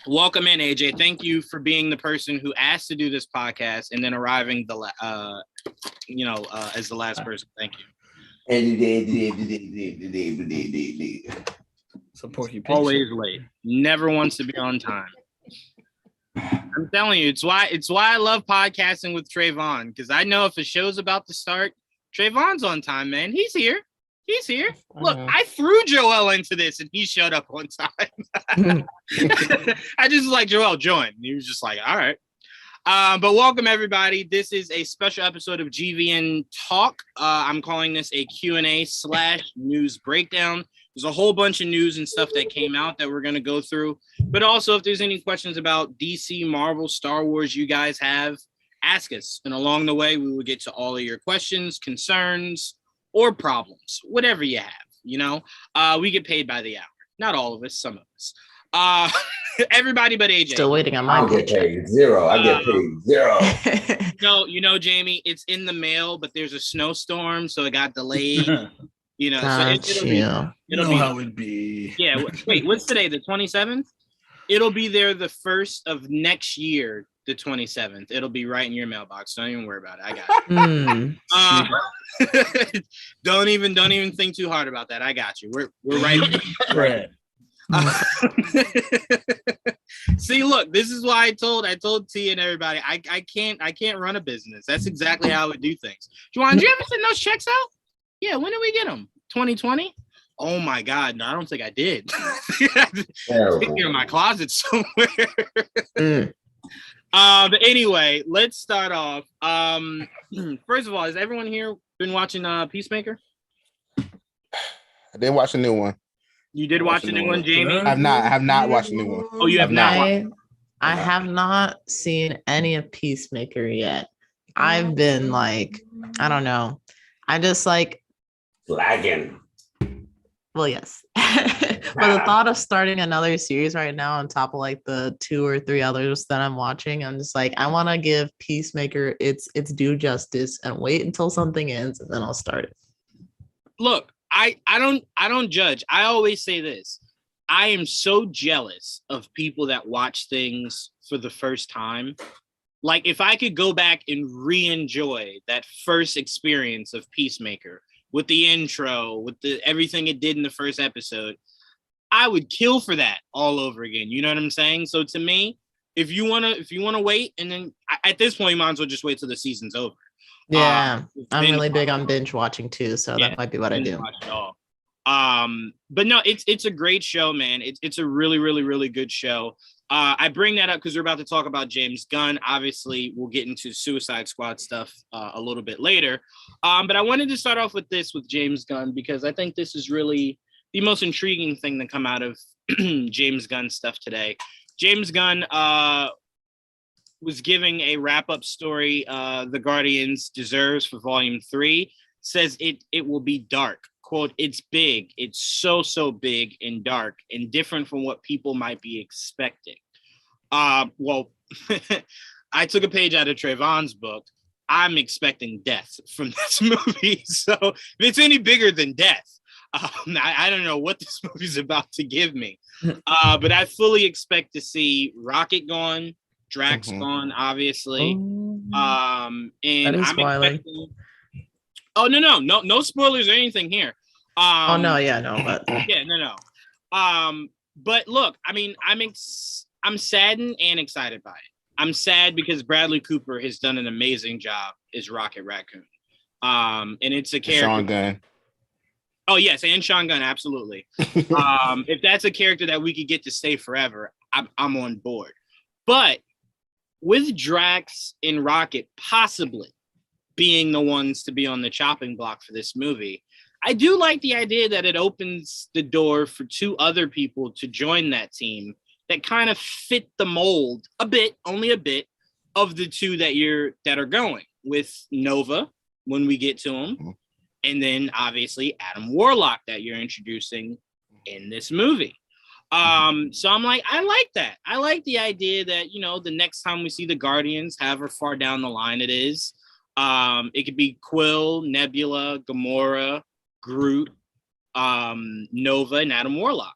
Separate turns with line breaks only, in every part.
Welcome in, AJ. Thank you for being the person who asked to do this podcast and then arriving as the last person. Thank you. Always late. Never wants to be on time. I'm telling you, it's why I love podcasting with Trayvon, because I know if a show's about to start, Trayvon's on time, man. He's here. Look, I threw Joel into this and he showed up on time. I just was like, Joel, join. And he was just like, all right. But welcome, everybody. This is a special episode of GVN Talk. I'm calling this a Q&A/news breakdown. There's a whole bunch of news and stuff that came out that we're going to go through. But also, if there's any questions about DC, Marvel, Star Wars you guys have, ask us. And along the way, we will get to all of your questions, concerns, or problems, whatever you have, we get paid by the hour. Not all of us, some of us. Everybody but AJ.
Still waiting on my paycheck.
I get paid zero.
No, Jamie, it's in the mail, but there's a snowstorm, so it got delayed. So it'll be
how it be.
Yeah, wait, what's today? The 27th? It'll be there the 1st of next year, the 27th. It'll be right in your mailbox. Don't even worry about it. I got it. Don't even think too hard about that. I got you. We're right.
Right.
See, look, this is why I told T and everybody I can't run a business. That's exactly how I would do things. Juwan, did you ever send those checks out? Yeah, when did we get them? 2020? Oh my God, no, I don't think I did. It's in my closet somewhere. But anyway, let's start off. First of all, has everyone here been watching Peacemaker?
I did watch a new one.
You did watch the new one, Jamie?
I have not watched the new one.
Oh, you have not?
I have not seen any of Peacemaker yet. I've been like, I don't know. I just like
lagging.
Well, yes. But the thought of starting another series right now on top of like the 2 or 3 others that I'm watching, I'm just like, I want to give Peacemaker its due justice and wait until something ends and then I'll start it.
Look, I don't judge. I always say this. I am so jealous of people that watch things for the first time. Like, if I could go back and re-enjoy that first experience of Peacemaker with the intro, with everything it did in the first episode, I would kill for that all over again. You know what I'm saying? So to me, if you wanna wait, and then at this point, you might as well just wait till the season's over.
Yeah, I'm really big on binge watching too, so that might be what I do.
But no, it's a great show, man. It's a really, really, really good show. I bring that up because we're about to talk about James Gunn. Obviously, we'll get into Suicide Squad stuff a little bit later. But I wanted to start off with James Gunn, because I think this is really the most intriguing thing to come out of James Gunn stuff today. James Gunn was giving a wrap-up story The Guardians deserves for Volume 3. Says it will be dark. Quote, it's big. It's so big and dark and different from what people might be expecting. Well, I took a page out of Trayvon's book. I'm expecting death from this movie. So if it's any bigger than death, I don't know what this movie's about to give me. But I fully expect to see Rocket gone, Drax gone, obviously. And I'm expecting... Oh, no spoilers or anything here.
But
But look, I mean, I'm saddened and excited by it. I'm sad because Bradley Cooper has done an amazing job as Rocket Raccoon. And it's a character.
Sean Gunn.
Oh yes, and Sean Gunn, absolutely. If that's a character that we could get to stay forever, I'm on board. But with Drax and Rocket possibly being the ones to be on the chopping block for this movie, I do like the idea that it opens the door for 2 other people to join that team that kind of fit the mold a bit, only a bit, of the 2 that are going, with Nova when we get to him, and then obviously Adam Warlock that you're introducing in this movie. So I'm like, I like that. I like the idea that, the next time we see the Guardians, however far down the line it is, it could be Quill, Nebula, Gamora, Groot, Nova, and Adam Warlock.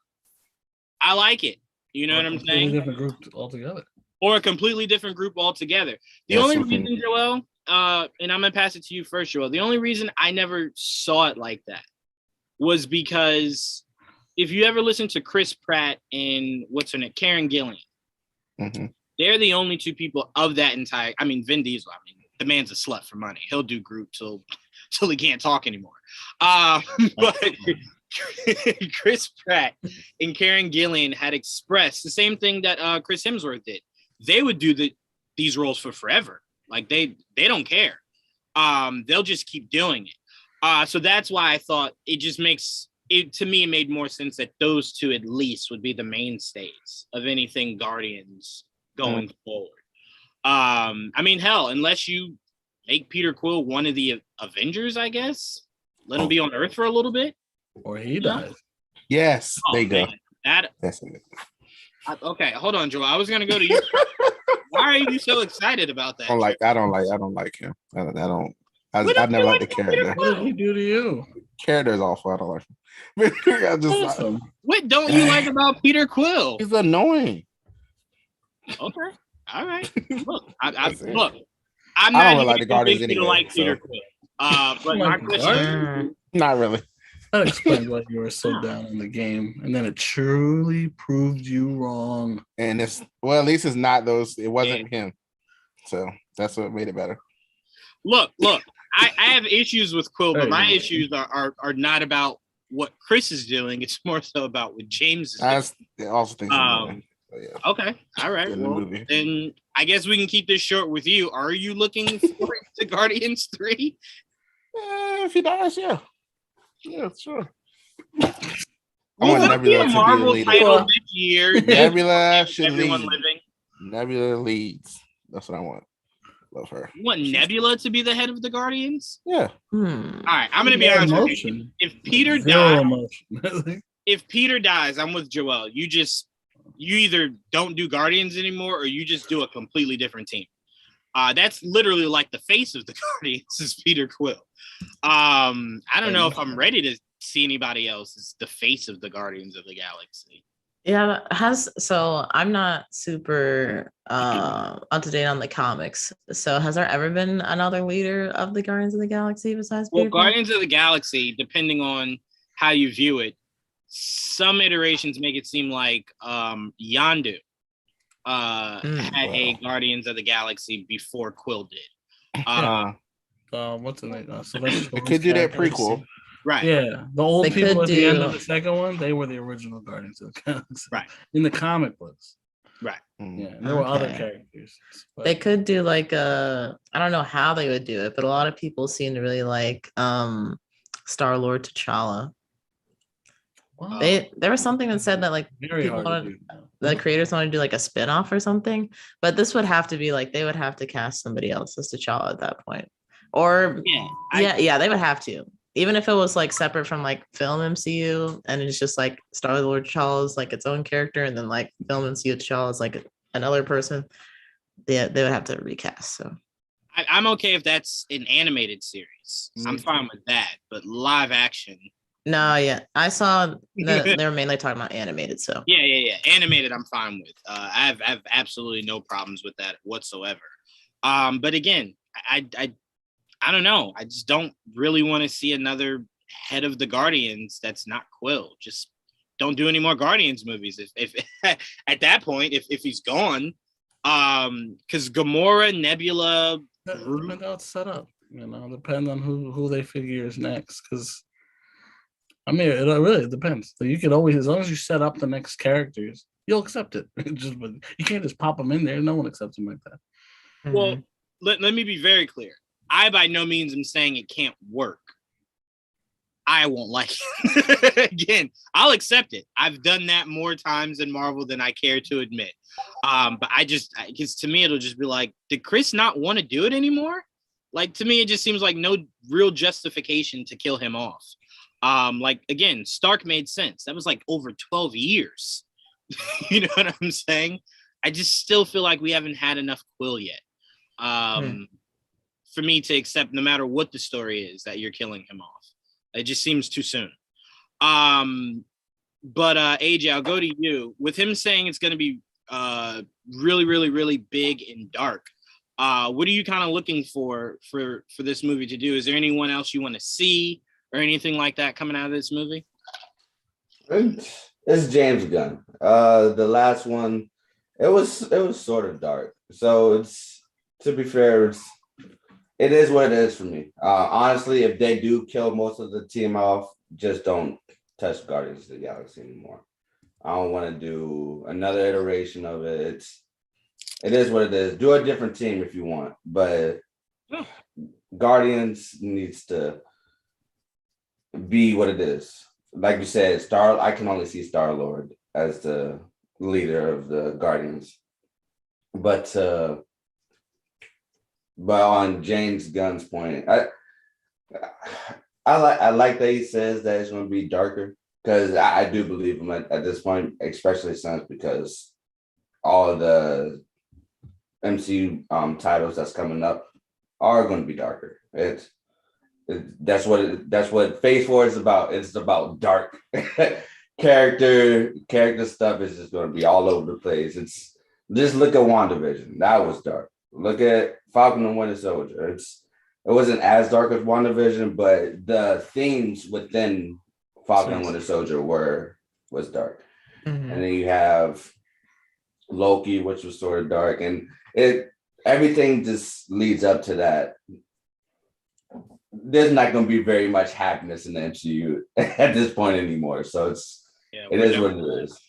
I like it. You know what I'm
Completely
saying?
different group altogether.
Or a completely different group altogether. The only reason, Joel, and I'm gonna pass it to you first, Joel. The only reason I never saw it like that was because if you ever listen to Chris Pratt and what's her name, Karen Gillan, they're the only two people of that entire. I mean, Vin Diesel. I mean, the man's a slut for money. He'll do Groot till he can't talk anymore. But Chris Pratt and Karen Gillan had expressed the same thing that Chris Hemsworth did. They would do these roles for forever. Like they don't care. They'll just keep doing it. So that's why I thought it just makes it, to me, it made more sense that those two at least would be the mainstays of anything Guardians going forward. I mean, hell, unless you make Peter Quill one of the Avengers, I guess. Let him be on Earth for a little bit.
Or he dies.
Yes, there you go.
That's it. Okay, hold on, Joel. I was gonna go to you. Why are you so excited about that?
I don't like him. I never liked the character.
What did he do to you?
Character is awful. I don't like him.
What don't you like about Peter Quill?
He's annoying.
Okay. All right. Look, I'm
I
not
don't really like the Guardians anyway.
Like Peter Quill. But my question,
not really.
That explains why you were so down on the game, and then it truly proved you wrong.
And at least it's not those. It wasn't him, so that's what made it better.
Look. I have issues with Quill, but my issues are not about what Chris is doing. It's more so about what James is doing.
I also think. Yeah.
Okay. All right. Well, then I guess we can keep this short with you. Are you looking forward to Guardians 3?
If he dies, yeah. Yeah, sure. I
want Nebula to be the lead. This year.
Nebula should
everyone
lead.
Living.
Nebula leads. That's what I want. Love her.
You want Nebula to be the head of the Guardians?
Yeah.
All right. I'm going to be honest with you. If Peter dies, I'm with Joel. You either don't do Guardians anymore or you just do a completely different team. That's literally like the face of the Guardians is Peter Quill. I don't know if I'm ready to see anybody else as the face of the Guardians of the Galaxy.
Yeah, so I'm not super up to date on the comics. So has there ever been another leader of the Guardians of the Galaxy besides Peter Quill?
Guardians of the Galaxy, depending on how you view it, some iterations make it seem like Yondu had a Guardians of the Galaxy before Quill did.
What's the name?
They could do that prequel.
Right.
Yeah. The old people at the end of the second one, they were the original Guardians of the Galaxy.
Right.
In the comic books.
Right.
Yeah. There were other characters.
But they could do like I don't know how they would do it, but a lot of people seem to really like Star-Lord T'Challa. Wow. There was something that said that like the creators wanted to do like a spin-off or something, but this would have to be like they would have to cast somebody else as T'Challa at that point. Or they would have to. Even if it was like separate from like film MCU and it's just like Star-Lord T'Challa is like its own character and then like film MCU T'Challa is like another person, they would have to recast. So
I'm okay if that's an animated series. I'm fine with that, but live action.
No, yeah. I saw that they were mainly talking about animated, so.
Yeah. Animated, I'm fine with. I have absolutely no problems with that whatsoever. But again, I don't know. I just don't really want to see another head of the Guardians that's not Quill. Just don't do any more Guardians movies. If at that point, if he's gone, because Gamora, Nebula,
depends how it's set up. Depends on who they figure is next. Because I mean, it really depends. So you could always, as long as you set up the next characters, you'll accept it. But you can't just pop them in there. No one accepts them like that.
Well, let me be very clear. I by no means am saying it can't work. I won't like it. Again, I'll accept it. I've done that more times in Marvel than I care to admit. But because to me, it'll just be like, did Chris not want to do it anymore? Like, to me, it just seems like no real justification to kill him off. Like, again, Stark made sense. That was like over 12 years. You know what I'm saying? I just still feel like we haven't had enough Quill yet. For me to accept, no matter what the story is, that you're killing him off. It just seems too soon. But AJ, I'll go to you. With him saying it's going to be really, really, really big and dark, what are you kind of looking for this movie to do? Is there anyone else you want to see or anything like that coming out of this movie?
It's James Gunn. The last one, it was sort of dark. So it's, to be fair, it is what it is for me. Honestly, if they do kill most of the team off, just don't touch Guardians of the Galaxy anymore. I don't want to do another iteration of it. It is what it is. Do a different team if you want, but Guardians needs to be what it is. Like you said, I can only see Star-Lord as the leader of the Guardians. But on James Gunn's point, I like that he says that it's going to be darker, because I do believe him at this point, especially since because all of the MCU titles that's coming up are going to be darker. That's what Phase 4 is about. It's about dark character stuff is just going to be all over the place. It's just look at WandaVision. That was dark. Look at Falcon and Winter Soldier. It wasn't as dark as WandaVision, but the themes within Falcon and Winter Soldier was dark.
Mm-hmm.
And then you have Loki, which was sort of dark, and everything just leads up to that. There's not going to be very much happiness in the MCU at this point anymore. So it is what it is.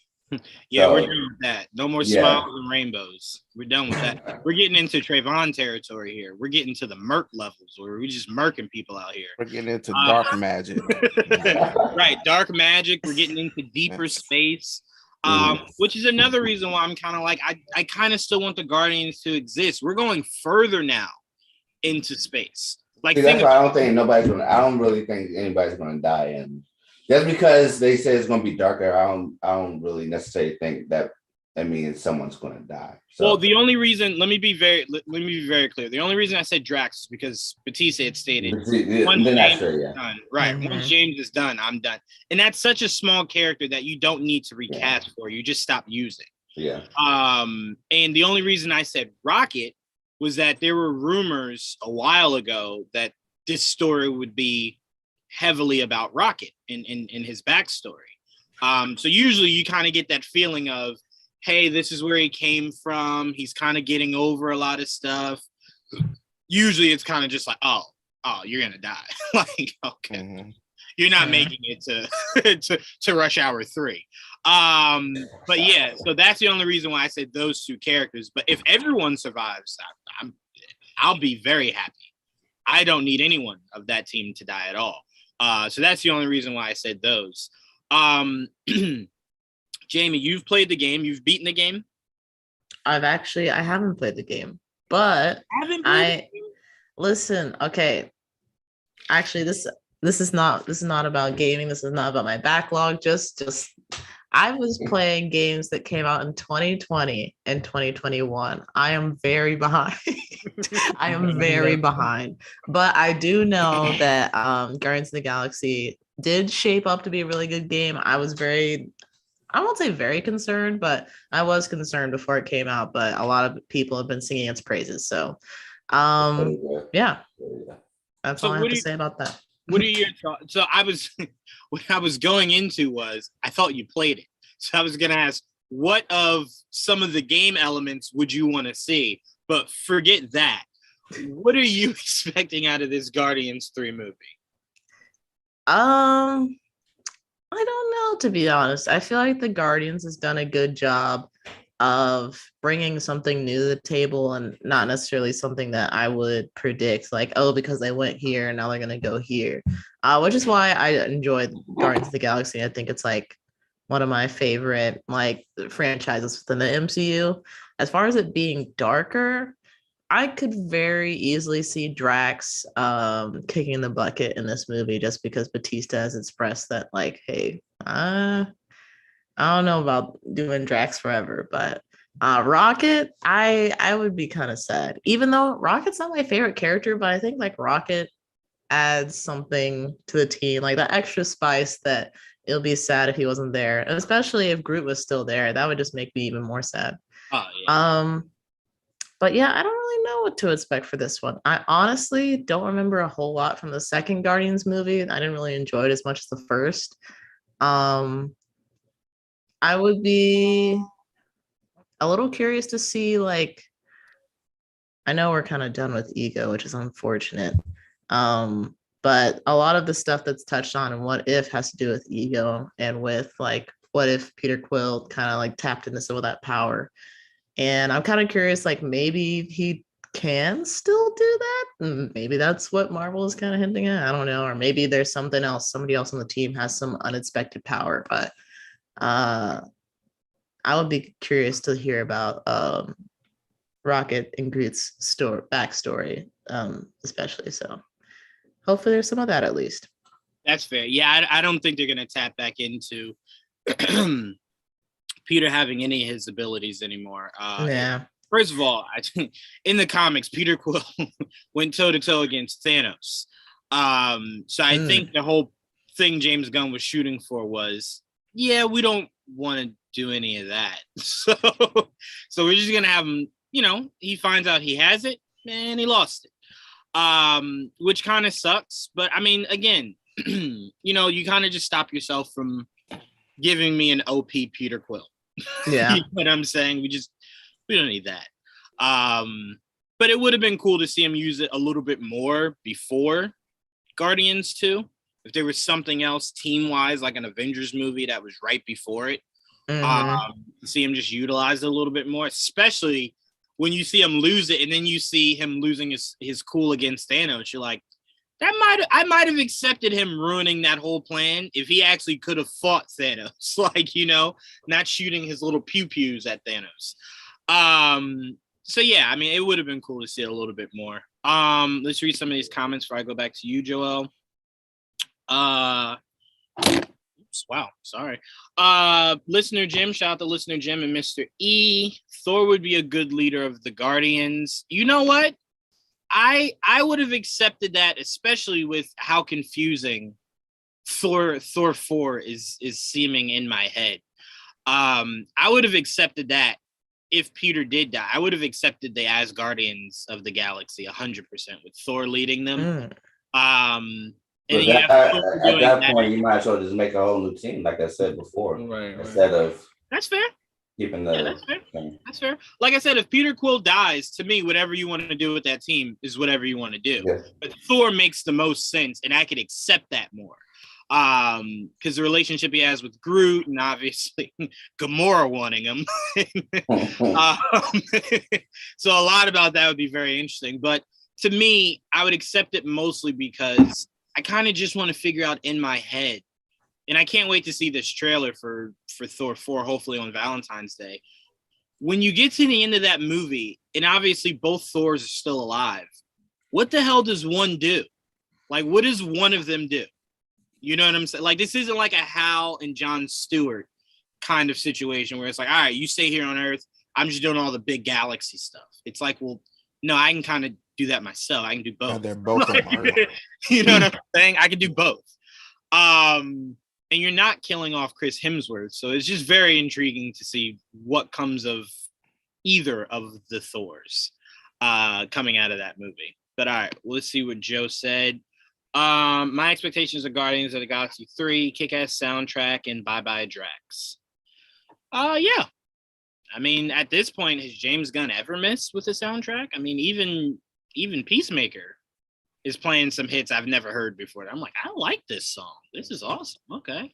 Yeah, we're done with that. No more smiles and rainbows. We're done with that. We're getting into Trayvon territory here. We're getting to the murk levels where we're just murking people out here.
We're getting into dark magic.
Right, dark magic. We're getting into deeper space. Which is another reason why I'm kind of like, I kind of still want the Guardians to exist. We're going further now into space. Like,
that's why I don't really think anybody's gonna die, and just because they say it's gonna be darker, I don't really necessarily think that means someone's gonna die. So.
Well, the only reason, let me be very clear. The only reason I said Drax is because Batista had stated once James is done, right? Mm-hmm. Once James is done, I'm done, and that's such a small character that you don't need to recast for. You just stop using.
Yeah.
And the only reason I said Rocket was that there were rumors a while ago that this story would be heavily about Rocket and his backstory. So usually you kind of get that feeling of, hey, this is where he came from. He's kind of getting over a lot of stuff. Usually it's kind of just like, oh, you're going to die. Like, okay. Mm-hmm. You're not making it to Rush Hour 3. But yeah, so that's the only reason why I said those two characters. But if everyone survives, I'll be very happy. I don't need anyone of that team to die at all. So that's the only reason why I said those. Jamie, you've played the game. You've beaten the game.
I haven't played the game, but listen. Okay, actually, this is not about gaming. This is not about my backlog. Just I was playing games that came out in 2020 and 2021. I am very behind. I am very behind. But I do know that Guardians of the Galaxy did shape up to be a really good game. I won't say very concerned, but I was concerned before it came out. But a lot of people have been singing its praises. So, yeah. That's all I have to say about that.
What are your thoughts? So what I was going into was, I thought you played it. So I was going to ask, what of some of the game elements would you want to see? But forget that. What are you expecting out of this Guardians 3 movie?
I don't know, to be honest. I feel like the Guardians has done a good job of bringing something new to the table, and not necessarily something that I would predict, like, oh, because they went here and now they're going to go here, which is why I enjoyed Guardians of the Galaxy. I think it's like one of my favorite like franchises within the MCU. As far as it being darker, I could very easily see Drax kicking the bucket in this movie, just because Batista has expressed that, like, hey, I don't know about doing Drax forever, but Rocket, I would be kind of sad. Even though Rocket's not my favorite character, but I think like Rocket adds something to the team, like that extra spice that it'll be sad if he wasn't there, especially if Groot was still there. That would just make me even more sad.
Oh yeah.
But yeah, I don't really know what to expect for this one. I honestly don't remember a whole lot from the second Guardians movie. I didn't really enjoy it as much as the first. I would be a little curious to see, like, I know we're kind of done with Ego, which is unfortunate. But a lot of the stuff that's touched on in What If has to do with Ego and with, like, what if Peter Quill kind of like tapped into some of that power. And I'm kind of curious, like, maybe he can still do that. Maybe that's what Marvel is kind of hinting at. I don't know. Or maybe there's something else. Somebody else on the team has some unexpected power. But I would be curious to hear about Rocket and Groot's backstory, especially. So hopefully there's some of that at least.
That's fair. Yeah, I don't think they're going to tap back into Peter having any of his abilities anymore.
Yeah.
First of all, I think in the comics, Peter Quill went toe-to-toe against Thanos. So I think the whole thing James Gunn was shooting for was, yeah, we don't want to do any of that. So we're just going to have him, he finds out he has it, and he lost it. Which kind of sucks. But, I mean, again, you kind of just stop yourself from giving me an OP Peter Quill.
Yeah.
You know what I'm saying? We don't need that. But it would have been cool to see him use it a little bit more before Guardians 2. If there was something else team-wise, like an Avengers movie that was right before it, see him just utilize it a little bit more, especially when you see him lose it and then you see him losing his cool against Thanos. You're like, I might have accepted him ruining that whole plan if he actually could have fought Thanos, like, not shooting his little pew-pews at Thanos. So yeah, I mean, it would have been cool to see it a little bit more. Let's read some of these comments before I go back to you, Joel. Wow, sorry. Listener Jim, shout out to Listener Jim and Mr. E. Thor would be a good leader of the Guardians. You know what? I would have accepted that, especially with how confusing Thor 4 is seeming in my head. I would have accepted that if Peter did die. I would have accepted the Asgardians of the Galaxy 100% with Thor leading them.
At that point, you might as well just make a whole new team, like I said before, instead of
that's fair.
Keeping the
that's fair. That's fair. Like I said, if Peter Quill dies, to me, whatever you want to do with that team is whatever you want to do. Yeah. But Thor makes the most sense, and I could accept that more. Because the relationship he has with Groot, and obviously Gamora wanting him. So a lot about that would be very interesting. But to me, I would accept it mostly because I kind of just want to figure out in my head. And I can't wait to see this trailer for Thor 4, hopefully on Valentine's Day. When you get to the end of that movie, and obviously both Thors are still alive, what the hell does one do? Like, what does one of them do? You know what I'm saying? Like, this isn't like a Hal and Jon Stewart kind of situation where it's like, all right, you stay here on Earth. I'm just doing all the big galaxy stuff. It's like, well, no, I can kind of do that myself. I can do both.
Yeah, they're both
you know what I'm saying? I can do both. And you're not killing off Chris Hemsworth. So it's just very intriguing to see what comes of either of the Thors coming out of that movie. But all right, let's see what Joe said. My expectations are Guardians of the Galaxy 3, kick-ass soundtrack, and bye-bye Drax. Yeah. I mean, at this point, has James Gunn ever missed with the soundtrack? I mean, even Peacemaker is playing some hits I've never heard before. I'm like, I like this song. This is awesome. Okay.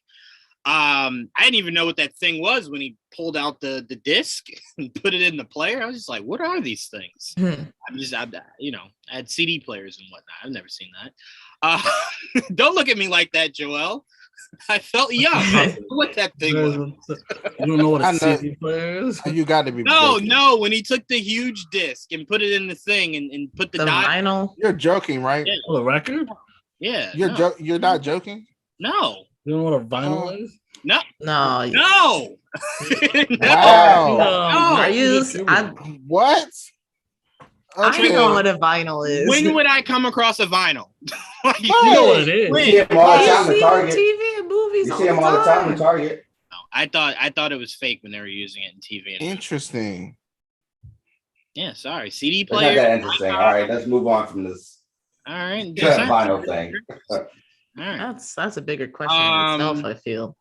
I didn't even know what that thing was when he pulled out the disc and put it in the player. I was just like, what are these things? I had CD players and whatnot. I've never seen that. Don't look at me like that, Joel. I felt young. I don't know what that thing was.
You don't know what a CD player is?
You got to be.
No. When he took the huge disc and put it in the thing and put the
vinyl.
You're joking, right?
Yeah.
Oh, the record?
Yeah.
You're not joking?
No.
You don't know what a vinyl is?
No.
No.
No.
Wow.
No. Are you?
What?
I know what a vinyl is.
When would I come across a vinyl? Like,
You know what it is.
You see him all the time in Target.
TV and movies.
You see him all the time in Target.
no, I thought it was fake when they were using it in TV.
Interesting.
Yeah, sorry. CD
It's not
player.
that interesting. All right, let's move on from this
All right.
vinyl thing.
All right.
That's a bigger question in itself, I feel.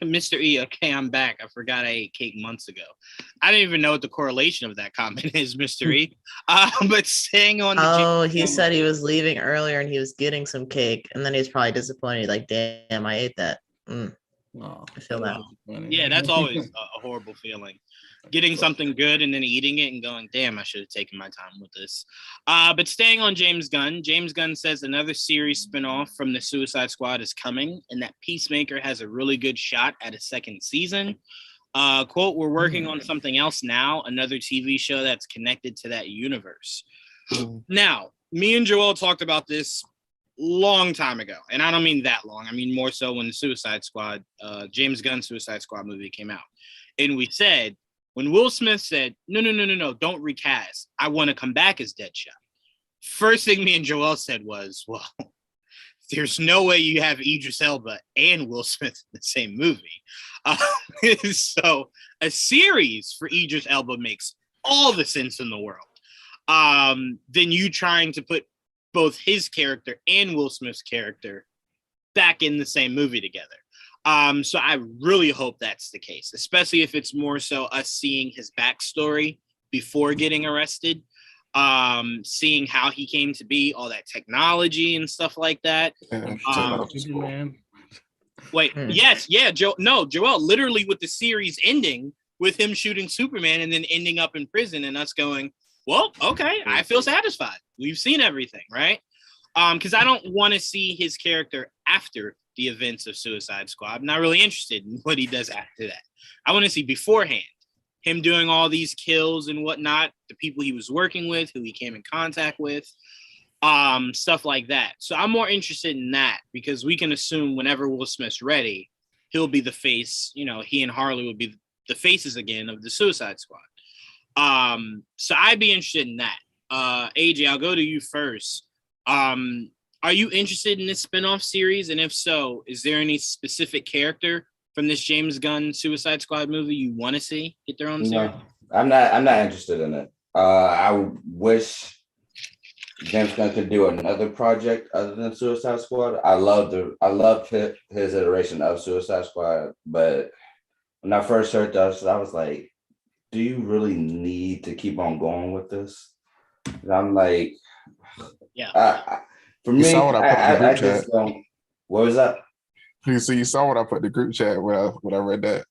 Mr. E, okay, I'm back. I forgot I ate cake months ago. I didn't even know what the correlation of that comment is, Mr. E. But staying on the
he said he was leaving earlier and he was getting some cake, and then he was probably disappointed. Like, damn, I ate that.
Oh,
I feel that.
Yeah, that's always a horrible feeling. Getting something good and then eating it and going, damn, I should have taken my time with this. But staying on James Gunn says another series spinoff from the Suicide Squad is coming, and that Peacemaker has a really good shot at a second season. Quote, we're working on something else now, another TV show that's connected to that universe. Now, me and Joel talked about this long time ago, and I don't mean that long. I mean more so when the Suicide Squad, James Gunn Suicide Squad movie came out. And we said, when Will Smith said, no, don't recast, I want to come back as Deadshot. First thing me and Joel said was, well, there's no way you have Idris Elba and Will Smith in the same movie. So a series for Idris Elba makes all the sense in the world. Then you trying to put both his character and Will Smith's character back in the same movie together. So I really hope that's the case, especially if it's more so us seeing his backstory before getting arrested, seeing how he came to be, all that technology and stuff like that. Joel, literally with the series ending with him shooting Superman and then ending up in prison and us going, well, okay, I feel satisfied. We've seen everything, right? Because I don't want to see his character after the events of Suicide Squad. I'm not really interested in what he does after that. I want to see beforehand him doing all these kills and whatnot, the people he was working with, who he came in contact with, stuff like that. So I'm more interested in that because we can assume whenever Will Smith's ready, he'll be the face. You know, he and Harley would be the faces again of the Suicide Squad. So I'd be interested in that. AJ, I'll go to you first. Are you interested in this spinoff series? And if so, is there any specific character from this James Gunn Suicide Squad movie you want to see get their own series?
No, I'm not interested in it. I wish James Gunn could do another project other than Suicide Squad. I loved his iteration of Suicide Squad, but when I first heard this, I was like, do you really need to keep on going with this? And I'm like,
yeah.
For me, I just don't. What was that?
So you saw what I put in the group chat when I read that.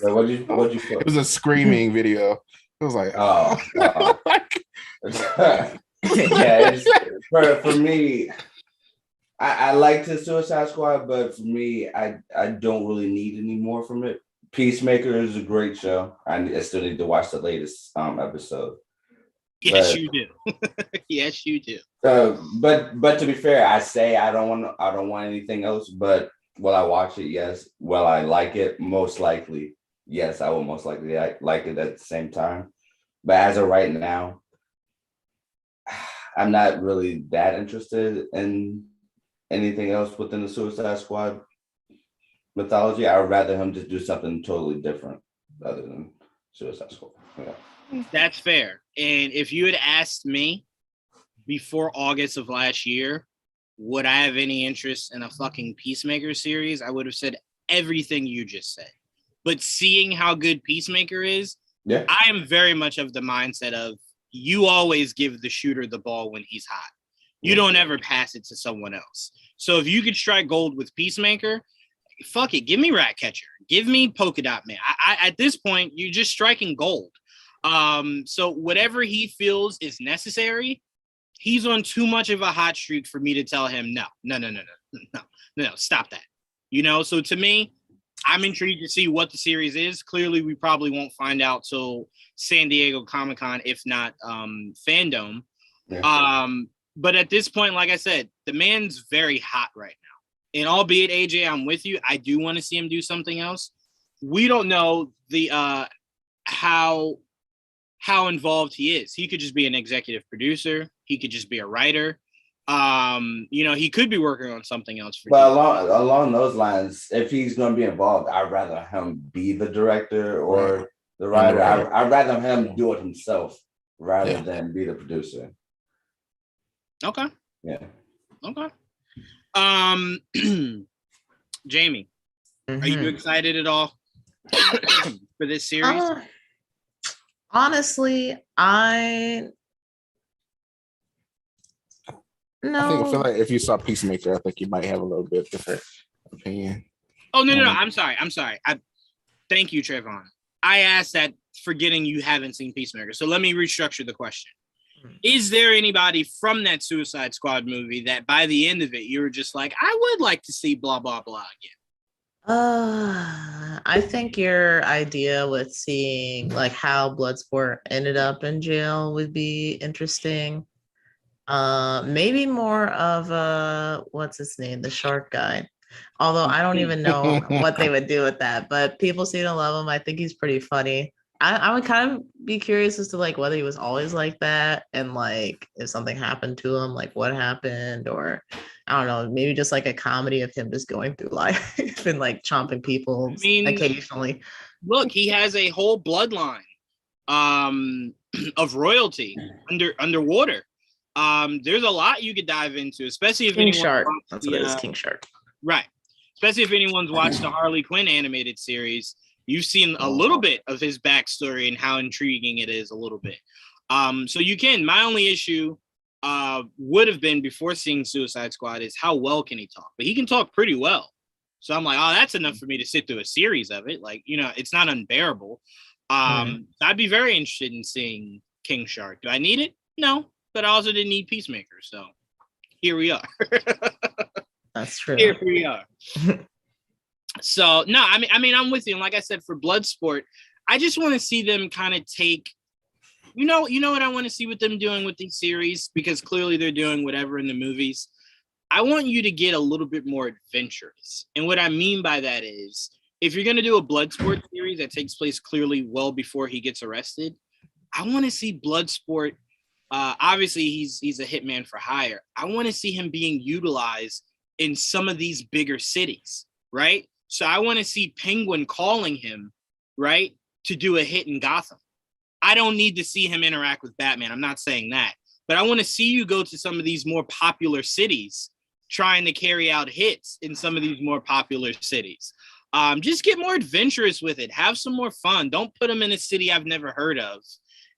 What'd you put?
It was a screaming video. It was like,
yeah. For me, I liked his Suicide Squad, but for me, I don't really need any more from it. Peacemaker is a great show. I still need to watch the latest episode.
Yes, you do. Yes, you do.
But to be fair, I say I don't want anything else. But will I watch it? Yes. Will I like it? Most likely, yes. I will most likely like it at the same time. But as of right now, I'm not really that interested in anything else within the Suicide Squad mythology. I would rather him just do something totally different other than Suicide Squad. Yeah.
That's fair. And if you had asked me before August of last year, would I have any interest in a fucking Peacemaker series? I would have said everything you just said. But seeing how good Peacemaker is,
yeah,
I am very much of the mindset of you always give the shooter the ball when he's hot. You don't ever pass it to someone else. So if you could strike gold with Peacemaker, fuck it. Give me Ratcatcher. Give me Polka Dot Man. I at this point, you're just striking gold. So whatever he feels is necessary, he's on too much of a hot streak for me to tell him no, stop that. You know, so to me, I'm intrigued to see what the series is. Clearly, we probably won't find out till San Diego Comic-Con, if not Fandom. Yeah. But at this point, like I said, the man's very hot right now. And albeit, AJ, I'm with you. I do want to see him do something else. We don't know the how how involved he is. He could just be an executive producer. He could just be a writer. He could be working on something else for
But
you.
along those lines, if he's going to be involved, I'd rather him be the director or the writer. I'd rather him do it himself rather than be the producer.
Okay.
Yeah.
Okay. Jamie, are you excited at all for this series?
Honestly, I
feel like if you saw Peacemaker, I think you might have a little bit different opinion.
Oh, no. I'm sorry. Thank you, Trayvon. I asked that forgetting you haven't seen Peacemaker. So let me restructure the question. Is there anybody from that Suicide Squad movie that by the end of it, you were just like, I would like to see blah, blah, blah again?
I think your idea with seeing like how Bloodsport ended up in jail would be interesting. Maybe more of what's his name, the shark guy. Although I don't even know what they would do with that, but people seem to love him. I think he's pretty funny. I would kind of be curious as to like whether he was always like that, and like if something happened to him, like what happened, or I don't know, maybe just like a comedy of him just going through life and like chomping people occasionally.
Look, he has a whole bloodline of royalty underwater. There's a lot you could dive into, especially if
King Shark. That's what it is, King Shark.
Right. Especially if anyone's watched the Harley Quinn animated series, you've seen a little bit of his backstory and how intriguing it is a little bit. So you can. My only issue would have been before seeing Suicide Squad is how well can he talk? But he can talk pretty well. So I'm like, oh, that's enough for me to sit through a series of it. Like, it's not unbearable. I'd be very interested in seeing King Shark. Do I need it? No, but I also didn't need Peacemaker. So here we are.
That's true.
Here we are. So no, I mean, I'm with you. And like I said, for Bloodsport, I just want to see them kind of take, you know what I want to see with them doing with these series, because clearly they're doing whatever in the movies. I want you to get a little bit more adventurous. And what I mean by that is, if you're going to do a Bloodsport series that takes place clearly well before he gets arrested, I want to see Bloodsport. Obviously, he's a hitman for hire. I want to see him being utilized in some of these bigger cities, right? So I want to see Penguin calling him, right, to do a hit in Gotham. I don't need to see him interact with Batman. I'm not saying that. But I want to see you go to some of these more popular cities trying to carry out hits in some of these more popular cities. Just get more adventurous with it. Have some more fun. Don't put him in a city I've never heard of,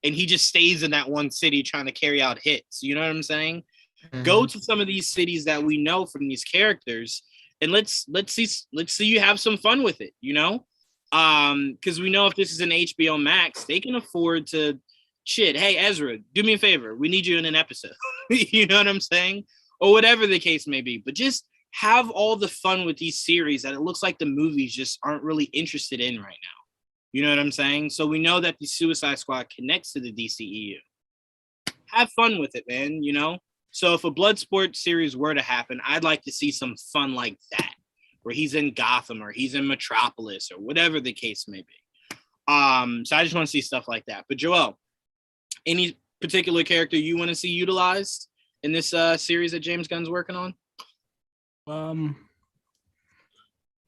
and he just stays in that one city trying to carry out hits. You know what I'm saying? Mm-hmm. Go to some of these cities that we know from these characters, and let's see you have some fun with it, because we know if this is an HBO Max, they can afford to hey, Ezra, do me a favor, we need you in an episode. You know what I'm saying? Or whatever the case may be. But just have all the fun with these series that it looks like the movies just aren't really interested in right now. You know what I'm saying? So we know that the Suicide Squad connects to the DCEU. Have fun with it, man, So if a Bloodsport series were to happen, I'd like to see some fun like that, where he's in Gotham or he's in Metropolis or whatever the case may be. So I just want to see stuff like that. But Joel, any particular character you want to see utilized in this series that James Gunn's working on?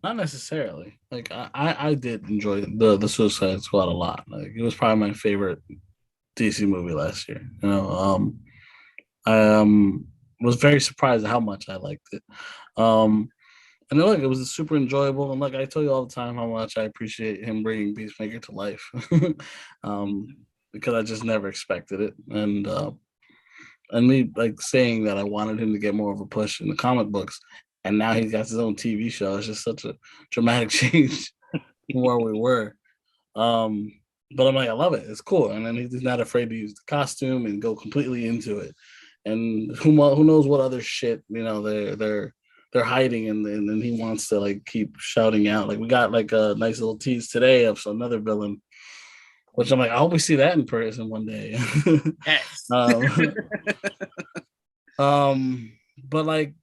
Not necessarily. Like I did enjoy the Suicide Squad a lot. Like it was probably my favorite DC movie last year. I was very surprised at how much I liked it. And look, it was super enjoyable. And like I tell you all the time how much I appreciate him bringing Peacemaker to life, because I just never expected it. And me like saying that I wanted him to get more of a push in the comic books, and now he's got his own TV show. It's just such a dramatic change from where we were. But I'm like, I love it. It's cool. And then he's not afraid to use the costume and go completely into it. And who knows what other shit they're hiding, and then he wants to like keep shouting out. Like we got like a nice little tease today of another villain, which I'm like, I hope we see that in person one day.
Yes.
But like,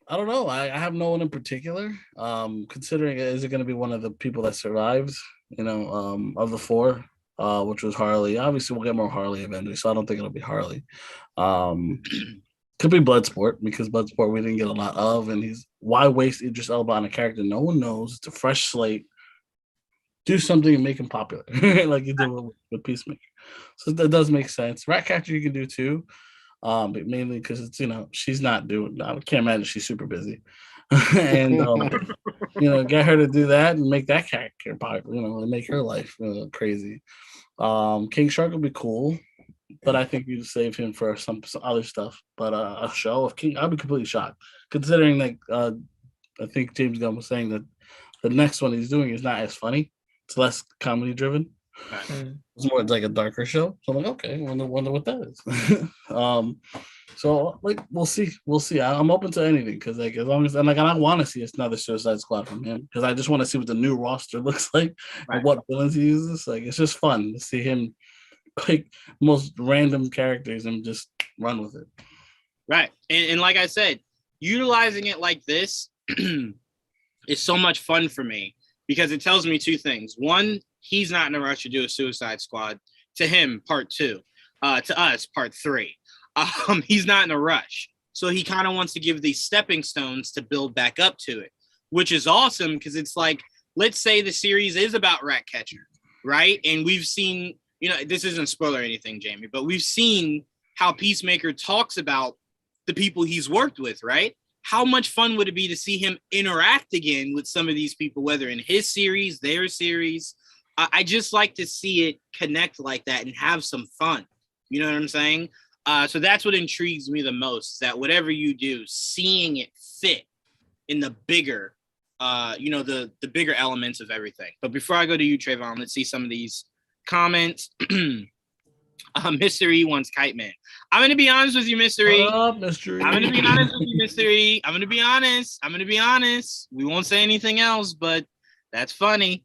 I don't know. I have no one in particular. Considering is it going to be one of the people that survives? Of the four, which was Harley. Obviously, we'll get more Harley eventually, so I don't think it'll be Harley. Could be Bloodsport, because Bloodsport we didn't get a lot of, and why waste Idris Elba on a character no one knows? It's a fresh slate. Do something and make him popular, like you did with Peacemaker. So that does make sense. Ratcatcher you can do too, but mainly because it's she's not doing. I can't imagine she's super busy, and get her to do that and make that character popular, and make her life crazy. King Shark would be cool, but I think you'd save him for some other stuff. But a show of King, I'd be completely shocked, considering I think James Gunn was saying that the next one he's doing is not as funny. It's less comedy driven. It's more like a darker show. So I'm like, okay, wonder what that is. So we'll see. I'm open to anything because as long as I want to see another Suicide Squad from him because I just want to see what the new roster looks like and what villains he uses. It's just fun to see him pick most random characters and just run with it.
Right, and like I said, utilizing it like this is so much fun for me. Because it tells me two things. One, he's not in a rush to do a Suicide Squad. To him, part 2. To us, part 3. He's not in a rush. So he kind of wants to give these stepping stones to build back up to it, which is awesome because it's like, let's say the series is about Ratcatcher, right? And we've seen, this isn't spoiler or anything, Jamie, but we've seen how Peacemaker talks about the people he's worked with, right? How much fun would it be to see him interact again with some of these people, whether in his series, their series? I just like to see it connect like that and have some fun. You know what I'm saying? So that's what intrigues me the most, is that whatever you do, seeing it fit in the bigger, the bigger elements of everything. But before I go to you, Trayvon, let's see some of these comments. Mr. E wants Kite Man. I'm going to be honest with you, Mr. E.
What up, Mr. E?
I'm going to be honest with you, Mr. E. I'm going to be honest. We won't say anything else, but that's funny.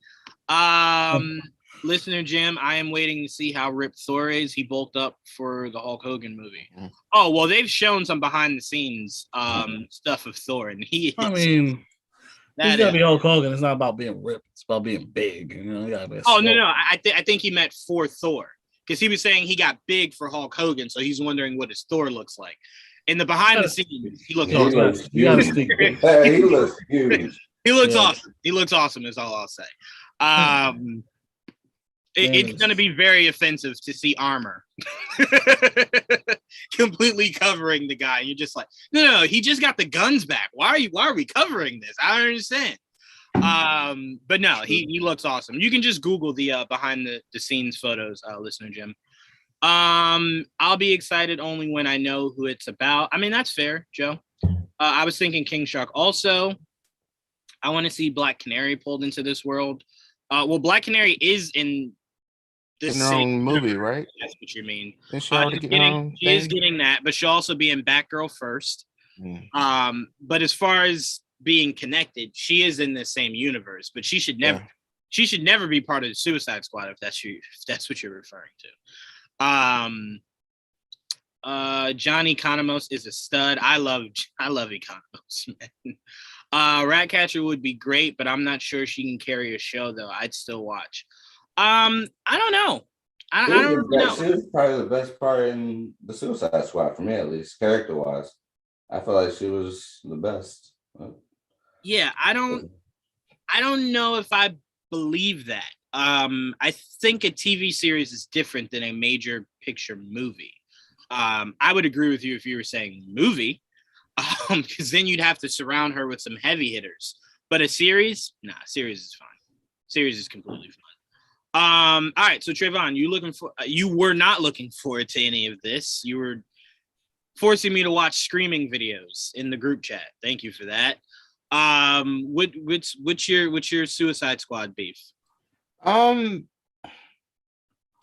Listener Jim, I am waiting to see how ripped Thor is. He bulked up for the Hulk Hogan movie. Oh, well, they've shown some behind the scenes stuff of Thor, and he is.
I mean, he's got to be Hulk Hogan. It's not about being ripped. It's about being big. You gotta be
no. I think he meant for Thor. Because he was saying he got big for Hulk Hogan, so he's wondering what his Thor looks like. In the behind the scenes, he looks awesome.
He looks huge.
He looks awesome. He looks awesome is all I'll say. It's going to be very offensive to see armor completely covering the guy. And you're just like, no, he just got the guns back. Why are we covering this? I don't understand. But no, he looks awesome. You can just Google the behind the scenes photos, listener Jim. I'll be excited only when I know who it's about. I mean, that's fair, Joe. I was thinking King Shark. Also, I want to see Black Canary pulled into this world. Well, Black Canary is in this
in their own movie, right?
That's what you mean.
She
is getting that, but she'll also be in Batgirl first. But as far as being connected, she is in the same universe, but she should never be part of the Suicide Squad if that's what you're referring to. Johnny Economos is a stud. I love Economos, man. Ratcatcher would be great, but I'm not sure she can carry a show though. I'd still watch. I don't know. I don't know.
She was probably the best part in the Suicide Squad for me, at least character wise. I feel like she was the best.
Yeah, I don't know if I believe that. I think a TV series is different than a major picture movie. I would agree with you if you were saying movie, because then you'd have to surround her with some heavy hitters. But a series, series is fine. Series is completely fine. All right, so Trayvon, you were not looking forward to any of this. You were forcing me to watch screaming videos in the group chat. Thank you for that. What's your Suicide Squad beef?
I'd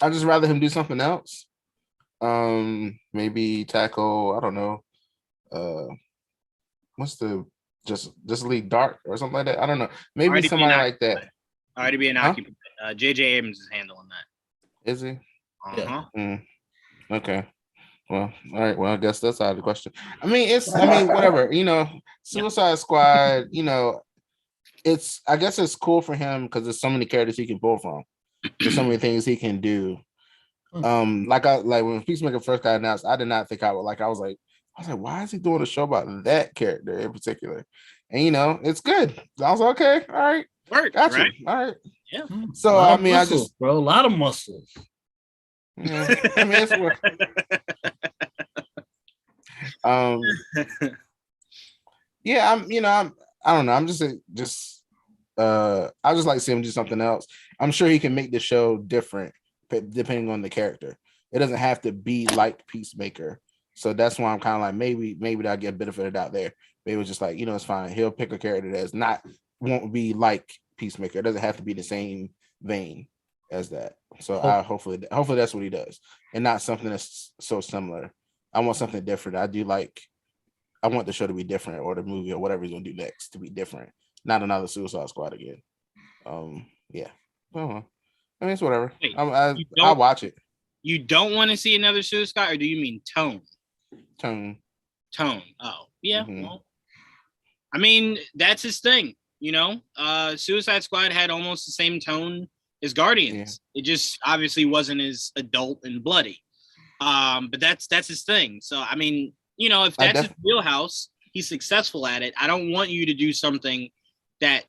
just rather him do something else. Maybe tackle, I don't know, what's the just League Dark or something like that. I don't know. Maybe somebody like that.
Already be an occupant. JJ Abrams is handling that.
Is he?
Uh-huh.
Yeah. Okay. Well, all right. Well, I guess that's out of the question. I mean, whatever, Suicide Squad, I guess it's cool for him because there's so many characters he can pull from. There's so many things he can do. Like when Peacemaker first got announced, I did not think I would like. I was like, why is he doing a show about that character in particular? And it's good. I was like, okay, all right, gotcha,
right?
All right,
yeah.
So I mean,
muscles, a lot of muscles.
Yeah, I mean, it's what. Yeah, I don't know. I'm just I just like to see him do something else. I'm sure he can make the show different depending on the character. It doesn't have to be like Peacemaker. So that's why I'm kind of like, maybe I'll get a benefit of the doubt there. Maybe it's just like, it's fine. He'll pick a character that's won't be like Peacemaker. It doesn't have to be the same vein as that. So hopefully that's what he does, and not something that's so similar. I want something different. I want the show to be different, or the movie or whatever he's gonna do next to be different. Not another Suicide Squad again. Yeah. I mean, it's whatever.
Wait,
I'll watch it.
You don't want to see another Suicide, or do you mean Tone?
Tone.
Oh, yeah.
Mm-hmm.
Well, I mean, that's his thing. Suicide Squad had almost the same tone as Guardians. Yeah. It just obviously wasn't as adult and bloody. But that's his thing. So I mean, if that's his wheelhouse, he's successful at it. I don't want you to do something that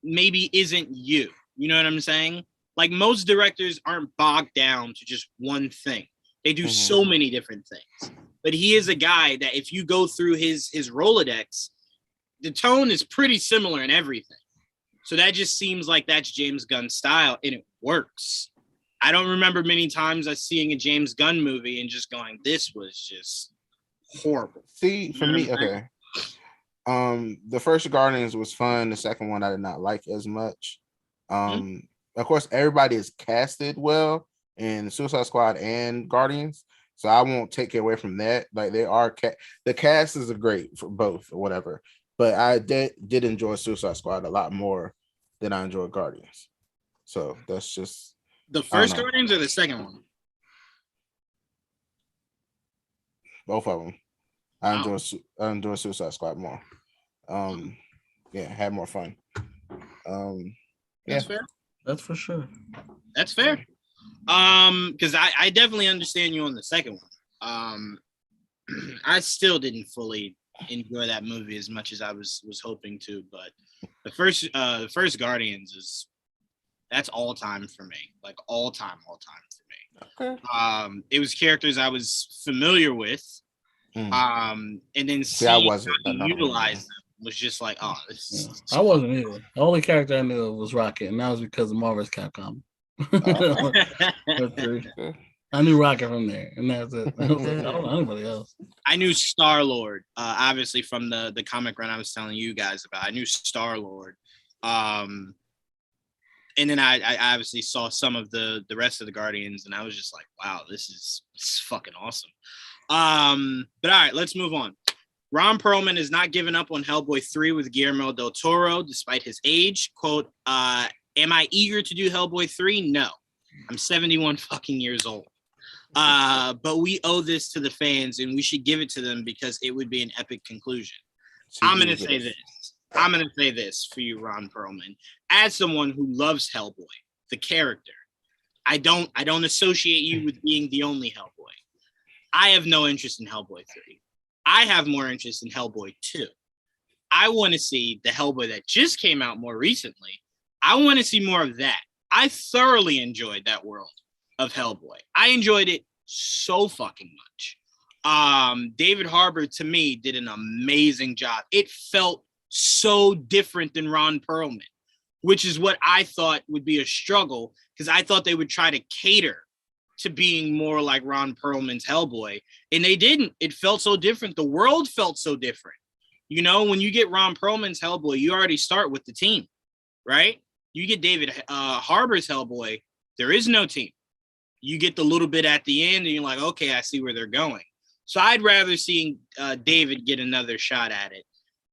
maybe isn't you. You know what I'm saying? Like, most directors aren't bogged down to just one thing. They do so many different things. But he is a guy that if you go through his Rolodex, the tone is pretty similar in everything. So that just seems like that's James Gunn's style, and it works. I don't remember many times us seeing a James Gunn movie and just going, this was just horrible.
See, for me, okay. The first Guardians was fun. The second one I did not like as much. Of course, everybody is casted well in Suicide Squad and Guardians, so I won't take it away from that. Like, they are the cast is great for both or whatever. But I did enjoy Suicide Squad a lot more than I enjoyed Guardians. So that's just
the first Guardians or the second one.
Both of them. I enjoy Suicide Squad more. Had more fun.
That's fair.
That's for sure.
That's fair. Because I definitely understand you on the second one. I still didn't fully enjoy that movie as much as I was hoping to, but the first Guardians that's all time for me. Like, all time for me. Okay. It was characters I was familiar with. And then
I wasn't
utilize them was just like, oh,
I wasn't either. The only character I knew was Rocket, and that was because of Marvel's Capcom. I knew Rocket from there, and that's it. I don't know anybody else.
I knew Star-Lord, obviously from the comic run I was telling you guys about. I knew Star-Lord. And then I obviously saw some of the rest of the Guardians, and I was just like, wow, this is fucking awesome. But all right, let's move on. Ron Perlman is not giving up on Hellboy 3 with Guillermo del Toro, despite his age. Quote, am I eager to do Hellboy 3? No. I'm 71 fucking years old. But we owe this to the fans, and we should give it to them because it would be an epic conclusion. I'm going to say this. I'm going to say this for you, Ron Perlman. As someone who loves Hellboy, the character, I don't associate you with being the only Hellboy. I have no interest in Hellboy 3. I have more interest in Hellboy 2. I want to see the Hellboy that just came out more recently. I want to see more of that. I thoroughly enjoyed that world of Hellboy. I enjoyed it so fucking much. David Harbour, to me, did an amazing job. It felt so different than Ron Perlman, which is what I thought would be a struggle, because I thought they would try to cater to being more like Ron Perlman's Hellboy, and they didn't. It felt so different. The world felt so different. When you get Ron Perlman's Hellboy, you already start with the team, right? You get David Harbour's Hellboy, there is no team. You get the little bit at the end, and you're like, okay, I see where they're going. So I'd rather see David get another shot at it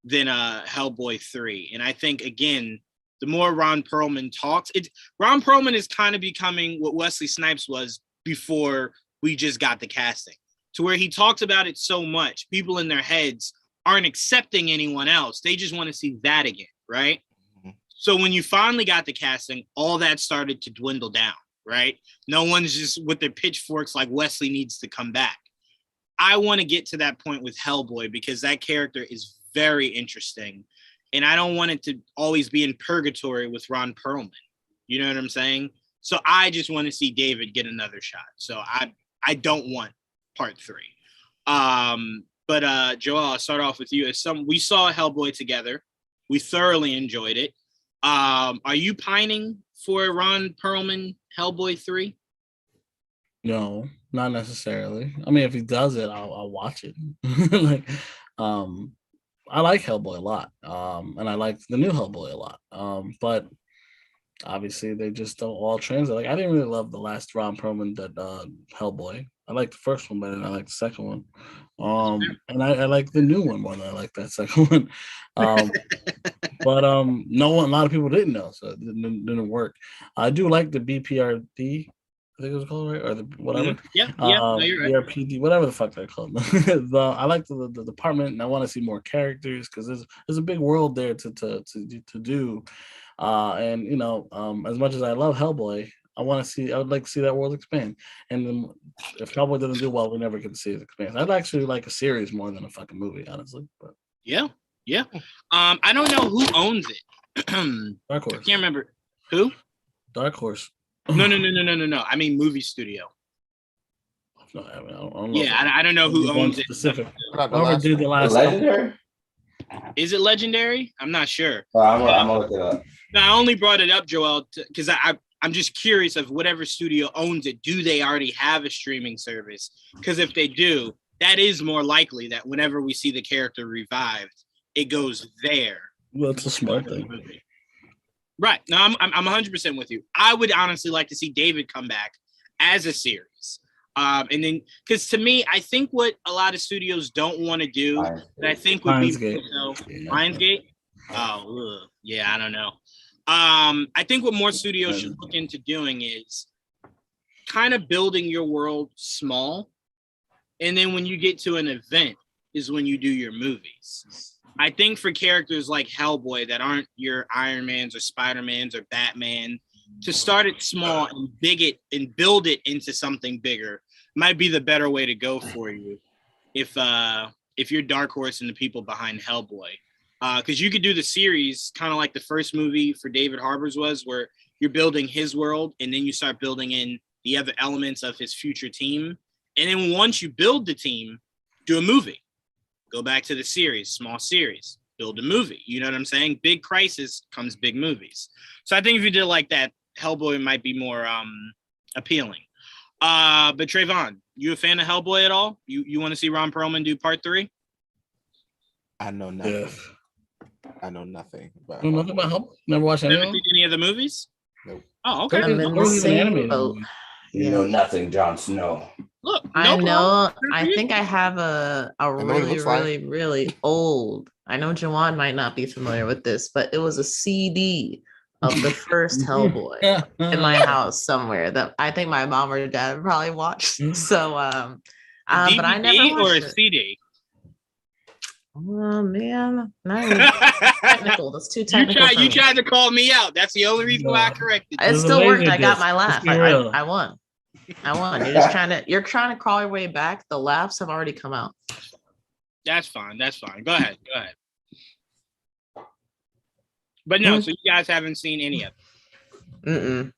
than Hellboy 3. And I think, again, the more Ron Perlman talks, Ron Perlman is kind of becoming what Wesley Snipes was before we just got the casting, to where he talks about it so much, people in their heads aren't accepting anyone else. They just want to see that again, right? So when you finally got the casting, all that started to dwindle down. right? No one's just with their pitchforks like Wesley needs to come back. I want to get to that point with Hellboy because that character is very interesting. And I don't want it to always be in purgatory with Ron Perlman. You know what I'm saying? So I just want to see David get another shot. So I don't want part 3. But Joel, I'll start off with you. We saw Hellboy together. We thoroughly enjoyed it. Are you pining for Ron Perlman Hellboy 3?
No, not necessarily. I mean, if he does it, I'll watch it. Like, I like Hellboy a lot, and I like the new Hellboy a lot. But obviously, they just don't all translate. Like, I didn't really love the last Ron Perlman that Hellboy. I like the first one better than I like the second one. And I like the new one more than I like that second one. But a lot of people didn't know, so it didn't work. I do like the BPRD, I think it was called, right? Or the whatever.
Yeah, no, you're right.
BRPD, whatever the fuck they're called. I like the department, and I want to see more characters because there's a big world there to do. And as much as I love Hellboy, I would like to see that world expand. And then if Hellboy doesn't do well, we never get to see it expand. I'd actually like a series more than a fucking movie, honestly. But
yeah. I don't know who owns it.
Dark Horse.
I can't remember who.
Dark Horse.
No. I mean, movie studio.
No, I don't know.
Yeah, I don't know who owns it.
Specific.
Whoever
did the last
Legendary?
Is it Legendary? I'm not sure.
I'm gonna look it up.
No, I only brought it up, Joel, because I'm just curious of whatever studio owns it. Do they already have a streaming service? Because if they do, that is more likely that whenever we see the character revived, it goes there.
Well, it's a smart thing.
Right. No, I'm 100% with you. I would honestly like to see David come back as a series. And then, because to me, I think what a lot of studios don't want to do, that I think would be Lionsgate. Oh, yeah, I don't know. I think what more studios should look into doing is kind of building your world small. And then when you get to an event is when you do your movies. I think for characters like Hellboy that aren't your Iron Mans or Spider-Mans or Batman, to start it small and build it into something bigger might be the better way to go for you if you're Dark Horse and the people behind Hellboy. Because you could do the series kind of like the first movie for David Harbour's was, where you're building his world and then you start building in the other elements of his future team. And then once you build the team, do a movie. Go back to the series, small series, build a movie. You know what I'm saying? Big crisis comes big movies. So I think if you did it like that, Hellboy might be more appealing. But Trayvon, you a fan of Hellboy at all? You want to see Ron Perlman do part 3?
I know nothing.
Yeah.
I know nothing about
Hellboy. Never watched any
Never seen any of the movies?
Nope.
Oh, okay.
I'm in the same boat.
You know nothing, Jon Snow.
Look,
I know.
problem.
I think I have a really old. I know Jawan might not be familiar with this, but it was a CD of the first Hellboy in my house somewhere that I think my mom or dad probably watched. So, but I never watched
or a CD.
Oh man, no, technical. That's too technical.
You tried to call me out. That's the only reason why I corrected you.
It still worked. I got my laugh.
I
won. You're trying to crawl your way back. The laughs have already come out.
That's fine. Go ahead. But no, so you guys haven't seen any of it.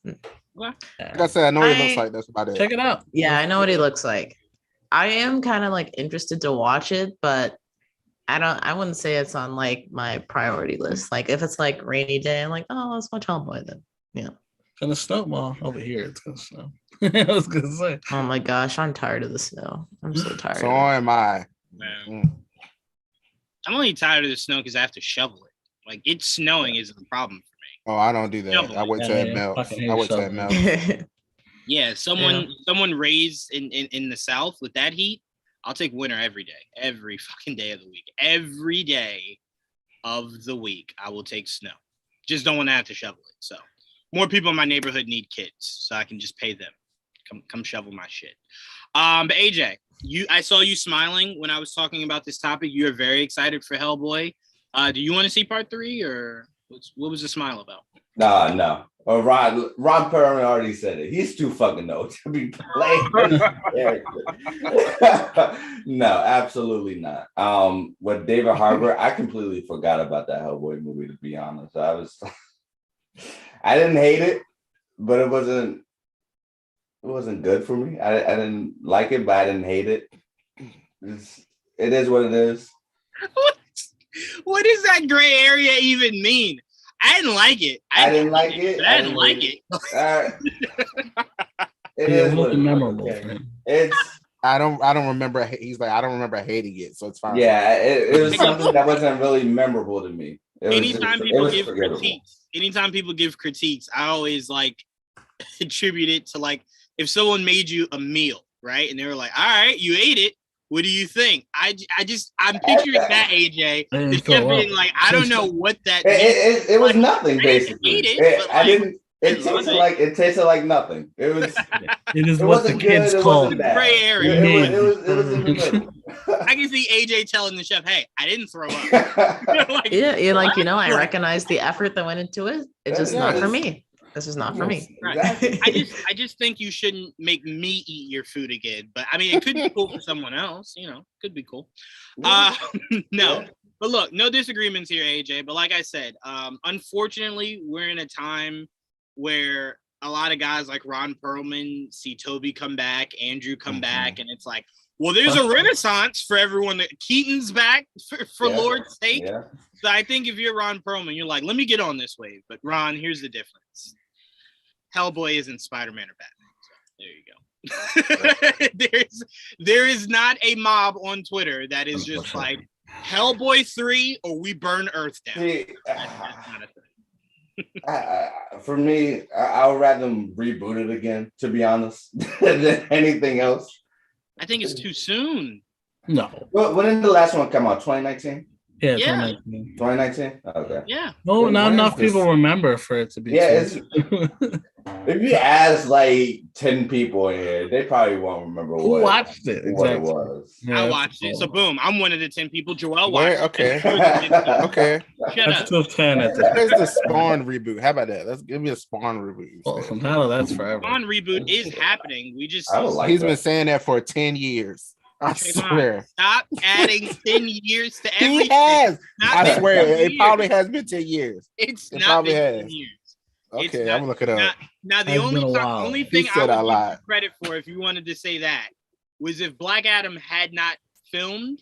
What?
Like I said, I know what he looks like. That's about it.
Check it out.
Yeah, I know what he looks like. I am kind of like interested to watch it, but I wouldn't say it's on like my priority list. Like if it's like rainy day, I'm like, oh, let's watch Hellboy then. Yeah.
It's gonna snow. Well, over here it's gonna snow. I was gonna say.
Oh my gosh, I'm tired of the snow. I'm so tired.
So am I.
I'm only tired of the snow because I have to shovel it. Like it's snowing isn't a problem for me.
Oh, I don't do that. I wait till it melts.
Yeah, someone raised in the South with that heat. I'll take winter every day, every fucking day of the week. Every day of the week, I will take snow. Just don't want to have to shovel it. So more people in my neighborhood need kids, so I can just pay them. Come shovel my shit. But AJ, I saw you smiling when I was talking about this topic. You're very excited for Hellboy. Do you want to see part 3, or what was the smile about?
No. Well, Ron Perlman already said it. He's too fucking old to be playing this character. No, absolutely not. With David Harbour, I completely forgot about that Hellboy movie, to be honest. I didn't hate it, but it wasn't good for me. I didn't like it, but I didn't hate it. It is what it is.
What does that gray area even mean? I didn't like it.
I didn't like it.
I didn't like it.
It is what it
memorable.
is. It's.
I don't remember. He's like, I don't remember hating it, so it's fine.
Yeah, it was something that wasn't really memorable to me.
Anytime people give critiques, I always like attribute it to like if someone made you a meal, right? And they were like, "All right, you ate it. What do you think?" I'm picturing that AJ. It's just being like, I don't know what that.
It was nothing basically. It tasted like nothing. It was.
It is what the kids call
gray area.
It was in the middle.
I can see AJ telling the chef, "Hey, I didn't throw up."
Like, you're like, I recognize the effort that went into it. It's just not for me. This is not for me.
Right. I just think you shouldn't make me eat your food again. But I mean, it could be cool for someone else. Could be cool. No, but look, no disagreements here, AJ. But like I said, unfortunately, we're in a time where a lot of guys like Ron Perlman see Toby come back, Andrew come back, and it's like, well, there's a renaissance for everyone. Keaton's back for Lord's sake. Yeah. So I think if you're Ron Perlman, you're like, let me get on this wave. But Ron, here's the difference. Hellboy isn't Spider-Man or Batman. So there you go. there is not a mob on Twitter that is just like Hellboy 3 or we burn Earth down.
See, that's not a thing. For me, I would rather them reboot it again, to be honest, than anything else.
I think it's too soon.
No.
Well, when did the last one come out? 2019?
Yeah.
2019? Okay.
Yeah.
No, not enough people remember for it to be.
Yeah. If you ask like 10 people in here, they probably won't remember
who watched it.
What it was.
Yeah, I watched it. So boom, I'm one of the 10 people. Joel watched it.
Okay. Okay.
Shut up.
10 at
There's the Spawn reboot. How about that? Let's give me a Spawn reboot.
Well, somehow that's forever.
Spawn reboot is happening. We just
he's been saying that for 10 years. I swear.
Stop adding 10 years to everything.
He has. I swear. It probably has been 10 years.
It's not been 10 years.
Okay, I'm gonna look it up.
Now the only thing I would give you credit for, if you wanted to say that, was if Black Adam had not filmed,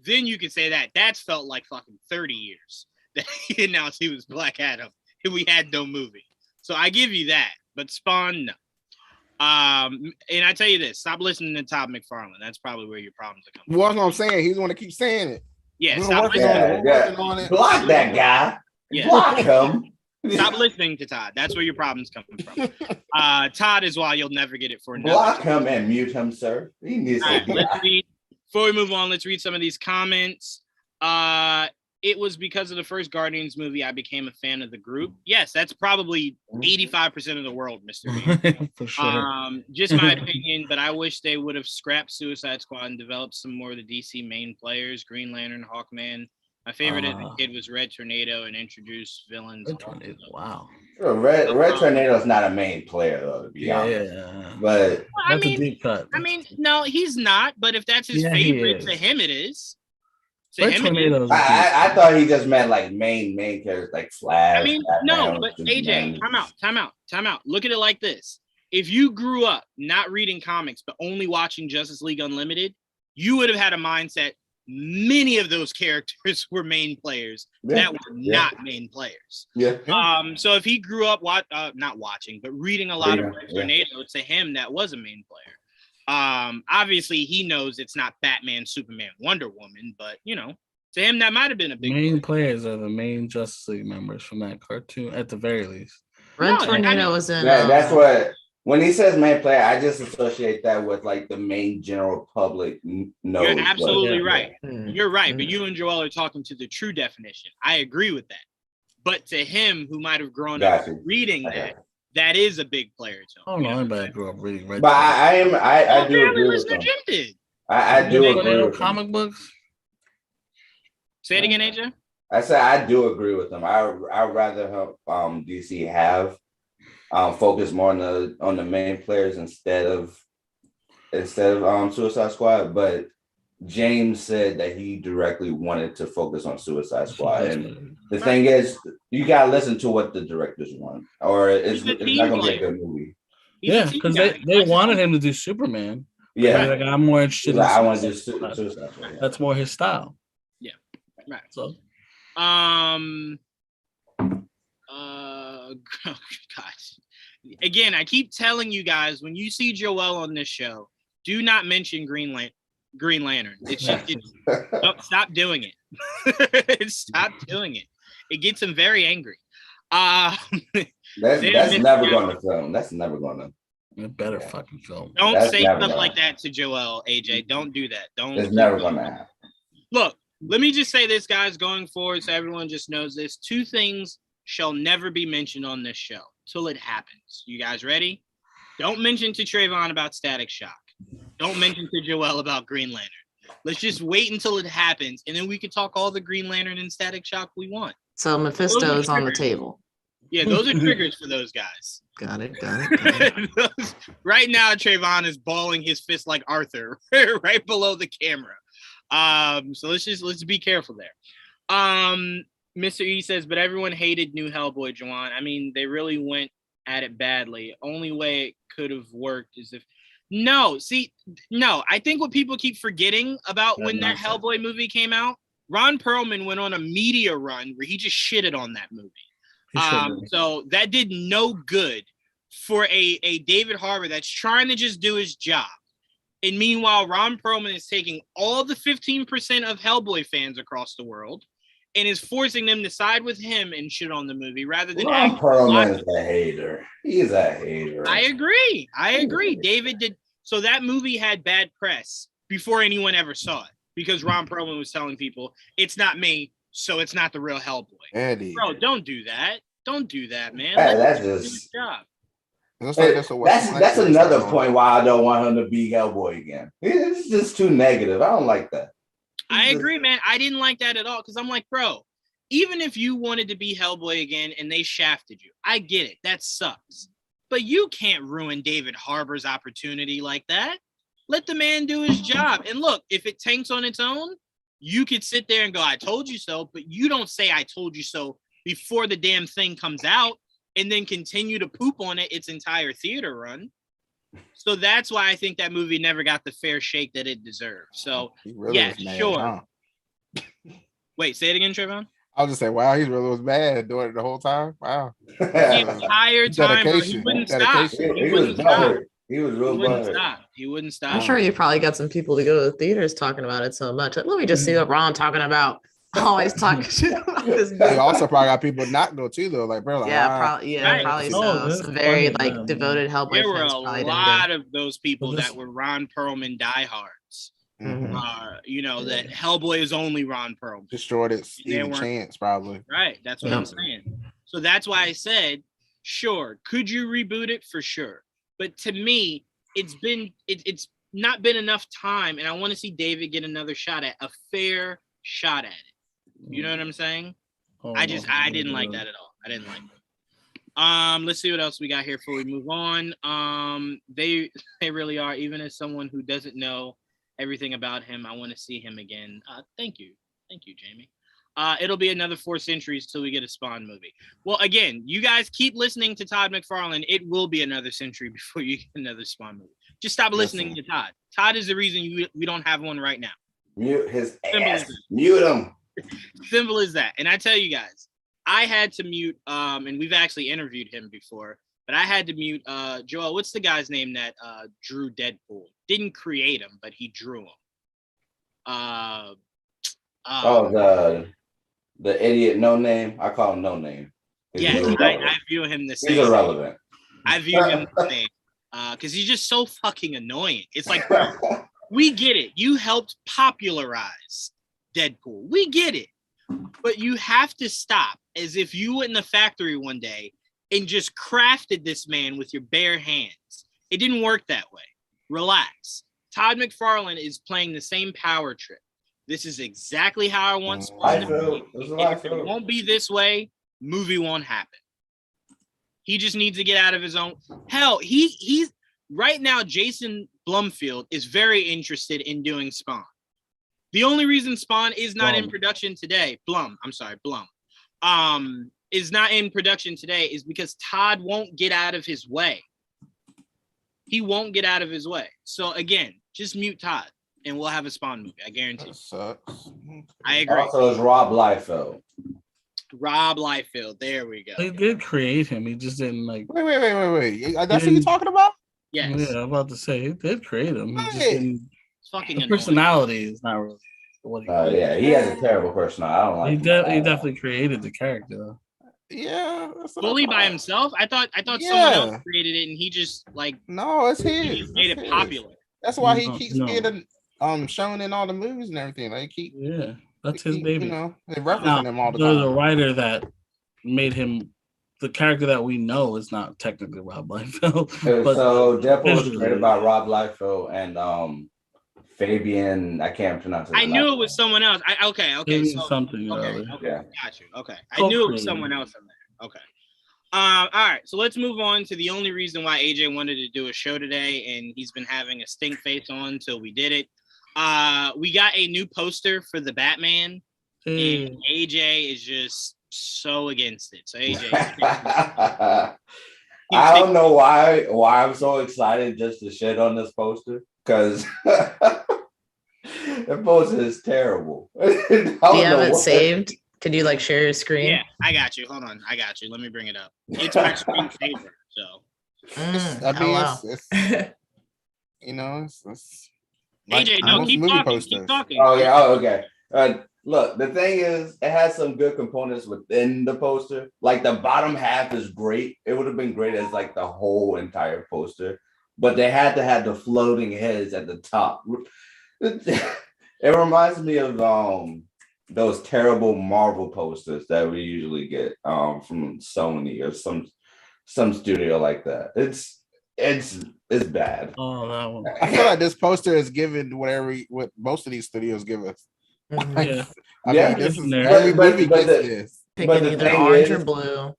then you could say that. That's felt like fucking 30 years that he announced he was Black Adam and we had no movie. So I give you that. But Spawn, no. And I tell you this, stop listening to Todd McFarlane. That's probably where your problems are coming.
Well, that's what I'm saying. He's the one to keep saying it.
Yeah, stop
working on it. Block that guy.
Yeah.
Block him.
Stop listening to Todd. That's where your problem's coming from. Todd is why you'll never get it for another.
Block him and mute him, sir. He needs to
before we move on, let's read some of these comments. It was because of the first Guardians movie I became a fan of the group. Yes, that's probably 85% of the world, Mr. B.
For sure.
Just my opinion, but I wish they would have scrapped Suicide Squad and developed some more of the DC main players, Green Lantern, Hawkman. My favorite as a kid was Red Tornado and introduced villains.
Red Tornado, wow.
Sure, Red Tornado is not a main player, though, to be honest.
Yeah.
But
that's a deep cut.
I mean, no, he's not. But if that's his favorite, to him it is.
Red Tornado.
I thought he just meant like main characters like Flash.
I mean, no, but AJ, time out. Look at it like this. If you grew up not reading comics but only watching Justice League Unlimited, you would have had a mindset. Many of those characters were main players that were not main players.
Yeah.
So if he grew up not watching, but reading a lot of Red Tornado, to him that was a main player. Obviously he knows it's not Batman, Superman, Wonder Woman, but to him that might have been a big
main players are the main Justice League members from that cartoon at the very least.
Red Tornado was in.
That's what. When he says main player, I just associate that with like the main general public knows.
You're absolutely right. You're right, but you and Joel are talking to the true definition. I agree with that. But to him, who might have grown up reading that is a big player to him.
I don't know anybody grew up reading Red.
But I do agree with
Jim did.
I do agree with
comic books.
Say it again, AJ.
I said I do agree with them. I'd rather have DC have focus more on the main players instead of Suicide Squad. But James said that he directly wanted to focus on Suicide Squad, and the thing is, you gotta listen to what the directors want, or it's not gonna be a good movie.
Yeah, because they wanted him to do Superman.
Yeah,
like, I'm more interested.
Like, I want to do Suicide Squad. Yeah.
That's more his style.
Yeah, right.
So,
gosh. Again, I keep telling you guys, when you see Joel on this show, do not mention Green Lantern. It's just stop doing it. Stop doing it. It gets him very angry.
That's never going to film. That's never going to.
A better fucking film.
Don't say stuff like that to Joel, AJ. Don't do that.
It's never going to happen.
Look, let me just say this, guys, going forward, so everyone just knows this. 2 things shall never be mentioned on this show till it happens. You guys ready? Don't mention to Trayvon about Static Shock. Don't mention to Joel about Green Lantern. Let's just wait until it happens, and then we can talk all the Green Lantern and Static Shock we want.
So Mephisto's on the table.
Yeah, those are triggers for those guys.
Got it.
Right now, Trayvon is balling his fist like Arthur right below the camera. So let's be careful there. Mr. E says, but everyone hated new Hellboy, Juwan. I mean, they really went at it badly. Only way it could have worked is if I think what people keep forgetting about when that Hellboy movie came out, Ron Perlman went on a media run where he just shitted on that movie. So that did no good for a David Harbour that's trying to just do his job. And meanwhile, Ron Perlman is taking all the 15% of Hellboy fans across the world and is forcing them to side with him and shit on the movie rather than
Ron Perlman is a hater. He's a hater.
I agree. David did. So that movie had bad press before anyone ever saw it because Ron Perlman was telling people it's not me, so it's not the real Hellboy.
Eddie.
Bro, don't do that. Don't do that, man.
That's just
job.
That's another point why I don't want him to be Hellboy again. It's just too negative. I don't like that.
I agree, man. I didn't like that at all because I'm like, bro, even if you wanted to be Hellboy again and they shafted you, I get it. That sucks. But you can't ruin David Harbour's opportunity like that. Let the man do his job. And look, if it tanks on its own, you could sit there and go, I told you so, but you don't say I told you so before the damn thing comes out and then continue to poop on it its entire theater run. So that's why I think that movie never got the fair shake that it deserved. So, yeah, sure. Huh? Wait, say it again, Trayvon.
I was just saying, wow, he really was mad doing it the whole time. Wow.
The entire time, bro, he wouldn't stop. He wouldn't stop.
He was real bad.
He wouldn't stop.
I'm sure you probably got some people to go to the theaters talking about it so much. Like, let me just see what Ron talking about. Always talking shit about this.
They also probably got people not go too though. Like, bro, like,
probably
so. Some very devoted Hellboy
there were
fans.
A lot of those people that were Ron Perlman diehards. Mm-hmm. That Hellboy is only Ron Perlman.
Destroyed its chance, probably.
Right. That's what I'm saying. So that's why I said, sure, could you reboot it? For sure. But to me, it's not been enough time, and I want to see David get another shot at a fair shot at it. You know what I'm saying? I didn't like that at all. I didn't like it. Let's see what else we got here before we move on. They really are. Even as someone who doesn't know everything about him, I want to see him again. Thank you, Jamie. It'll be another 4 centuries till we get a Spawn movie. Well, again, you guys keep listening to Todd McFarlane. It will be another century before you get another Spawn movie. Just stop listening to Todd. Todd is the reason we don't have one right now.
Mute his ass. Mute him.
Simple as that. And I tell you guys, I had to mute, and we've actually interviewed him before, but I had to mute Joel. What's the guy's name that drew Deadpool? Didn't create him, but he drew him.
The idiot No Name. I call him No Name.
Yeah, I view him the same.
He's irrelevant.
I view him the same because he's just so fucking annoying. It's like, bro, we get it. You helped popularize Deadpool. We get it. But you have to stop as if you went in the factory one day and just crafted this man with your bare hands. It didn't work that way. Relax. Todd McFarlane is playing the same power trip. This is exactly how I want Spawn to be. If it won't be this way, movie won't happen. He just needs to get out of his own. Hell, he's right now. Jason Blumfield is very interested in doing Spawn. The only reason Spawn is not in production today, Blum, is not in production today is because Todd won't get out of his way. He won't get out of his way. So again, just mute Todd and we'll have a Spawn movie. I guarantee.
That sucks.
I agree.
Also, it's Rob Liefeld.
Rob Liefeld. There we go.
They did create him. He just didn't like.
Wait. That's what you're talking about?
Yes.
Yeah, I'm about to say he did create him. He just
Hey.
didn't.
It's fucking
The
annoying.
personality is not really what he.
Yeah, he has a terrible personality. I don't like.
He definitely created the character. Though.
Yeah.
Fully by himself. I thought someone else created it and he just like
No, it's
he
his.
made it popular.
That's why he keeps getting shown in all the movies and everything. Like
That's his baby.
You know, they referencing him all the time.
The writer that made him the character that we know is not technically Rob Liefeld. But
so Deadpool was created by Rob Liefeld and Fabian. I can't pronounce it.
I knew it was someone else. Okay. So
something.
okay,
Yeah.
got you. Okay, I knew it was someone else in there. Okay. All right. So let's move on to the only reason why AJ wanted to do a show today, and he's been having a stink face on until we did it. We got a new poster for the Batman, and AJ is just so against it. So AJ,
I don't know why I'm so excited just to shit on this poster because the poster is terrible.
Do you have it saved? Could you like share your screen?
Yeah, I got you. Hold on, I got you. Let me bring it up. It's my screensaver. So,
it's you know, it's like
AJ, no, keep talking. Keep talking.
Oh yeah. Oh, okay. Look, the thing is, it has some good components within the poster. Like the bottom half is great. It would have been great as like the whole entire poster, but they had to have the floating heads at the top. It reminds me of those terrible Marvel posters that we usually get from Sony or some studio like that. It's bad.
Oh, that one.
I feel like this poster is given what most of these studios give us.
Yeah.
I mean, this is every movie gets this.
Picking either orange or blue.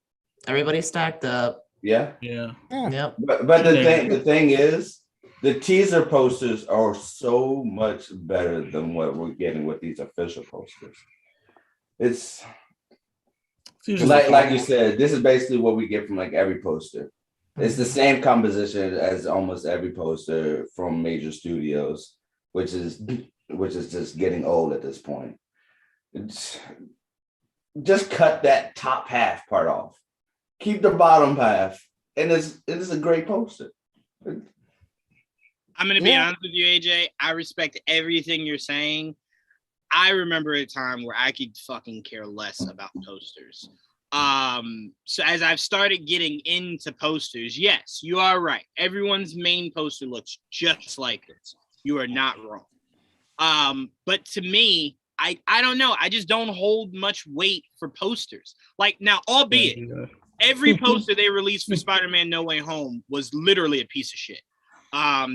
Everybody stacked up.
Yeah.
Yep.
But the thing is, the teaser posters are so much better than what we're getting with these official posters. It's like you said, this is basically what we get from like every poster. It's the same composition as almost every poster from major studios, which is just getting old at this point. It's just cut that top half part off. Keep the bottom half, and it's a great poster.
I'm gonna be honest with you, AJ. I respect everything you're saying. I remember a time where I could fucking care less about posters. So as I've started getting into posters, yes, you are right. Everyone's main poster looks just like this. You are not wrong. But to me, I don't know. I just don't hold much weight for posters. Like now, albeit every poster they released for Spider-Man No Way Home was literally a piece of shit.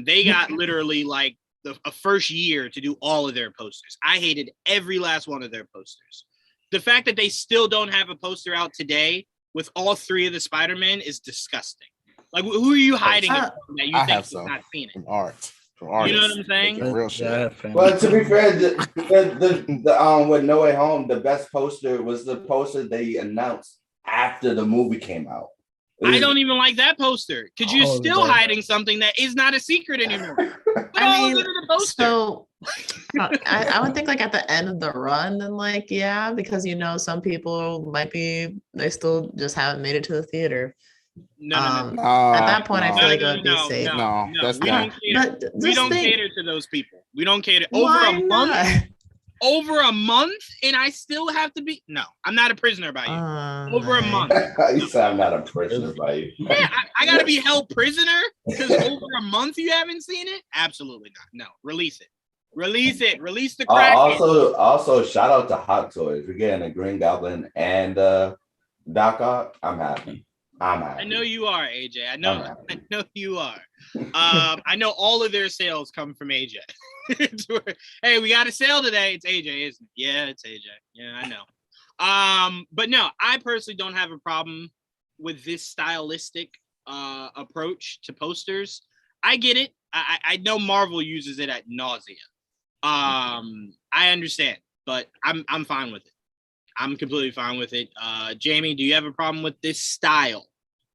They got literally like a first year to do all of their posters. I hated every last one of their posters. The fact that they still don't have a poster out today with all three of the Spider-Men is disgusting. Like, who are you hiding it from that you think has not seen it?
From art.
You know what I'm saying?
Real shit.
Well, to be fair, the with No Way Home, the best poster was the poster they announced after the movie came out.
I don't even like that poster because you're still hiding something that is not a secret anymore. I mean, the poster.
So I would think like at the end of the run, then like because some people they still just haven't made it to the theater.
No.
At that point, I feel like it would be safe.
No, that's not.
We don't cater to those people. We don't cater
Why not?
Over a month, and I still have to be. No, I'm not a prisoner by you. Over a month.
You said I'm not a prisoner by you.
Yeah, I gotta be held prisoner because over a month you haven't seen it. Absolutely not. No, release it. Release the crack.
Also, shout out to Hot Toys. We're getting a Green Goblin and Doc Ock. I'm happy.
I know you are, AJ. I know you are. I know all of their sales come from AJ. Hey, we got a sale today. It's AJ, isn't it? Yeah, it's AJ. Yeah, I know. But no, I personally don't have a problem with this stylistic approach to posters. I get it. I know Marvel uses it at nausea. I understand, but I'm fine with it. I'm completely fine with it. Jamie, do you have a problem with this style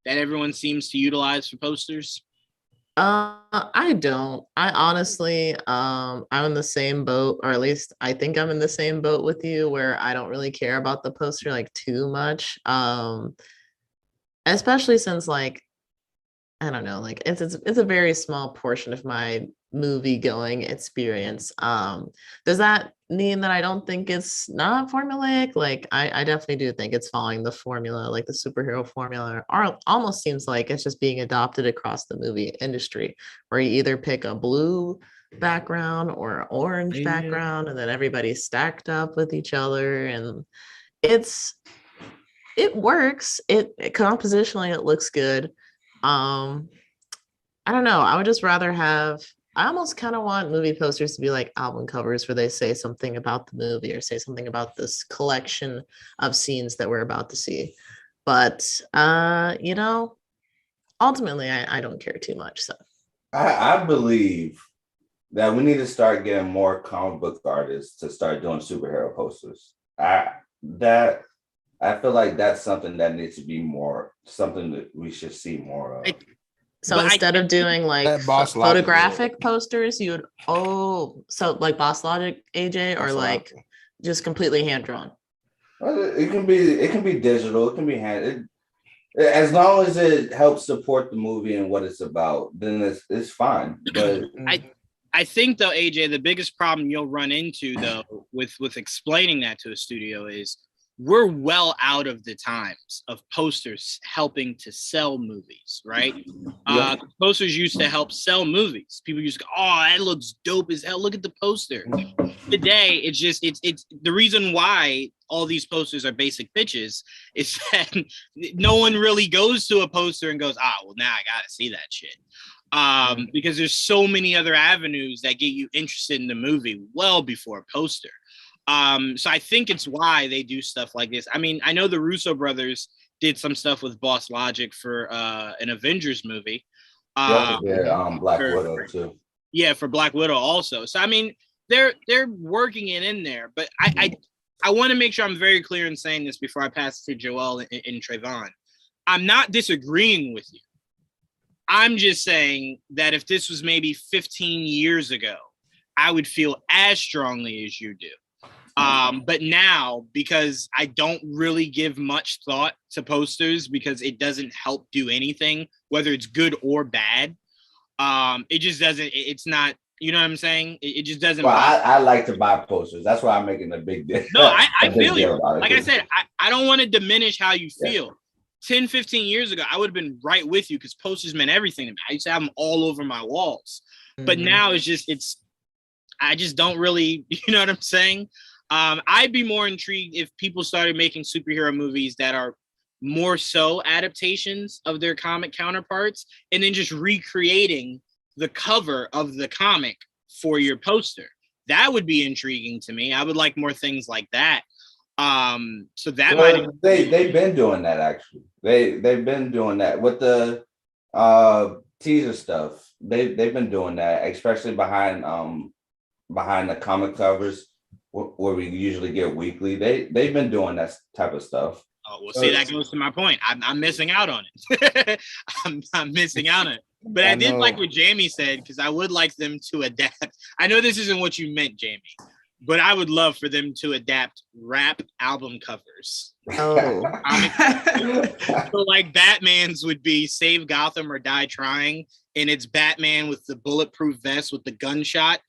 that everyone seems to utilize for posters?
I don't. I honestly, I'm in the same boat, or at least I think I'm in the same boat with you, where I don't really care about the poster like too much. Especially since like I don't know, like it's a very small portion of my movie going experience. Does that mean that I don't think it's not formulaic? Like I definitely do think it's following the formula, like the superhero formula, or almost seems like it's just being adopted across the movie industry, where you either pick a blue background or orange background, and then everybody's stacked up with each other, and it's it works. It compositionally it looks good. I don't know. I would just rather have I almost kind of want movie posters to be like album covers where they say something about the movie or say something about this collection of scenes that we're about to see. But ultimately I don't care too much. So
I believe that we need to start getting more comic book artists to start doing superhero posters. I feel like that's something that needs to be more something that we should see more of.
So instead of doing like photographic posters, you would so like Boss Logic, AJ, or like just completely hand drawn.
It can be digital, it can be hand. As long as it helps support the movie and what it's about, then it's fine. But
I think though, AJ, the biggest problem you'll run into though with explaining that to a studio is we're well out of the times of posters helping to sell movies, right? Posters used to help sell movies. People used to go, oh, that looks dope as hell. Look at the poster. Today, it's the reason why all these posters are basic pitches is that no one really goes to a poster and goes, well, now I got to see that shit. Because there's so many other avenues that get you interested in the movie well before a poster. So I think it's why they do stuff like this. I mean, I know the Russo brothers did some stuff with Boss Logic for an Avengers movie.
Black Widow too.
Yeah, for Black Widow also. So I mean, they're working it in there. But I want to make sure I'm very clear in saying this before I pass to Joel and Trayvon. I'm not disagreeing with you. I'm just saying that if this was maybe 15 years ago, I would feel as strongly as you do. But now, because I don't really give much thought to posters because it doesn't help do anything, whether it's good or bad, it just doesn't, it's not, you know what I'm saying? It just doesn't.
Well, I like to buy posters. That's why I'm making a big deal.
No, I feel you. Like I said, I don't want to diminish how you feel. Yeah. 10, 15 years ago, I would have been right with you because posters meant everything to me. I used to have them all over my walls. But now I just don't really, you know what I'm saying? I'd be more intrigued if people started making superhero movies that are more so adaptations of their comic counterparts and then just recreating the cover of the comic for your poster. That would be intriguing to me. I would like more things like that. So that
they've been doing that actually. They've been doing that with the teaser stuff. They've been doing that, especially behind the comic covers where we usually get weekly. They've been doing that type of stuff.
Oh, well, see, that goes to my point. I'm missing out on it. I'm missing out on it. But I did like what Jamie said, because I would like them to adapt. I know this isn't what you meant, Jamie, but I would love for them to adapt rap album covers.
Oh.
So like Batman's would be Save Gotham or Die Trying, and it's Batman with the bulletproof vest with the gunshot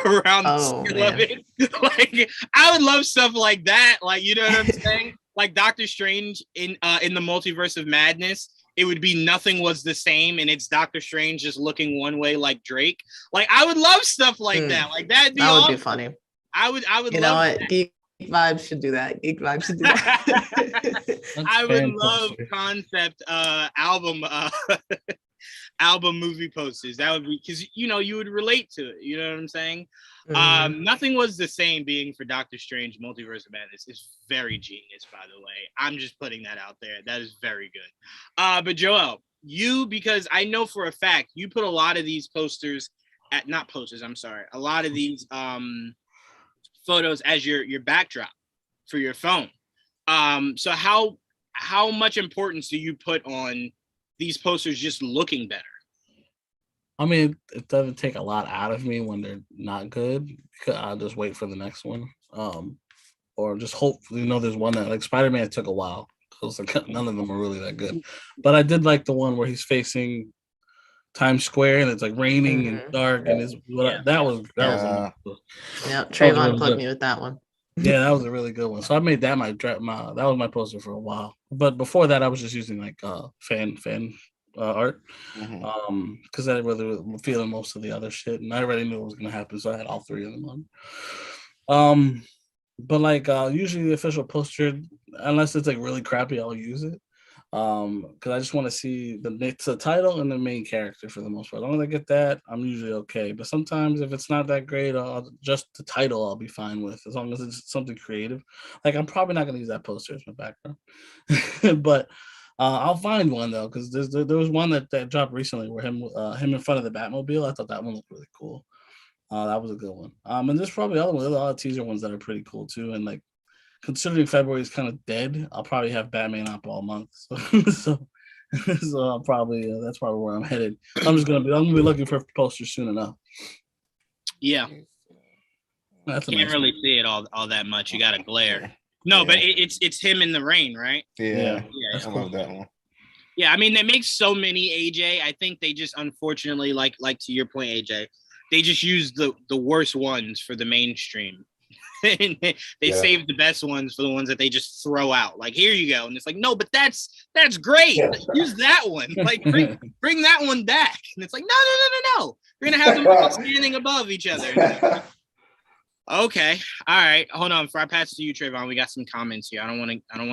around the skill of it. Like, I would love stuff like that. Like, you know what I'm saying? Like Doctor Strange in the Multiverse of Madness, it would be Nothing Was the Same, and it's Doctor Strange just looking one way like Drake. Like, I would love stuff like that. Like, that would be
funny.
I would
you know what that. Geek Vibes should do that. Geek Vibes should do that.
I would love concept album album movie posters. That would be because you would relate to it. You know what I'm saying? Nothing was the same being for Doctor Strange Multiverse of Madness. It's very genius, by the way. I'm just putting that out there. That is very good. But Joel, because I know for a fact you put a lot of these posters a lot of these photos as your backdrop for your phone. So how much importance do you put on these posters just looking better?
I mean, it doesn't take a lot out of me when they're not good. I'll just wait for the next one. Or just hope, there's one that, like, Spider-Man took a while because none of them are really that good. But I did like the one where he's facing Times Square and it's like raining and dark and that was
Trayvon plugged me with that one.
Yeah, that was a really good one. So I made that that was my poster for a while. But before that, I was just using like fan art, because I didn't really feeling most of the other shit, and I already knew what was gonna happen, so I had all three of them on. But like usually the official poster, unless it's like really crappy, I'll use it. Because I just want to see the title and the main character for the most part. As long as I get that, I'm usually okay. But sometimes if it's not that great, just the title I'll be fine with, as long as it's something creative. Like, I'm probably not gonna use that poster as my background, but I'll find one though, because there was one that dropped recently where him in front of the Batmobile. I thought that one looked really cool. That was a good one. And there's probably other ones, a lot of teaser ones that are pretty cool too. And like, considering February is kind of dead, I'll probably have Batman up all month. So I'll probably that's probably where I'm headed. I'm gonna be looking for posters soon enough.
Yeah,
that's
can't really see it all that much. You got to glare. No, but it's him in the rain, right?
Yeah. I
cool.
love that one.
Yeah, I mean, they make so many, AJ. I think they just, unfortunately, like to your point, AJ, they just use the worst ones for the mainstream. They save the best ones for the ones that they just throw out. Like, here you go. And it's like, no, but that's great. Yeah. Use that one. Like, bring that one back. And it's like, no. We're going to have them all standing above each other. Okay. All right. Hold on. Before I pass it to you, Trayvon, we got some comments here. I don't want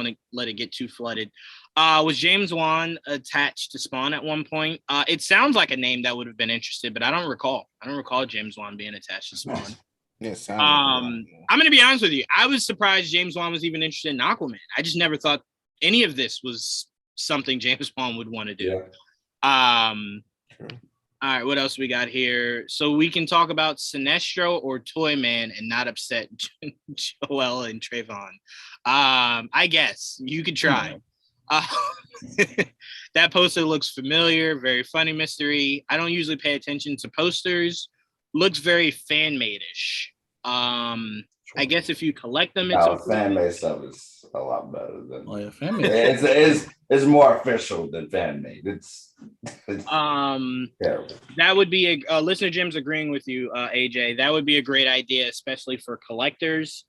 to let it get too flooded. Was James Wan attached to Spawn at one point? It sounds like a name that would have been interested, but I don't recall James Wan being attached to Spawn.
Yes.
I'm going to be honest with you. I was surprised James Wan was even interested in Aquaman. I just never thought any of this was something James Wan would want to do. Yeah. All right, what else we got here? So we can talk about Sinestro or Toyman and not upset Joel and Trayvon. I guess you could try. That poster looks familiar, very funny mystery. I don't usually pay attention to posters. Looks very fan-made-ish. I guess if you collect them, it's
fan-made stuff is a lot better than
fan-made.
It's more official than fan-made. It's
terrible. That would be a listener. Jim's agreeing with you, AJ. That would be a great idea, especially for collectors.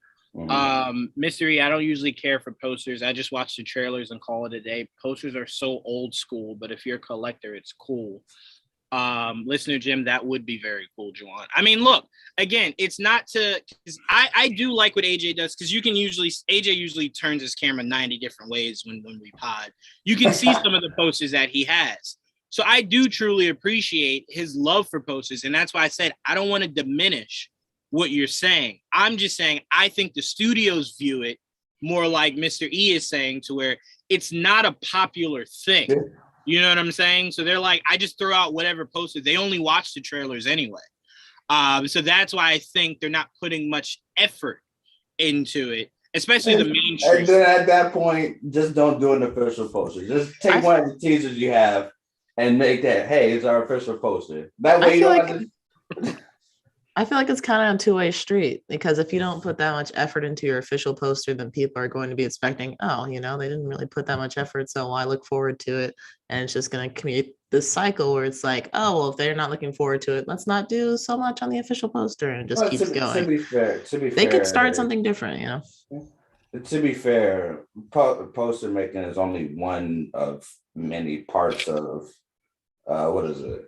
Mystery, I don't usually care for posters. I just watch the trailers and call it a day. Posters are so old school, but if you're a collector, it's cool. Listener Jim, that would be very cool, Juwan. I mean, look, again, it's not to, because I do like what AJ does, because AJ usually turns his camera 90 different ways when we pod. You can see some of the posters that he has. So I do truly appreciate his love for posters, and that's why I said I don't want to diminish what you're saying. I'm just saying I think the studios view it more like Mr. E is saying, to where it's not a popular thing. Yeah. You know what I'm saying? So they're like, I just throw out whatever poster. They only watch the trailers anyway. So that's why I think they're not putting much effort into it, especially the mainstream.
And then at that point, just don't do an official poster. Just take one of the teasers you have and make that, hey, it's our official poster. That way you don't have to...
I feel like it's kind of a two-way street, because if you don't put that much effort into your official poster, then people are going to be expecting, they didn't really put that much effort, so I look forward to it. And it's just going to create this cycle where it's like, if they're not looking forward to it, let's not do so much on the official poster, and it just keeps going.
To be fair,
they could start something different,
To be fair, poster making is only one of many parts of, what is it?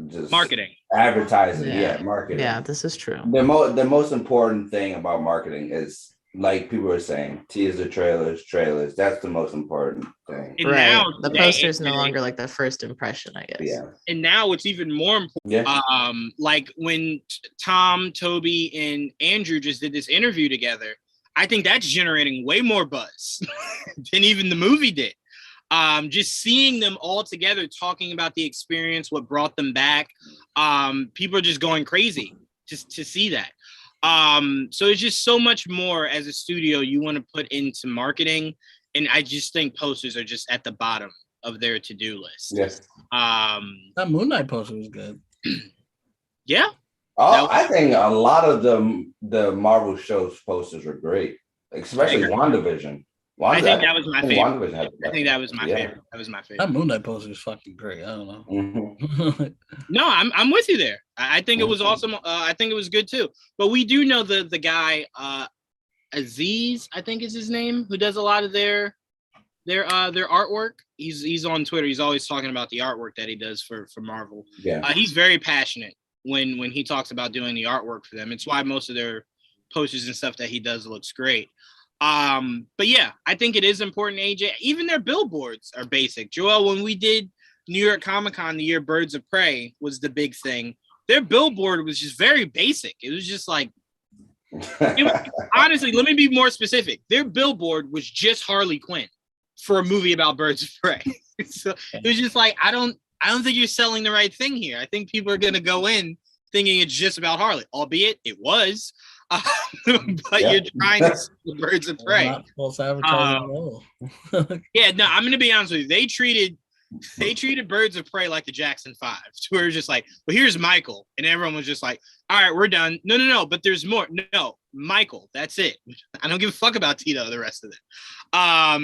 Just
marketing,
advertising, marketing.
Yeah, this is true.
The most important thing about marketing is like people are saying, teaser trailers. That's the most important thing.
And
Right.
now
The
today,
poster is no longer like the first impression, I guess.
Yeah.
and now it's even more important.
Yeah.
Like when Tom, Toby, and Andrew just did this interview together, I think that's generating way more buzz than even the movie did. Just seeing them all together talking about the experience, what brought them back. People are just going crazy just to see that. So it's just so much more as a studio you want to put into marketing. And I just think posters are just at the bottom of their to-do list.
Yes.
That Moon Knight poster was good.
Yeah.
Oh, I think a lot of the Marvel shows posters are great, especially WandaVision.
I think that was my favorite.
WandaVision
I think that was my favorite. That was my favorite.
That Moon Knight poster is fucking great. I don't know.
Mm-hmm.
No, I'm with you there. I think it was awesome. I think it was good too. But we do know the guy Aziz, I think is his name, who does a lot of their artwork. He's on Twitter. He's always talking about the artwork that he does for Marvel.
Yeah.
He's very passionate when he talks about doing the artwork for them. It's why most of their posters and stuff that he does looks great. But yeah, I think it is important, AJ. Even their billboards are basic. Joel, when we did New York Comic Con the year Birds of Prey was the big thing, their billboard was just very basic. It was just like, honestly, let me be more specific. Their billboard was just Harley Quinn for a movie about Birds of Prey. So it was just like, I don't think you're selling the right thing here. I think people are going to go in thinking it's just about Harley, albeit it was. But you're trying to sell the Birds of Prey.
Not false advertising at all.
Yeah, no, I'm going to be honest with you. They treated Birds of Prey like the Jackson 5. So we were just like, well, here's Michael. And everyone was just like, all right, we're done. No, but there's more. No, Michael, that's it. I don't give a fuck about Tito, the rest of it.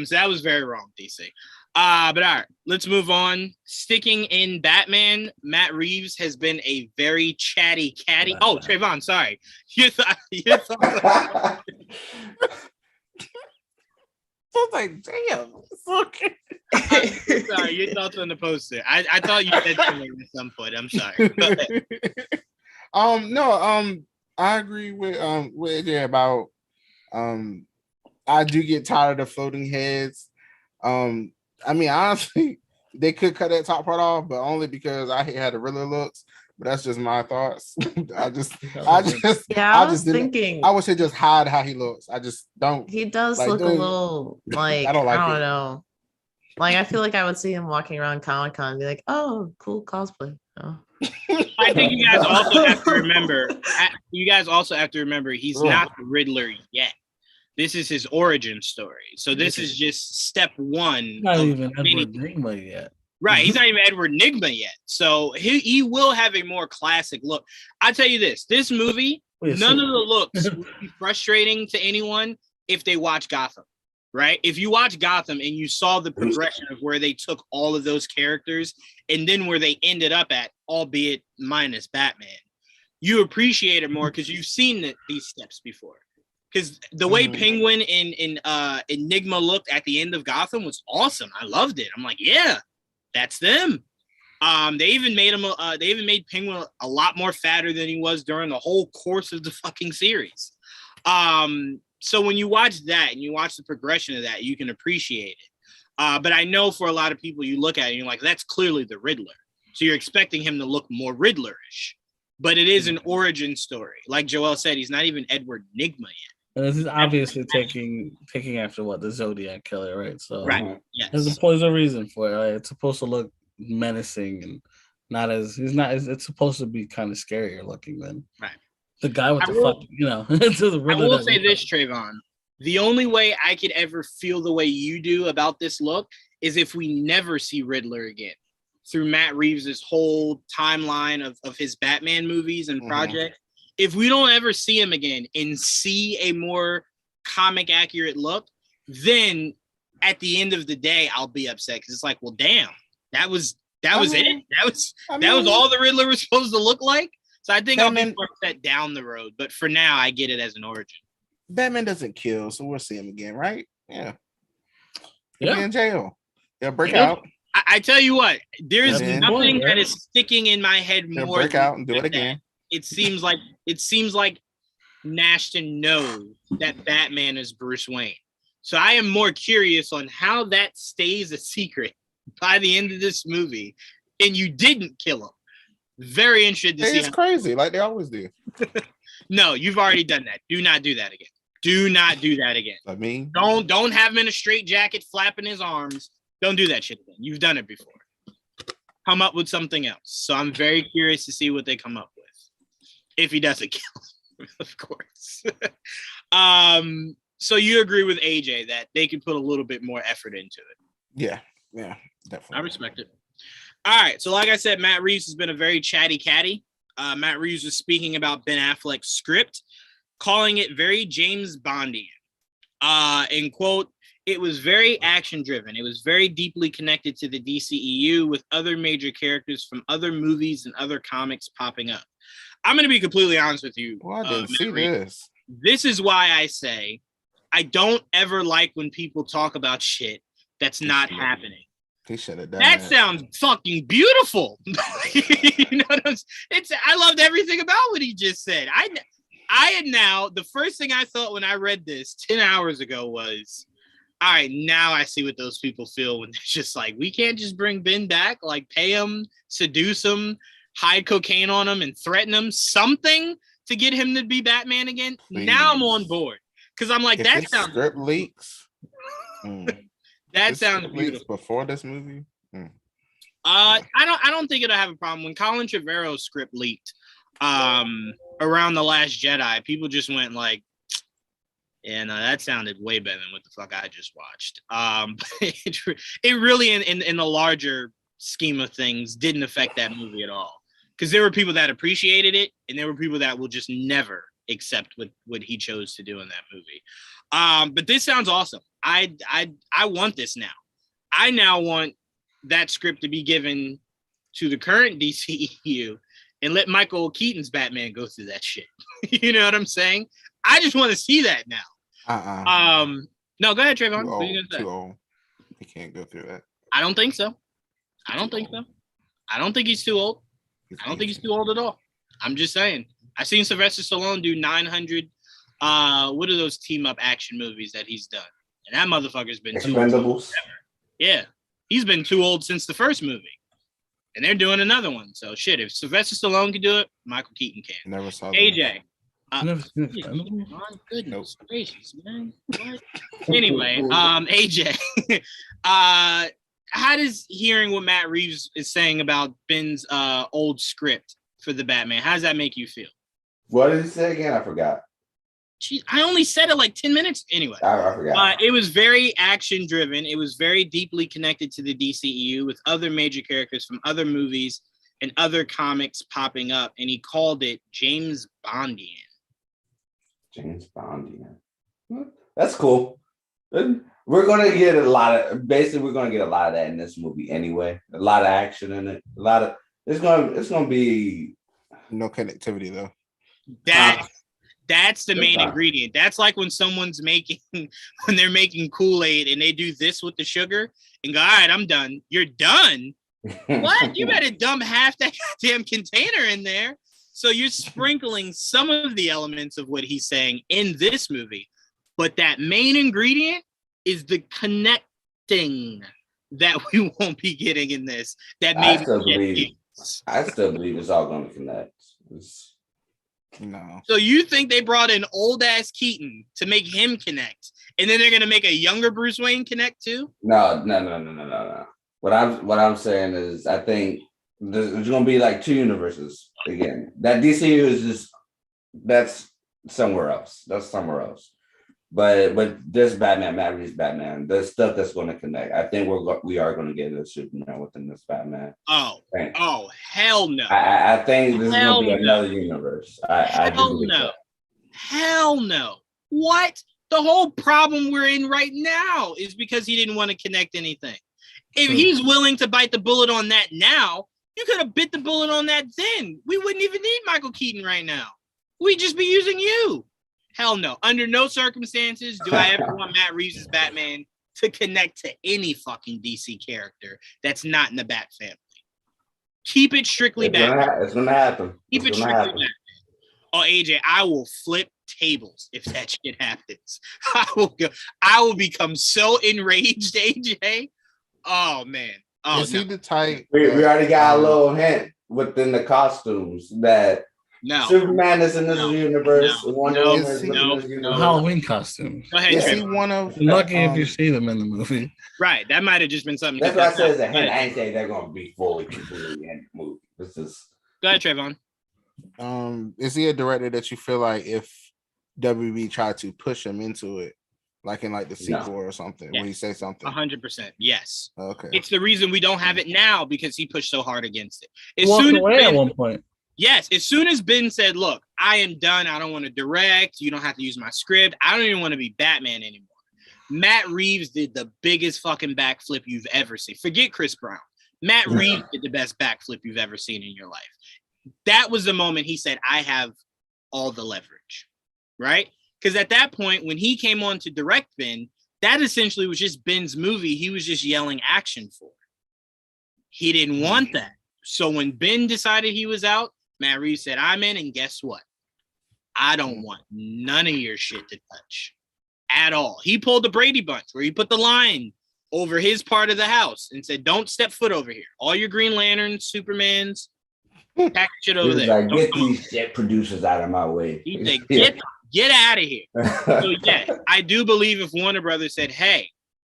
So that was very wrong, DC. But all right, let's move on. Sticking in Batman, Matt Reeves has been a very chatty catty. Oh, Trayvon, sorry. You thought
I was like, damn. Okay.
sorry, your thoughts on the poster. I thought you said something at some point. I'm sorry.
I agree with AJ about I do get tired of floating heads. I mean, honestly, they could cut that top part off, but only because I hate how the Riddler looks. But that's just my thoughts. I was thinking I would say just hide how he looks. I just don't.
He does look a little like I don't know. Like I feel like I would see him walking around Comic-Con and be like, "Oh, cool cosplay." Oh.
I think you guys also have to remember. He's not the Riddler yet. This is his origin story. So this is just step one.
Not even Edward Nigma yet.
Right. He's not even Edward Nigma yet. So he will have a more classic look. I'll tell you this movie, none of the looks would be frustrating to anyone if they watch Gotham, right? If you watch Gotham and you saw the progression of where they took all of those characters and then where they ended up at, albeit minus Batman, you appreciate it more because you've seen these steps before. Because the way Penguin and Enigma looked at the end of Gotham was awesome. I loved it. I'm like, yeah, that's them. They even made Penguin a lot more fatter than he was during the whole course of the fucking series. So when you watch that and you watch the progression of that, you can appreciate it. But I know for a lot of people, you look at it and you're like, that's clearly the Riddler. So you're expecting him to look more Riddlerish. But it is an origin story. Like Joel said, he's not even Edward Nigma yet.
And this is obviously taking after the Zodiac Killer, right? So
yes.
There's a reason for it. Right? It's supposed to look menacing and not as it's supposed to be kind of scarier looking than the guy with I will
say this, Trayvon. The only way I could ever feel the way you do about this look is if we never see Riddler again through Matt Reeves' whole timeline of his Batman movies and projects. If we don't ever see him again and see a more comic accurate look, then at the end of the day, I'll be upset because it's like, well, damn, that was it. That was all the Riddler was supposed to look like. So I think I'll be more upset down the road. But for now, I get it as an origin.
Batman doesn't kill, so we'll see him again, right? Yeah. He'll be in jail. He'll break out.
I tell you what, there's nothing that is sticking in my head more.
He'll break out and do it again.
It seems like Nashton knows that Batman is Bruce Wayne. So I am more curious on how that stays a secret by the end of this movie, and you didn't kill him. Very interested to see.
It's crazy, like they always do.
No, you've already done that. Do not do that again. Do not do that again.
I mean,
don't have him in a straight jacket flapping his arms. Don't do that shit again. You've done it before. Come up with something else. So I'm very curious to see what they come up with. If he doesn't kill him, of course. So you agree with AJ that they could put a little bit more effort into it?
Yeah, definitely.
I respect it. All right. So like I said, Matt Reeves has been a very chatty catty. Matt Reeves was speaking about Ben Affleck's script, calling it very James Bondian. And quote, it was very action driven. It was very deeply connected to the DCEU with other major characters from other movies and other comics popping up. I'm going to be completely honest with you.
Well, I didn't see this.
This is why I say I don't ever like when people talk about shit that's not happening.
He should have done
that. Sounds fucking beautiful. You know what I'm saying? I loved everything about what he just said. I had now, the first thing I thought when I read this 10 hours ago was, all right, now I see what those people feel when they're just like, we can't just bring Ben back, like pay him, seduce him, hide cocaine on him and threaten him, something to get him to be Batman again. Please. Now I'm on board. Because I'm like, that sounds
script leaks.
That sounds beautiful.
Before this movie.
I don't think it'll have a problem. When Colin Trevorrow's script leaked around The Last Jedi, people just went like, yeah, no, that sounded way better than what the fuck I just watched. It really in the larger scheme of things didn't affect that movie at all. Because there were people that appreciated it, and there were people that will just never accept what he chose to do in that movie. But this sounds awesome. I want this now. I now want that script to be given to the current DCEU and let Michael Keaton's Batman go through that shit. You know what I'm saying? I just want to see that now. No, go ahead, Trayvon.
Too old. He can't go through that.
I don't think so. I don't think he's too old. I don't think he's too old at all. I'm just saying. I've seen Sylvester Stallone do 900. What are those team up action movies that he's done? And that motherfucker's been too old. Yeah, he's been too old since the first movie, and they're doing another one. So shit, if Sylvester Stallone can do it, Michael Keaton can.
Never saw
AJ. Goodness gracious, man. What? Anyway, AJ. How does hearing what Matt Reeves is saying about Ben's old script for the Batman, how does that make you feel?
What did he say again? I forgot.
Jeez, I only said it like 10 minutes. Anyway,
I forgot.
It was very action driven. It was very deeply connected to the DCEU with other major characters from other movies and other comics popping up. And he called it James Bondian.
James Bondian. That's cool. We're going to get a lot of that in this movie anyway. A lot of action in it. It's going to be
no connectivity though.
That's the main ingredient. That's like when someone's when they're making Kool-Aid and they do this with the sugar and go, all right, I'm done. You're done? What? You better dump half that goddamn container in there. So you're sprinkling some of the elements of what he's saying in this movie. But that main ingredient is the connecting that we won't be getting in this. I still
believe it's all going to connect.
No.
So you think they brought in old ass Keaton to make him connect, and then they're gonna make a younger Bruce Wayne connect too?
No. What I'm saying is, I think there's gonna be like two universes again. That DCU that's somewhere else. But this Batman, Matt Reeves Batman, there's stuff that's going to connect. I think we are going to get a Superman within this Batman.
Oh hell no!
I think this is going to be another universe.
Hell no! What? The whole problem we're in right now is because he didn't want to connect anything. If he's willing to bite the bullet on that now, you could have bit the bullet on that then. We wouldn't even need Michael Keaton right now. We'd just be using you. Hell no. Under no circumstances do I ever want Matt Reeves' Batman to connect to any fucking DC character that's not in the Bat family. Keep it strictly Batman.
It's going to happen.
Keep it strictly Batman. Oh, AJ, I will flip tables if that shit happens. I will become so enraged, AJ. Oh man. Oh,
Is he the type?
We already got a little hint within the costumes that Superman is in this universe. Wonder Woman is in this universe.
Halloween costumes.
Go ahead,
Is
Trevor.
he one of?
You're lucky if you see them in the movie.
Right. That might have just been something.
That's what I said as a hint. I ain't saying they're gonna be completely in the movie. This is.
Go ahead, Trayvon.
Is he a director that you feel like if WB tried to push him into it, like in like the sequel or something, where he say something?
100%. Yes.
Okay.
It's the reason we don't have it now because he pushed so hard against it.
Walked away at one point.
Yes, as soon as Ben said, look, I am done. I don't want to direct. You don't have to use my script. I don't even want to be Batman anymore. Matt Reeves did the biggest fucking backflip you've ever seen. Forget Chris Brown. Matt Reeves did the best backflip you've ever seen in your life. That was the moment he said, I have all the leverage, right? Because at that point, when he came on to direct Ben, that essentially was just Ben's movie. He was just yelling action for it. He didn't want that. So when Ben decided he was out, Matt Reeves said, I'm in, and guess what? I don't want none of your shit to touch at all. He pulled the Brady Bunch where he put the line over his part of the house and said, don't step foot over here. All your Green Lanterns, Supermans, pack shit over there.
Like, get these shit producers out of my way.
He said, get out of here. So yeah, I do believe if Warner Brothers said, hey,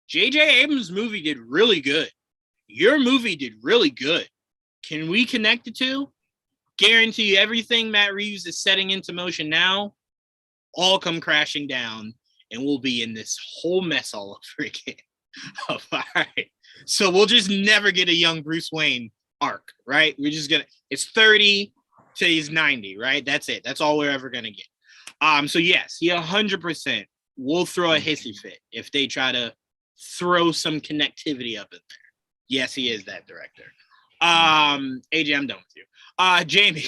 J.J. Abrams' movie did really good. Your movie did really good. Can we connect the two? Guarantee you everything Matt Reeves is setting into motion now all come crashing down, and we'll be in this whole mess all over again. All right. So we'll just never get a young Bruce Wayne arc, right? We're just gonna, it's 30 to he's 90, right? That's it. That's all we're ever gonna get. So yes, he 100% will throw a hissy fit if they try to throw some connectivity up in there. Yes, he is that director. AJ, I'm done with you. Jamie,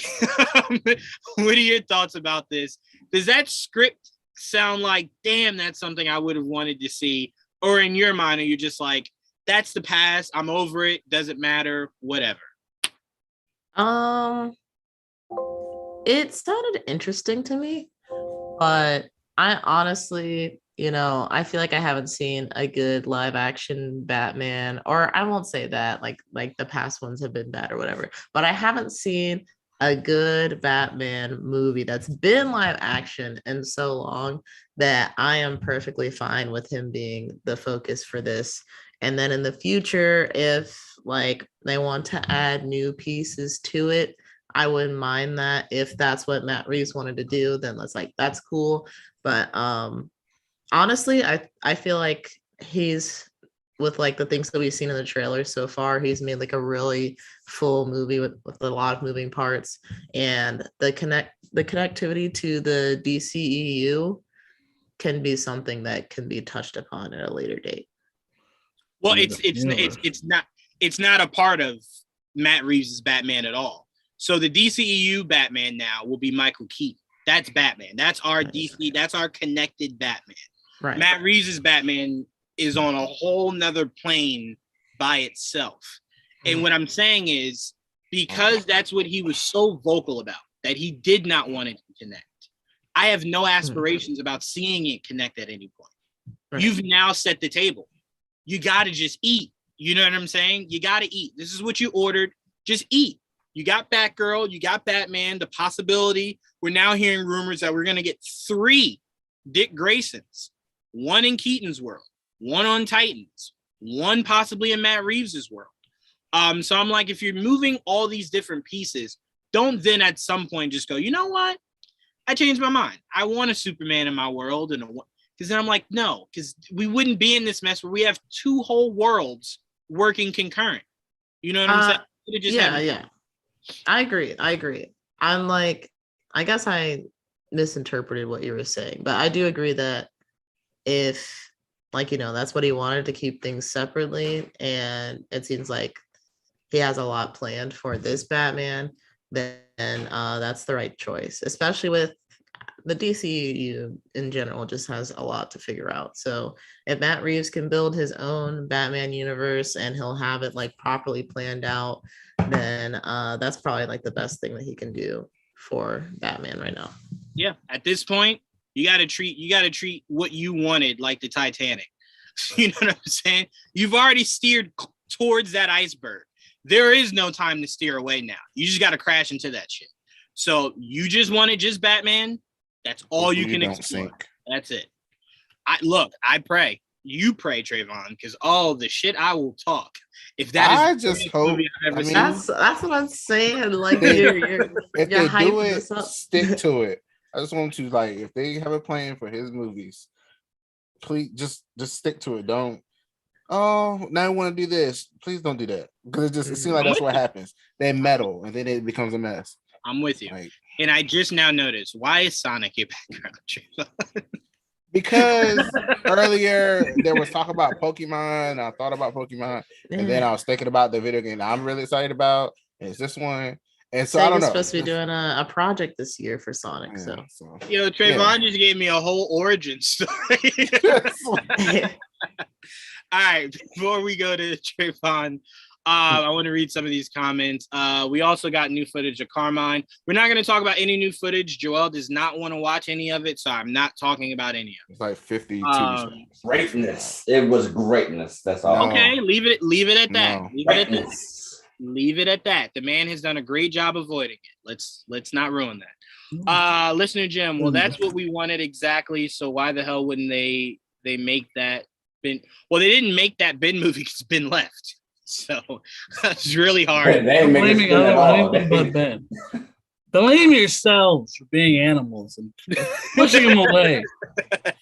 what are your thoughts about this? Does that script sound like, damn, that's something I would have wanted to see? Or in your mind, are you just like, that's the past, I'm over it, doesn't matter, whatever?
It sounded interesting to me, but I honestly, I feel like I haven't seen a good live action Batman, or I won't say that, like the past ones have been bad or whatever, but I haven't seen a good Batman movie that's been live action in so long that I am perfectly fine with him being the focus for this. And then in the future, if like they want to add new pieces to it, I wouldn't mind that. If that's what Matt Reeves wanted to do, then that's cool. But honestly, I feel like he's, with like the things that we've seen in the trailer so far, he's made like a really full movie with a lot of moving parts, and the connectivity to the DCEU can be something that can be touched upon at a later date.
Well, it's not a part of Matt Reeves' Batman at all. So the DCEU Batman now will be Michael Keaton. That's Batman. That's our DC. That's our connected Batman.
Right.
Matt Reeves' Batman is on a whole nother plane by itself. And what I'm saying is, because that's what he was so vocal about, that he did not want it to connect, I have no aspirations about seeing it connect at any point. Right. You've now set the table. You got to just eat. You know what I'm saying? You got to eat. This is what you ordered. Just eat. You got Batgirl. You got Batman. The possibility, we're now hearing rumors that we're going to get 3 Dick Graysons, 1 in Keaton's world, 1 on Titans, 1 possibly in Matt Reeves's world. So I'm like, if you're moving all these different pieces, don't then at some point just go, you know what? I changed my mind. I want a Superman in my world. And because then I'm like, no, because we wouldn't be in this mess where we have 2 whole worlds working concurrent. You know what I'm saying?
Yeah. I agree. I'm like, I guess I misinterpreted what you were saying, but I do agree that if, that's what he wanted, to keep things separately, and it seems like he has a lot planned for this Batman, then that's the right choice, especially with the DCU in general just has a lot to figure out. So if Matt Reeves can build his own Batman universe and he'll have it like properly planned out, then that's probably like the best thing that he can do for Batman right now.
Yeah, at this point, You gotta treat what you wanted like the Titanic. You know what I'm saying? You've already steered towards that iceberg. There is no time to steer away now. You just gotta crash into that shit. So you just wanted just Batman. That's all you can explore. Sink. That's it. I pray. You pray, Trayvon, because all the shit I will talk. If that
I just hope.
That's what I'm saying. Like if
they do it, stick to it. I just want to like if they have a plan for his movies, please just stick to it. Don't. Oh, now I want to do this. Please don't do that because it seems like that's what happens. They meddle and then it becomes a mess.
I'm with you. Like, and I just now noticed why is Sonic your background?
Because earlier there was talk about Pokemon. I thought about Pokemon, and then I was thinking about the video game I'm really excited about. Is this one? And so I don't know.
Supposed to be doing a project this year for Sonic. So
yo, Trayvon just gave me a whole origin story. All right, before we go to Trayvon, I want to read some of these comments. We also got new footage of Carmine. We're not going to talk about any new footage. Joel does not want to watch any of it, so I'm not talking about any of it.
It's like 50
greatness. It was greatness. That's all.
Okay, leave it at that. Leave it at that. The man has done a great job avoiding it. Let's not ruin that. Listener Jim, well, that's what we wanted exactly. So why the hell wouldn't they make that Ben? Well, they didn't make that Ben movie because Ben left. So it's really hard.
Don't blaming anything but Ben. Blame yourselves for being animals and pushing them away.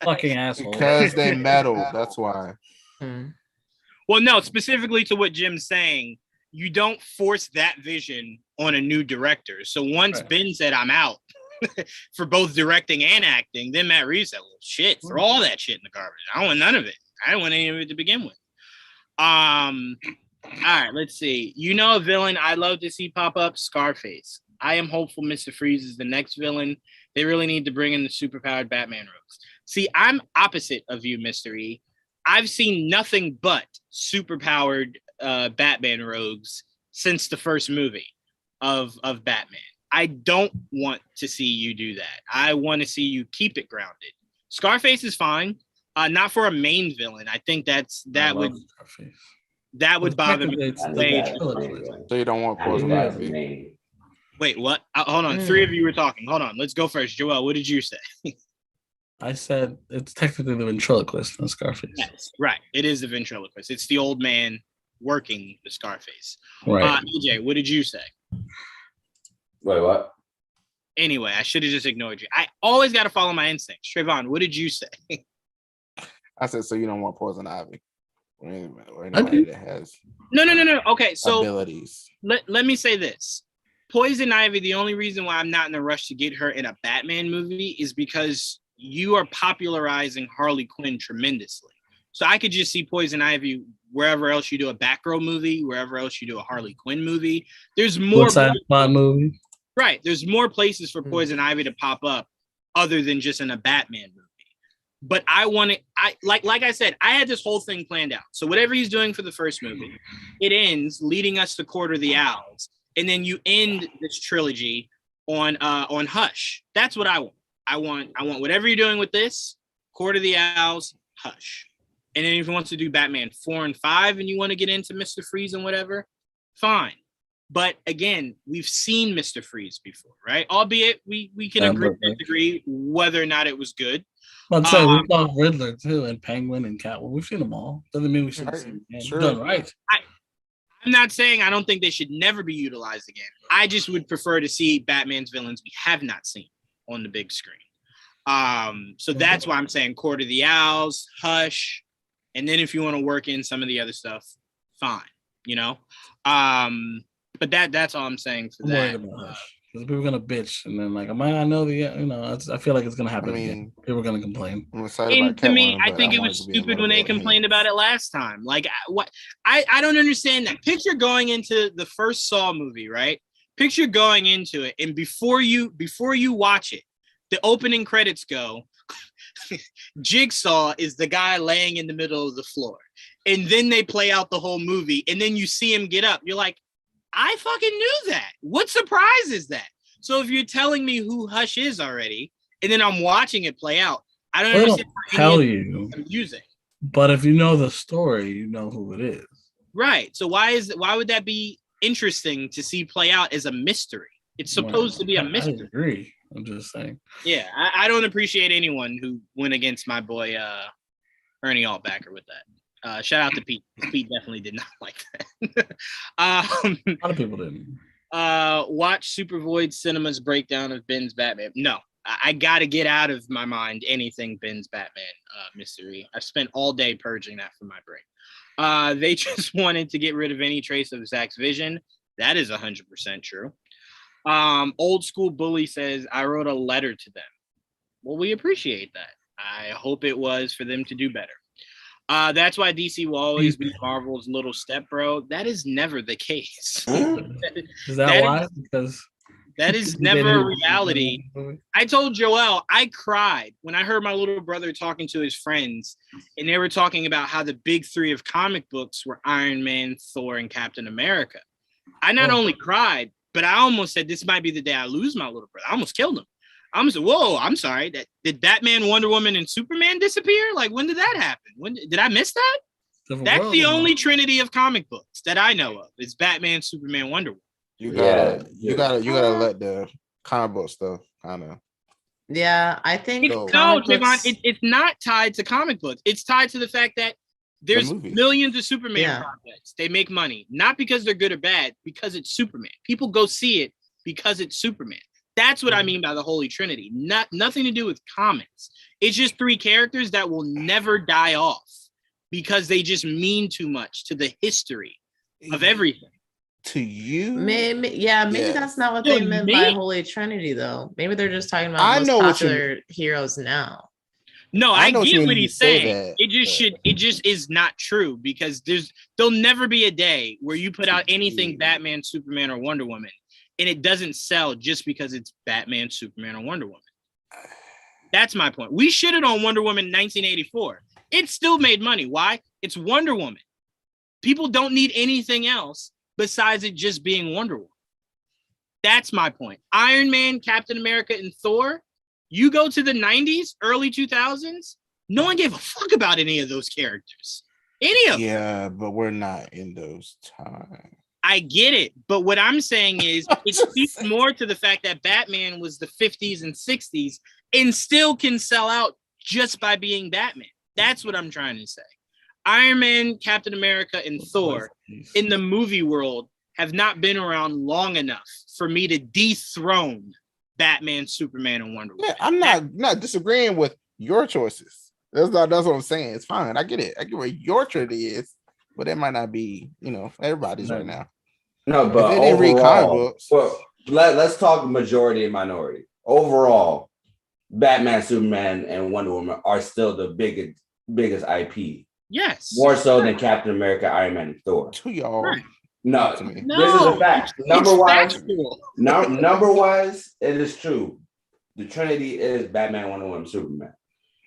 Fucking asshole.
Because they meddle. That's why.
Well, no, specifically to what Jim's saying, you don't force that vision on a new director. So once Ben said, I'm out for both directing and acting, then Matt Reeves said, well, shit, throw all that shit in the garbage. I don't want none of it. I didn't want any of it to begin with. All right, let's see. You know a villain I love to see pop up? Scarface. I am hopeful Mr. Freeze is the next villain. They really need to bring in the superpowered Batman rogues. See, I'm opposite of you, Mr. E. I've seen nothing but superpowered Batman rogues since the first movie of Batman. I don't want to see you do that. I want to see you keep it grounded. Scarface is fine. Not for a main villain. I think that would bother me.
So you don't want Poison Ivy.
Wait, what? Hold on. Three of you were talking. Hold on. Let's go first. Joel, what did you say?
I said it's technically the ventriloquist in Scarface.
Yes, right. It is the ventriloquist. It's the old man working the Scarface.
Right.
EJ, what did you say?
Wait, what?
Anyway, I should have just ignored you. I always got to follow my instincts. Trayvon, what did you say?
I said, so you don't want Poison Ivy. Or anybody that has
No. Okay, so
abilities.
Let me say this. Poison Ivy, the only reason why I'm not in a rush to get her in a Batman movie is because you are popularizing Harley Quinn tremendously. So I could just see Poison Ivy wherever else you do a Batgirl movie, wherever else you do a Harley Quinn movie. There's more
movie.
Right. There's more places for Poison Ivy to pop up other than just in a Batman movie. But like I said, I had this whole thing planned out. So whatever he's doing for the first movie, it ends leading us to Court of the Owls. And then you end this trilogy on Hush. That's what I want. I want whatever you're doing with this, Court of the Owls, Hush. And then if he wants to do Batman 4 and 5 and you want to get into Mr. Freeze and whatever, fine. But again, we've seen Mr. Freeze before, right? Albeit we can agree to disagree whether or not it was good.
I'd say we saw Riddler too, and Penguin and Catwoman. We've seen them all. Doesn't mean we should see them again. Sure. Done right.
I'm not saying I don't think they should never be utilized again. I just would prefer to see Batman's villains we have not seen on the big screen. So that's why I'm saying Court of the Owls, Hush, and then if you want to work in some of the other stuff, fine. You know. But that's all I'm saying for that.
Because people are gonna bitch, and then like, I know I feel like it's gonna happen again. People are gonna complain.
And to me, I think it was stupid when they complained about it last time. Like, what? I don't understand that. Picture going into the first Saw movie, right? Picture going into it, and before you watch it, the opening credits go. Jigsaw is the guy laying in the middle of the floor, and then they play out the whole movie, and then you see him get up. You're like, I fucking knew that. What surprise is that? So if you're telling me who Hush is already, and then I'm watching it play out. I don't
They don't
understand
tell you,
using.
but if you know the story, you know who it is.
Right. So why would that be interesting to see play out as a mystery? It's supposed to be a mystery.
I agree. I'm just saying.
Yeah, I don't appreciate anyone who went against my boy Ernie Altbacker with that. Shout out to Pete. Pete definitely did not like that.
A lot of people didn't.
Watch Super Void Cinema's breakdown of Ben's Batman. No, I got to get out of my mind anything Ben's Batman mystery. I've spent all day purging that from my brain. They just wanted to get rid of any trace of Zach's vision. That is 100% true. Old School Bully says, I wrote a letter to them. Well, we appreciate that. I hope it was for them to do better. That's why DC will always be Marvel's little stepbro. That is never the case.
Is that why? Because
that is never a reality. I told Joel, I cried when I heard my little brother talking to his friends, and they were talking about how the big three of comic books were Iron Man, Thor, and Captain America. I not only cried, but I almost said this might be the day I lose my little brother. I almost killed him. I almost said, whoa, I'm sorry. Did Batman, Wonder Woman, and Superman disappear? Like, when did that happen? When did I miss that? That's the only trinity of comic books that I know of. It's Batman, Superman, Wonder Woman.
You gotta let the comic book stuff kind of.
Yeah, I think
it's not tied to comic books. It's tied to the fact that there's millions of Superman projects. They make money, not because they're good or bad, because it's Superman. People go see it because it's Superman. That's what I mean by the Holy Trinity. Nothing to do with comics. It's just three characters that will never die off because they just mean too much to the history of everything.
To you?
Maybe that's not what they meant by Holy Trinity, though. Maybe they're just talking about most popular heroes now.
No, I get what he's saying. It just is not true because there'll never be a day where you put out anything Batman, Superman, or Wonder Woman, and it doesn't sell just because it's Batman, Superman, or Wonder Woman. That's my point. We shitted on Wonder Woman in 1984. It still made money. Why? It's Wonder Woman. People don't need anything else besides it just being Wonder Woman. That's my point. Iron Man, Captain America, and Thor, you go to the 90s, early 2000s, no one gave a fuck about any of those characters. Any of them.
Yeah, but we're not in those times.
I get it. But what I'm saying is it speaks more to the fact that Batman was the 50s and 60s and still can sell out just by being Batman. That's what I'm trying to say. Iron Man, Captain America, and Thor in the movie world have not been around long enough for me to dethrone Batman, Superman, and Wonder Woman.
Yeah, I'm not disagreeing with your choices. That's what I'm saying. It's fine. I get it. I get where your Trinity is, but it might not be, everybody's right now.
No, but if they didn't read comic books. Well, let's talk majority and minority. Overall, Batman, Superman, and Wonder Woman are still the biggest IP.
Yes.
More so than Captain America, Iron Man, and Thor.
To y'all.
Right.
No, this is a fact. Number-wise, it is true. The Trinity is Batman, Wonder Woman, Superman.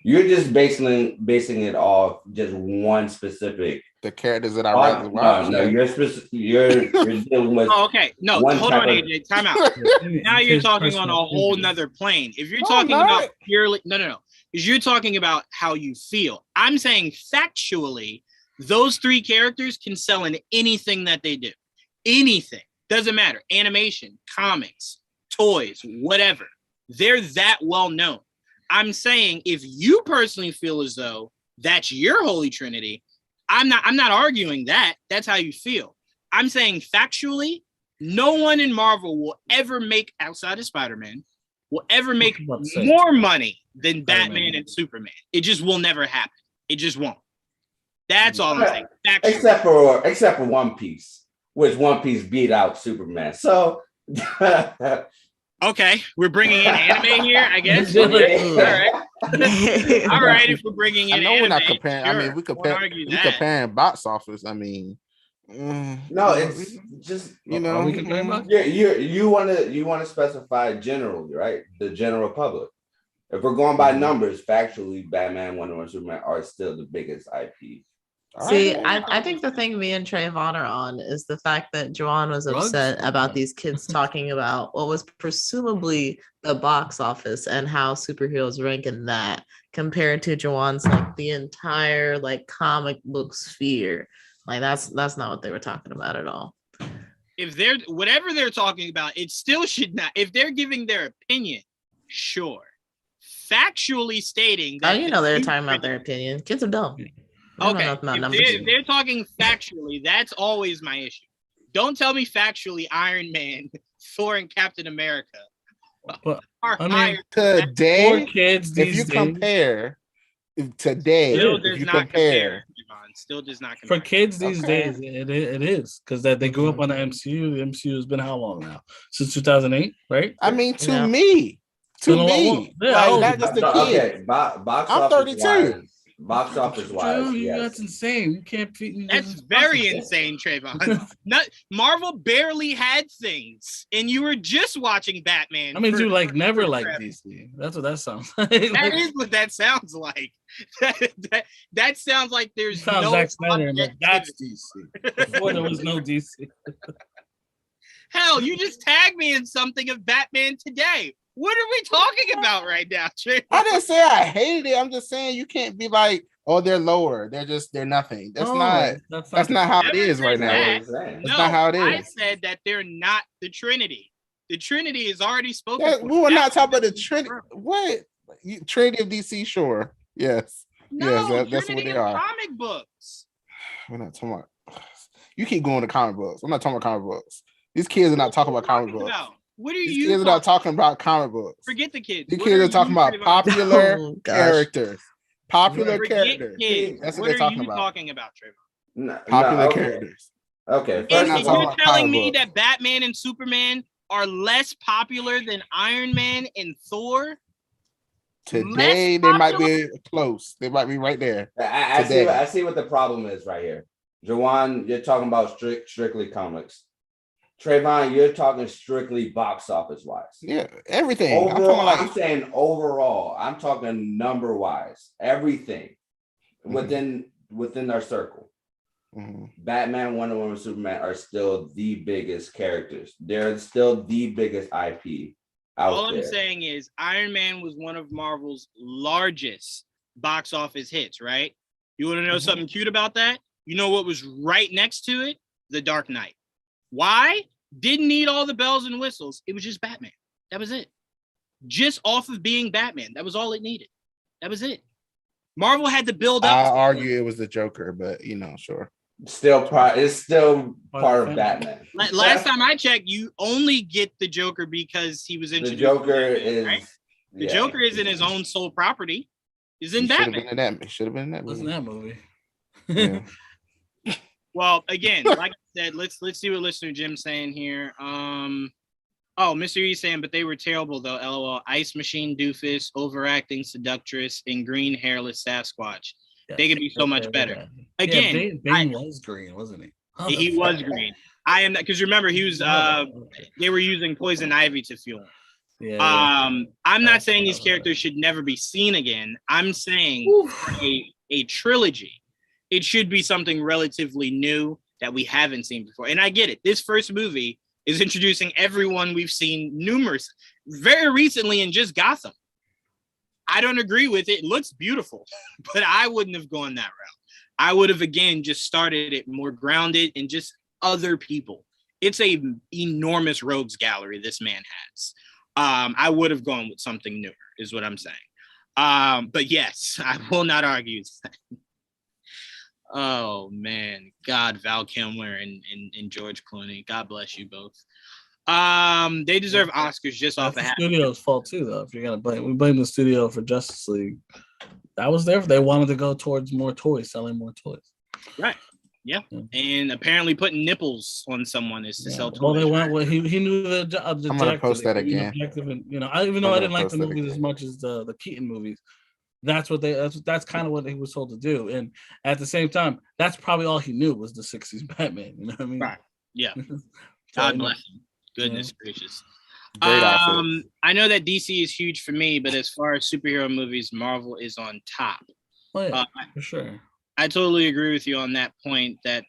You're just basing it off just one specific.
The characters that I rather watch.
No, you're dealing with.
Oh, okay. No, hold on, AJ. Time out. Now you're talking on a whole nother plane. If you're talking about purely, no. Because you're talking about how you feel. I'm saying factually, those three characters can sell in anything that they do. Anything. Doesn't matter. Animation, comics, toys, whatever. They're that well known. I'm saying if you personally feel as though that's your Holy Trinity, I'm not arguing that. That's how you feel. I'm saying factually, no one in Marvel will ever make, outside of Spider-Man, will ever make more money than Batman and Superman. It just will never happen. It just won't. That's all I'm saying. Factually.
Except for One Piece, which One Piece beat out Superman. So
okay, we're bringing in anime here, I guess. All right. All right, if we're bringing in anime,
we're not comparing. Sure. I mean, we comparing box office. I mean,
no, it's just you want to specify generally, right? The general public. If we're going by numbers, factually, Batman, Wonder Woman, Superman are still the biggest IP.
See, I think the thing me and Trayvon are on is the fact that Juwan was upset about these kids talking about what was presumably the box office and how superheroes rank in that compared to Juwan's like the entire like comic book sphere. Like that's not what they were talking about at all.
If they're whatever they're talking about, it still should not. If they're giving their opinion, sure. Factually stating that
they're talking about their opinion. Kids are dumb.
Okay, if they're talking factually, that's always my issue. Don't tell me factually Iron Man, Thor, and Captain America are higher.
Today,
kids
if you compare today,
still
if
does
you
not
compare,
still does not compare.
For kids these days, it is because that they grew up on the MCU. The MCU has been how long now? Since 2008, right?
I mean, to me, like not just the kid.
Okay, box
I'm
office
32.
Wise, box office wise, yes.
That's insane. You can't.
That's very insane, Trayvon. Marvel barely had things, and you were just watching Batman.
I mean, you like never like DC. That's what that sounds like.
That is what that sounds like. That sounds like there's no
Zack Snyder, but that's DC. Before there was no DC.
Hell, you just tagged me in something of Batman today. What are we talking about right now, Trayvon?
I didn't say I hated it. I'm just saying you can't be like, oh, they're lower. They're nothing. That's not how it is right now. That's not how it is.
I said that they're not the Trinity. The Trinity is already spoken.
We were not talking about the Trinity. What? Trinity of DC, sure. Yes.
No,
yes, that's what they are.
Comic books.
We're not talking about. You keep going to comic books. I'm not talking about comic books. These kids are not talking about comic books.
What are
These kids are not talking about comic books.
Forget the kids.
These kids are talking about popular characters. Popular characters.
Kids.
That's what they're talking about.
Talking about, Trayvon?
Popular characters.
Okay.
First you're telling me that Batman and Superman are less popular than Iron Man and Thor?
Today they might be close. They might be right there.
I see what the problem is right here. Jawan, you're talking about strictly comics. Trayvon, you're talking strictly box office wise.
Yeah, everything.
Overall, I'm saying overall. I'm talking number wise. Everything within our circle. Mm-hmm. Batman, Wonder Woman, Superman are still the biggest characters. They're still the biggest IP out
All
there.
I'm saying is Iron Man was one of Marvel's largest box office hits, right? You want to know something cute about that? You know what was right next to it? The Dark Knight. Why? Didn't need all the bells and whistles. It was just Batman. That was it. Just off of being Batman. That was all it needed. That was it. Marvel had to build up.
I'll argue it was the Joker, but sure.
It's still part of Batman.
Last time I checked, you only get the Joker because he was introduced.
The Joker
Batman, right? The Joker isn't his own sole property. He's in Batman.
Should have been in that movie.
Wasn't that movie?
Yeah.
Well, again, like I said, let's see what listener Jim's saying here. Mr. E saying, but they were terrible though. LOL. Ice Machine Doofus, overacting seductress, and green hairless Sasquatch. Yeah, they could be so much better. Again,
Bane was green, wasn't he?
He was green. I am because remember he was. They were using poison ivy to fuel him. Yeah, I'm not saying these characters should never be seen again. I'm saying for a trilogy, it should be something relatively new that we haven't seen before. And I get it. This first movie is introducing everyone we've seen very recently in just Gotham. I don't agree with it. It looks beautiful, but I wouldn't have gone that route. I would have, again, just started it more grounded in just other people. It's a enormous rogues gallery this man has. I would have gone with something newer, is what I'm saying. But yes, I will not argue that. Oh man, God, Val Kilmer and George Clooney. God bless you both. They deserve Oscars just off the
studio's fault too, though. If you're gonna we blame the studio for Justice League. That was they wanted to go towards more toys, selling more toys.
Right. Yeah. And apparently putting nipples on someone is to sell toys.
Well, they went. Well, he knew the
I'm gonna post that again.
And, even though I didn't like the movies as much as the Keaton movies. That's kind of what he was told to do. And at the same time, that's probably all he knew was the 60s Batman. You know what I mean?
Right. Yeah. God bless him. Goodness gracious. Great I know that DC is huge for me, but as far as superhero movies, Marvel is on top.
Oh, yeah, for sure.
I totally agree with you on that point that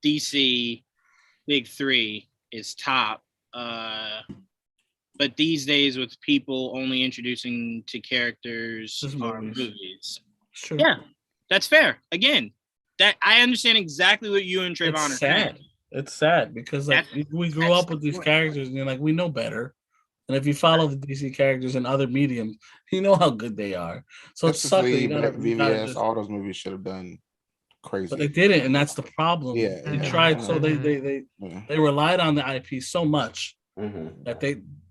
DC Big Three is top. But these days, with people only introducing to characters are movies.
Sure.
Yeah, that's fair. Again, that I understand exactly what you and Trayvon are saying.
It's sad because like we grew up with these characters and you're like, we know better. And if you follow the DC characters in other mediums, you know how good they are. So it sucks.
VVS, all those movies should have done crazy,
but they didn't, and that's the problem.
Yeah,
they tried. So they relied on the IP so much that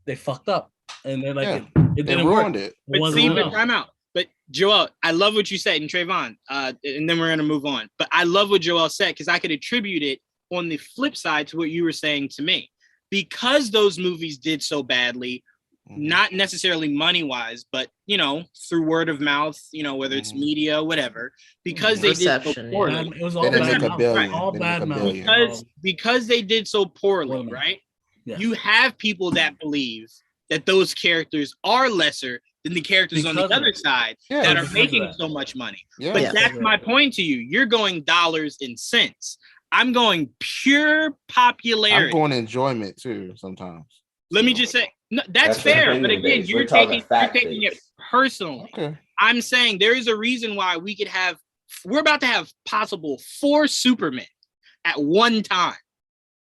they fucked up, and they're like it didn't
ruined
work.
it.
But see, I'm out. But Joel, I love what you said, and Trayvon, and then we're gonna move on. But I love what Joel said because I could attribute it on the flip side to what you were saying to me. Because those movies did so badly, not necessarily money-wise, but, you know, through word of mouth, you know, whether it's media, whatever, because they did so poorly.
It was all bad mouth.
Because they did so poorly, right? Yes. You have people that believe that those characters are lesser than the characters on the other side that are making so much money. Yeah. But that's my point to you. You're going dollars and cents. I'm going pure popularity.
I'm going enjoyment too sometimes.
Let me just say, no, that's fair. But again, you're taking it personally. Okay. I'm saying there is a reason why we're about to have possible 4 Supermen at one time,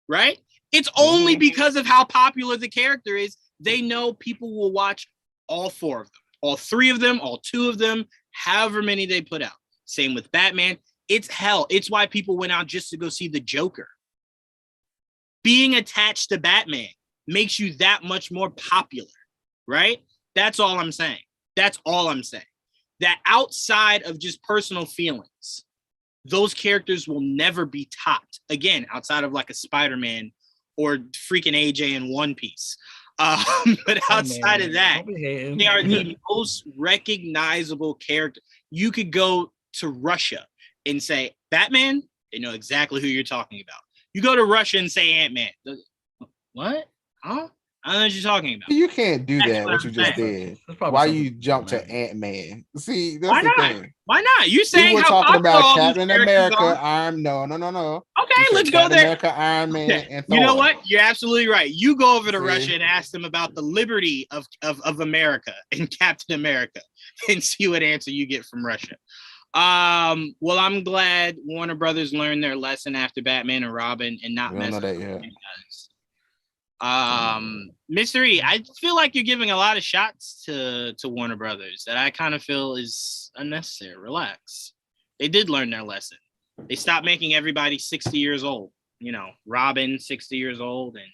right? It's only because of how popular the character is. They know people will watch all 4 of them, all 3 of them, all 2 of them, however many they put out. Same with Batman. It's hell. It's why people went out just to go see the Joker. Being attached to Batman makes you that much more popular, right? That's all I'm saying. That's all I'm saying. That outside of just personal feelings, those characters will never be topped. Again, outside of like a Spider-Man or freaking AJ in One Piece. But outside of that, they are the most recognizable character. You could go to Russia and say Batman, they know exactly who you're talking about. You go to Russia and say Ant-Man. What? Huh? I don't know what you're talking about.
You can't do that, what you just did. Why you jump to Ant-Man? See, that's the thing.
Why not? You're saying
we're talking about Captain America, Iron No.
Okay, let's go there.
America, Iron Man, and Thor.
You know what? You're absolutely right. You go over to Russia and ask them about the liberty of America and Captain America and see what answer you get from Russia. Well, I'm glad Warner Brothers learned their lesson after Batman and Robin and not mess with it. Mystery, I feel like you're giving a lot of shots to Warner Brothers that I kind of feel is unnecessary. Relax. They did learn their lesson. They stopped making everybody 60 years old. You know, Robin 60 years old and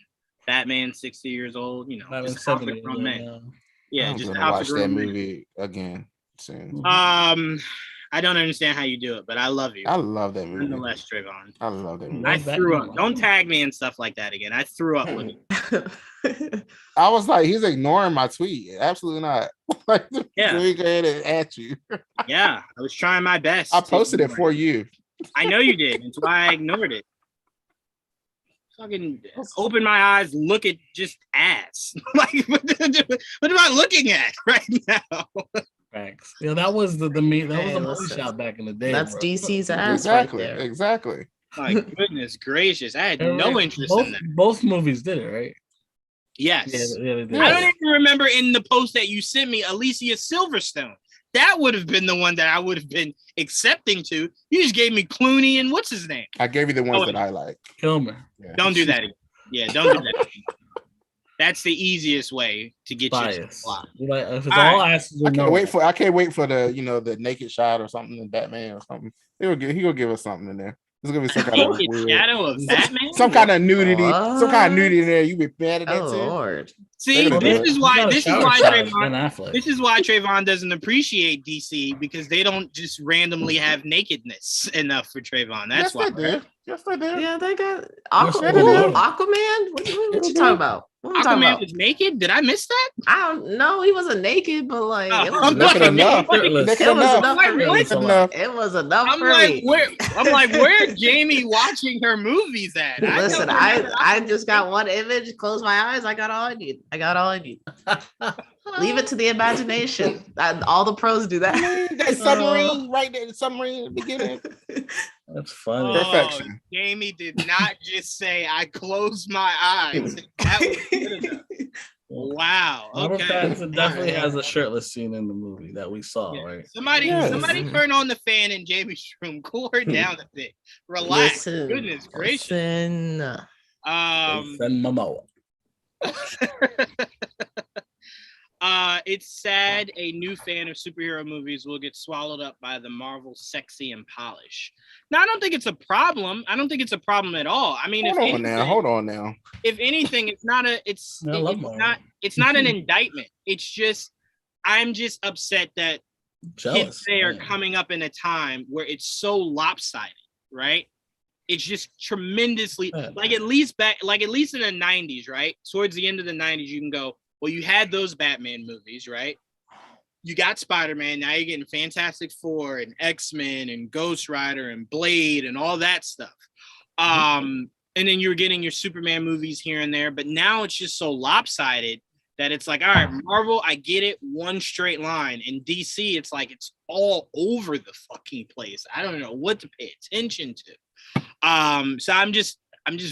Batman 60 years old. You know, just house of grown men. Yeah, just house of grown men.
Movie again soon.
I don't understand how you do it, but I love you.
I love that movie.
Nonetheless, Trayvon.
I love that movie.
I threw up. Don't tag me and stuff like that again. I threw up with it.
I was like, he's ignoring my tweet. Absolutely not. Like,
yeah.
Let me go ahead and at you.
Yeah, I was trying my best.
I posted it for you.
I know you did. That's why I ignored it. Fucking open my eyes, look at just ass. Like, what am I looking at right now?
Thanks. Yeah, that was the movie shot back in the day.
That's DC's ass
exactly,
right there.
Exactly.
My goodness gracious, I had no interest in that.
Both movies did it, right?
Yes.
Yeah, they did.
I don't even remember in the post that you sent me, Alicia Silverstone. That would have been the one that I would have been accepting to. You just gave me Clooney and what's his name?
I gave you the ones that I like.
Kilmer.
Yeah. Don't do that again. Yeah, don't do that again. That's the easiest way to get you to fly.
Like, if it's all asses,
I can't wait for the the naked shot or something in Batman or something. He gonna give us something in there. There's gonna be some kind of weird,
shadow of Batman.
Some kind of nudity. Some kind of nudity in there. You be mad at that too.
Lord.
See, this is why Trayvon doesn't appreciate DC because they don't just randomly have nakedness enough for Trayvon. That's why.
Yes, they did.
Yeah, they got Aquaman. What you talking about?
Aquaman was naked? Did I miss that?
I don't know. He wasn't naked, but like it was
enough.
It was enough for me.
I'm like, where Jamie watching her movies at?
Listen, I just got one image, close my eyes, I got all I need. Leave it to the imagination. All the pros do that.
That submarine right there, the submarine at the beginning.
That's funny.
Perfection.
Jamie did not just say I closed my eyes. That was good enough. Wow.
Robert
Okay.
Pattinson definitely has a shirtless scene in the movie that we saw, right?
Somebody turn on the fan in Jamie's room. Cool her down a bit. Relax. Goodness gracious.
Listen,
Mama.
It's sad a new fan of superhero movies will get swallowed up by the Marvel sexy and polish. Now, I don't think it's a problem. I don't think it's a problem at all. I mean,
hold on now.
If anything, it's not an indictment. It's just I'm just upset that kids today are coming up in a time where it's so lopsided, right? It's just tremendously like at least in the 90s, right? Towards the end of the 90s, you can go, well, you had those Batman movies, right? You got Spider-Man. Now you're getting Fantastic Four and X-Men and Ghost Rider and Blade and all that stuff. And then you're getting your Superman movies here and there. But now it's just so lopsided that it's like, all right, Marvel, I get it, one straight line. In DC, it's like it's all over the fucking place. I don't know what to pay attention to. So I'm just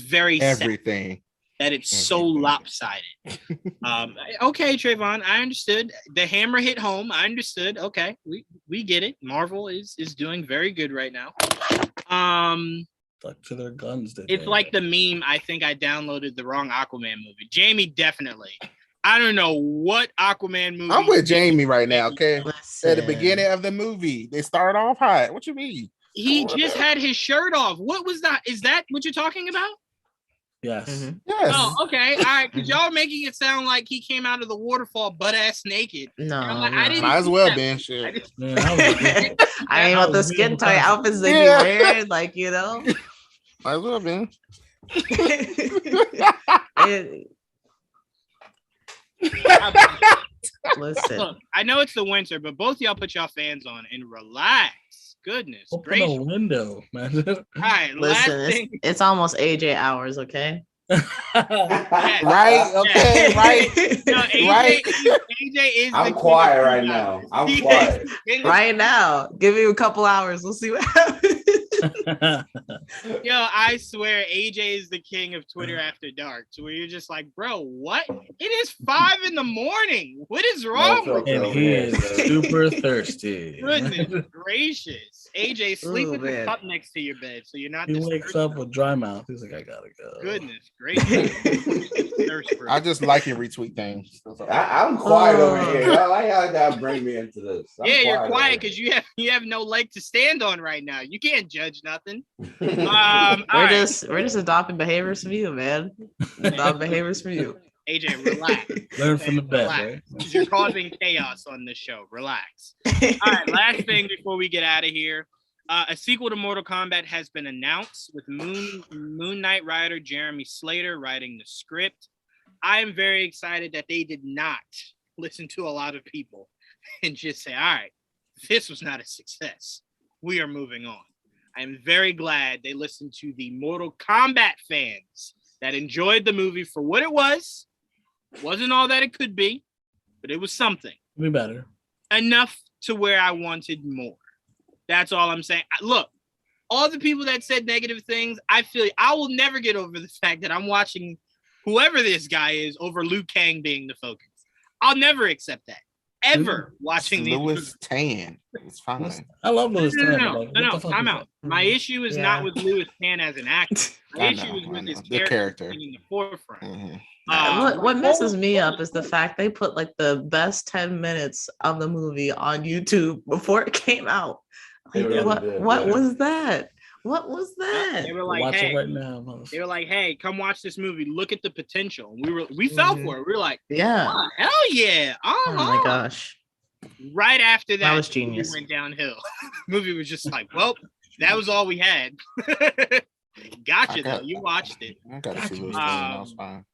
very
everything.
sad that it's so lopsided. Okay, Trayvon, I understood. The hammer hit home. I understood. Okay, we get it. Marvel is doing very good right now.
Stuck to their guns.
It's like the meme. I think I downloaded the wrong Aquaman movie. Jamie definitely. I don't know what Aquaman movie.
I'm with Jamie right now. Okay,
listen.
at the beginning of the movie, they start off hot. What you mean?
He just had his shirt off. What was that? Is that what you're talking about?
Yes.
Mhm.
Yes.
Oh, okay. All right. Because y'all making it sound like he came out of the waterfall butt ass naked.
No,
I didn't
might as
see
well
that.
been shit.
I ain't about the skin tight outfits that you wear, like, you know.
Might as well been.
Listen,
Look, I know it's the winter, but both y'all put y'all fans on and relax. Goodness
Open
gracious.
a window, man.
All right.
listen, it's almost AJ hours, okay?
Right? Okay, right.
No, AJ,
Right.
AJ is.
I'm quiet right now. I'm quiet.
Right now, give me a couple hours. We'll see what happens.
Yo, I swear AJ is the king of Twitter after dark. To where you're just like, bro, what? It is 5 a.m. What is wrong with
And
you?
he is super thirsty.
Goodness gracious. AJ, sleep
Ooh,
with the
man.
cup next to your bed so you're not
He
disturbed.
wakes up with dry mouth. He's like, I gotta go.
Goodness gracious.
I just like and retweet things.
I'm quiet over here. Y'all gotta bring me into this.
Yeah, you're quiet because you have no leg to stand on right now. You can't judge nothing.
We're just adopting behaviors from you, man. Adopt behaviors from you.
AJ, relax.
Learn from the best,
Relax.
right?
'Cause you're causing chaos on this show. Relax. All right, last thing before we get out of here. A sequel to Mortal Kombat has been announced with Moon Knight writer Jeremy Slater writing the script. I am very excited that they did not listen to a lot of people and just say, all right, this was not a success. We are moving on. I am very glad they listened to the Mortal Kombat fans that enjoyed the movie for what it was. It wasn't all that it could be, but it was something.
Be better.
Enough to where I wanted more. That's all I'm saying. Look, all the people that said negative things, I will never get over the fact that I'm watching whoever this guy is over Liu Kang being the focus. I'll never accept that. Ever watching these
Louis
movies.
Tan. It's fine.
I love Louis Tan.
No, I'm out. My issue is not with Louis Tan as an actor. My
I
issue
know,
is with his
the character.
being in the forefront.
Mhm.
What messes me up is the fact they put like the best 10 minutes of the movie on YouTube before it came out.
They
Like,
really
what
did,
was that? What was that?
They were like,
Watch
hey,
it right now.
they were like, hey, come watch this movie. Look at the potential. We fell for it. We were like,
Yeah.
oh, hell yeah.
Oh my gosh.
Right after that,
was
the movie
genius.
went downhill. Movie was just like, well, that was all we had. Gotcha, though. You watched it.
I gotta see Louis Tan. That was fine.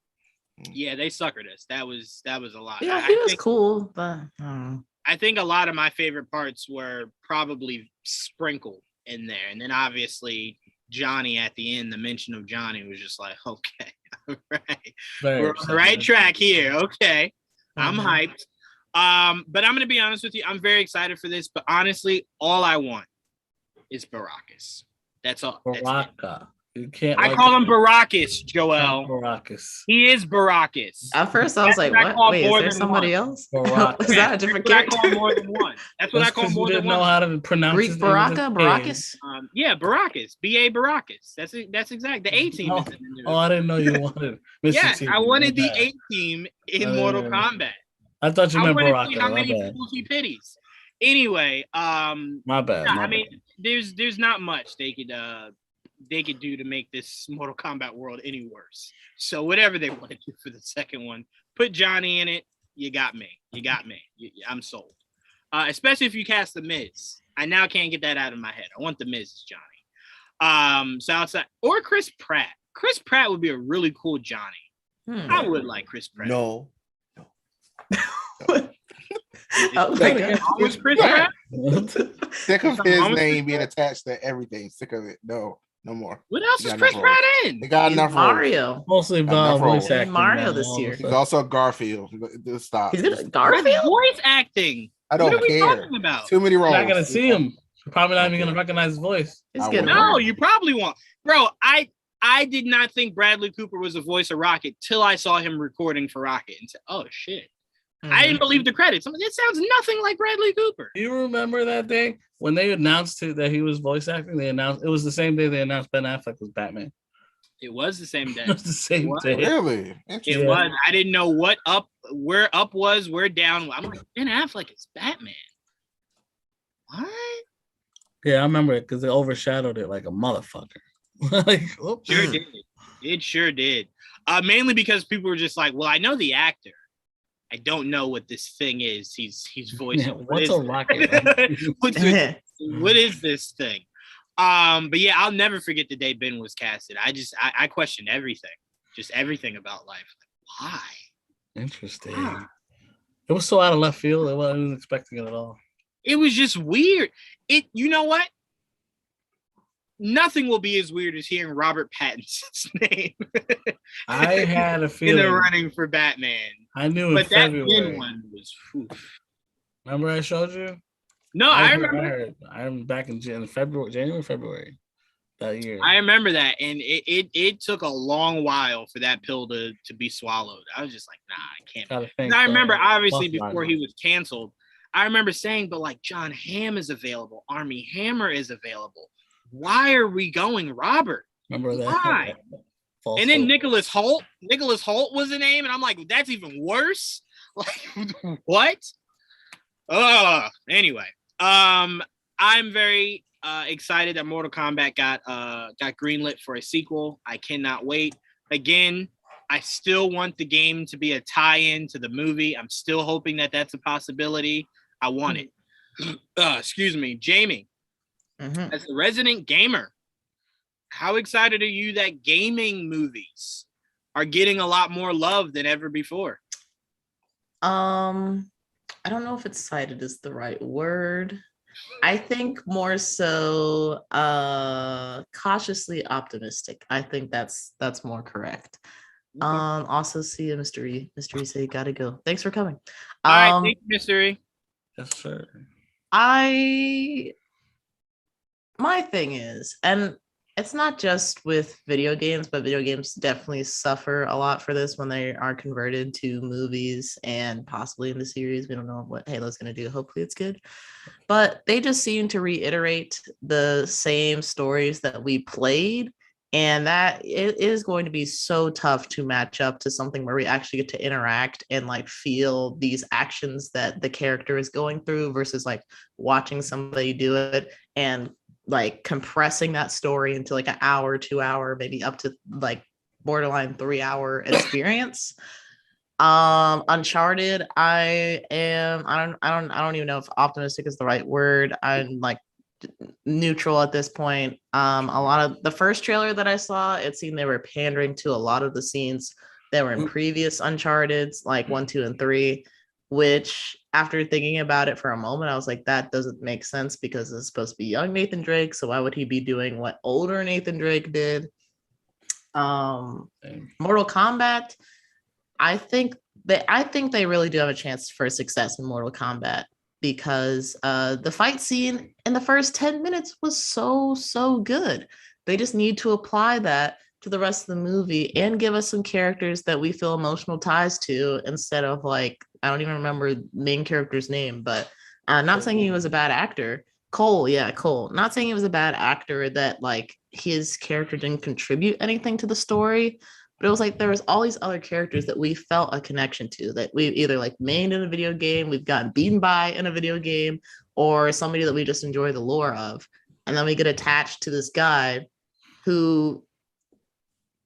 Yeah, they suckered us. That was a lot.
Yeah,
I
he was
think,
cool, but I don't know.
I think a lot of my favorite parts were probably sprinkled in there, and then obviously Johnny at the end. The mention of Johnny was just like, okay, all right, we're on the right track here. Okay, I'm hyped. But I'm gonna be honest with you. I'm very excited for this. But honestly, all I want is Baracus. That's all.
Baraka. You can't.
I call him Baracus, Joel.
Baracus.
He is Baracus.
At first, I was like,
That's
"What? Wait, is
more
there
than
somebody
one.
else?
Baracus.
Is that a different
That's
character?"
what I call more than one. That's what I call more
you
than
didn't know
one.
how to pronounce
Greek
his name as a
Baracus?
kid.
Yeah, Baracus. B.A. Baracus. That's exact. The A team.
Oh, I didn't know you wanted Mr.
Yeah,
T.
I wanted the
My
A
bad.
team in Mortal Kombat.
I thought you
I
meant
want to
Baraka.
see how
My
many
bad.
people he pities. Anyway,
My bad.
I mean, there's not much they could do to make this Mortal Kombat world any worse. So whatever they want to do for the second one, put Johnny in it. You got me. I'm sold. Especially if you cast the Miz. I now can't get that out of my head. I want the Miz as Johnny. So outside or Chris Pratt. Chris Pratt would be a really cool Johnny. I would like Chris Pratt.
No.
Oh my God.
Was Chris Pratt?
Sick of his name being attached to everything. Sick of it. No more.
What else
He
is
got
Chris
enough
Pratt
roles.
in?
He got
He's
enough roles.
Mario.
Mostly
Enough
voice
roles.
acting.
Mario
man,
this
all
year.
of a
He's
sudden.
also Garfield. Just stop.
He's gonna
That's
Garfield.
voice acting.
I
What
don't
are we
care.
talking about?
Too many roles.
You're not gonna see him. You're probably not even
Okay.
gonna recognize his voice.
He's
I
getting
will.
No,
old.
you probably won't. Bro, I did not think Bradley Cooper was the voice of Rocket till I saw him recording for Rocket and said, oh shit. I didn't believe the credits. It sounds nothing like Bradley Cooper.
Do you remember that day when they announced that he was voice acting? They announced it was the same day they announced Ben Affleck was Batman.
It was the same day.
It was the same
What?
day.
Really?
It was. I didn't know where up was, where down. I'm like, Ben Affleck is Batman. What?
Yeah, I remember it because they overshadowed it like a motherfucker. Like, oops.
Sure did. It sure did. Mainly because people were just like, well, I know the actor. I don't know what this thing is. He's voicing.
Yeah, what's a rocket?
What is this thing? But yeah, I'll never forget the day Ben was casted. I questioned everything, just everything about life. Like, why?
Interesting.
Wow.
It was so out of left field. I wasn't expecting it at all.
It was just weird. You know what? Nothing will be as weird as hearing Robert Pattinson's name.
I had a
in
feeling
the running for Batman.
I knew in
But that
February.
Ben one was. Oof.
Remember I showed you?
No, I remember.
I'm back in January, February that year.
I remember that, and it took a long while for that pill to be swallowed. I was just like, nah, I can't.
Gotta think,
I remember obviously
Buff
before
Rider.
he was canceled, I remember saying, but like John Hamm is available, Armie Hammer is available. Why are we going Robert?
Remember that?
Why?
False
And then
hope.
Nicholas Hoult was the name, and I'm like, that's even worse. Like, what? Anyway, I'm very excited that Mortal Kombat got greenlit for a sequel. I cannot wait. Again, I still want the game to be a tie-in to the movie. I'm still hoping that that's a possibility. I want it. Excuse me, Jamie. As a resident gamer, how excited are you that gaming movies are getting a lot more love than ever before?
I don't know if excited is the right word. I think more so cautiously optimistic. I think that's more correct. Also see a mystery say gotta go. Thanks for coming.
All right, thank you, Mystery.
Yes, sir.
My thing is, and it's not just with video games, but video games definitely suffer a lot for this when they are converted to movies and possibly in the series. We don't know what Halo's going to do. Hopefully it's good. But they just seem to reiterate the same stories that we played. And that it is going to be so tough to match up to something where we actually get to interact and like feel these actions that the character is going through versus like watching somebody do it and like compressing that story into like an hour, 2 hour, maybe up to like borderline 3 hour experience. Uncharted, I don't even know if optimistic is the right word. I'm like neutral at this point. A lot of the first trailer that I saw, it seemed they were pandering to a lot of the scenes that were in previous Uncharted's, like 1, 2, and 3, which after thinking about it for a moment, I was like, that doesn't make sense because it's supposed to be young Nathan Drake. So why would he be doing what older Nathan Drake did? Mortal Kombat, I think I think they really do have a chance for success in Mortal Kombat because the fight scene in the first 10 minutes was so good. They just need to apply that to the rest of the movie and give us some characters that we feel emotional ties to instead of like, I don't even remember the main character's name, but not saying he was a bad actor. Cole, yeah, Cole. Not saying he was a bad actor that like his character didn't contribute anything to the story, but it was like there was all these other characters that we felt a connection to that we either like made in a video game, we've gotten beaten by in a video game, or somebody that we just enjoy the lore of. And then we get attached to this guy who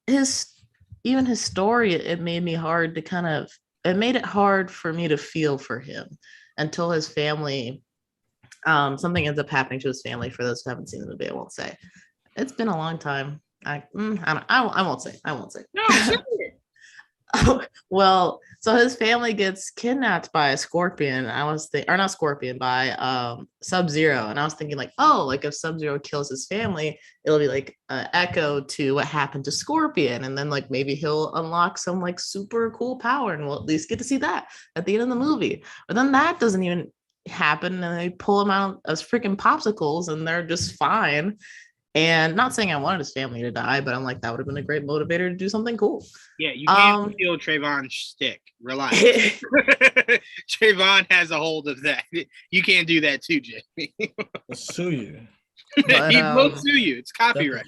his story, it made me hard to kind of, it made it hard for me to feel for him until his family, something ends up happening to his family. For those who haven't seen the movie, I won't say. It's been a long time. I won't say.
No, sure.
Well, so his family gets kidnapped by a scorpion. Or not scorpion, by Sub-Zero. And I was thinking like, oh, like if Sub-Zero kills his family, it'll be like an echo to what happened to Scorpion. And then like maybe he'll unlock some like super cool power and we'll at least get to see that at the end of the movie. But then that doesn't even happen. And they pull him out as freaking popsicles and they're just fine. And not saying I wanted his family to die, but I'm like, that would have been a great motivator to do something cool.
Yeah, you can't steal Trayvon's stick. Relax. Trayvon has a hold of that. You can't do that too, Jamie.
I'll sue you.
But,
He will sue you. It's copyright.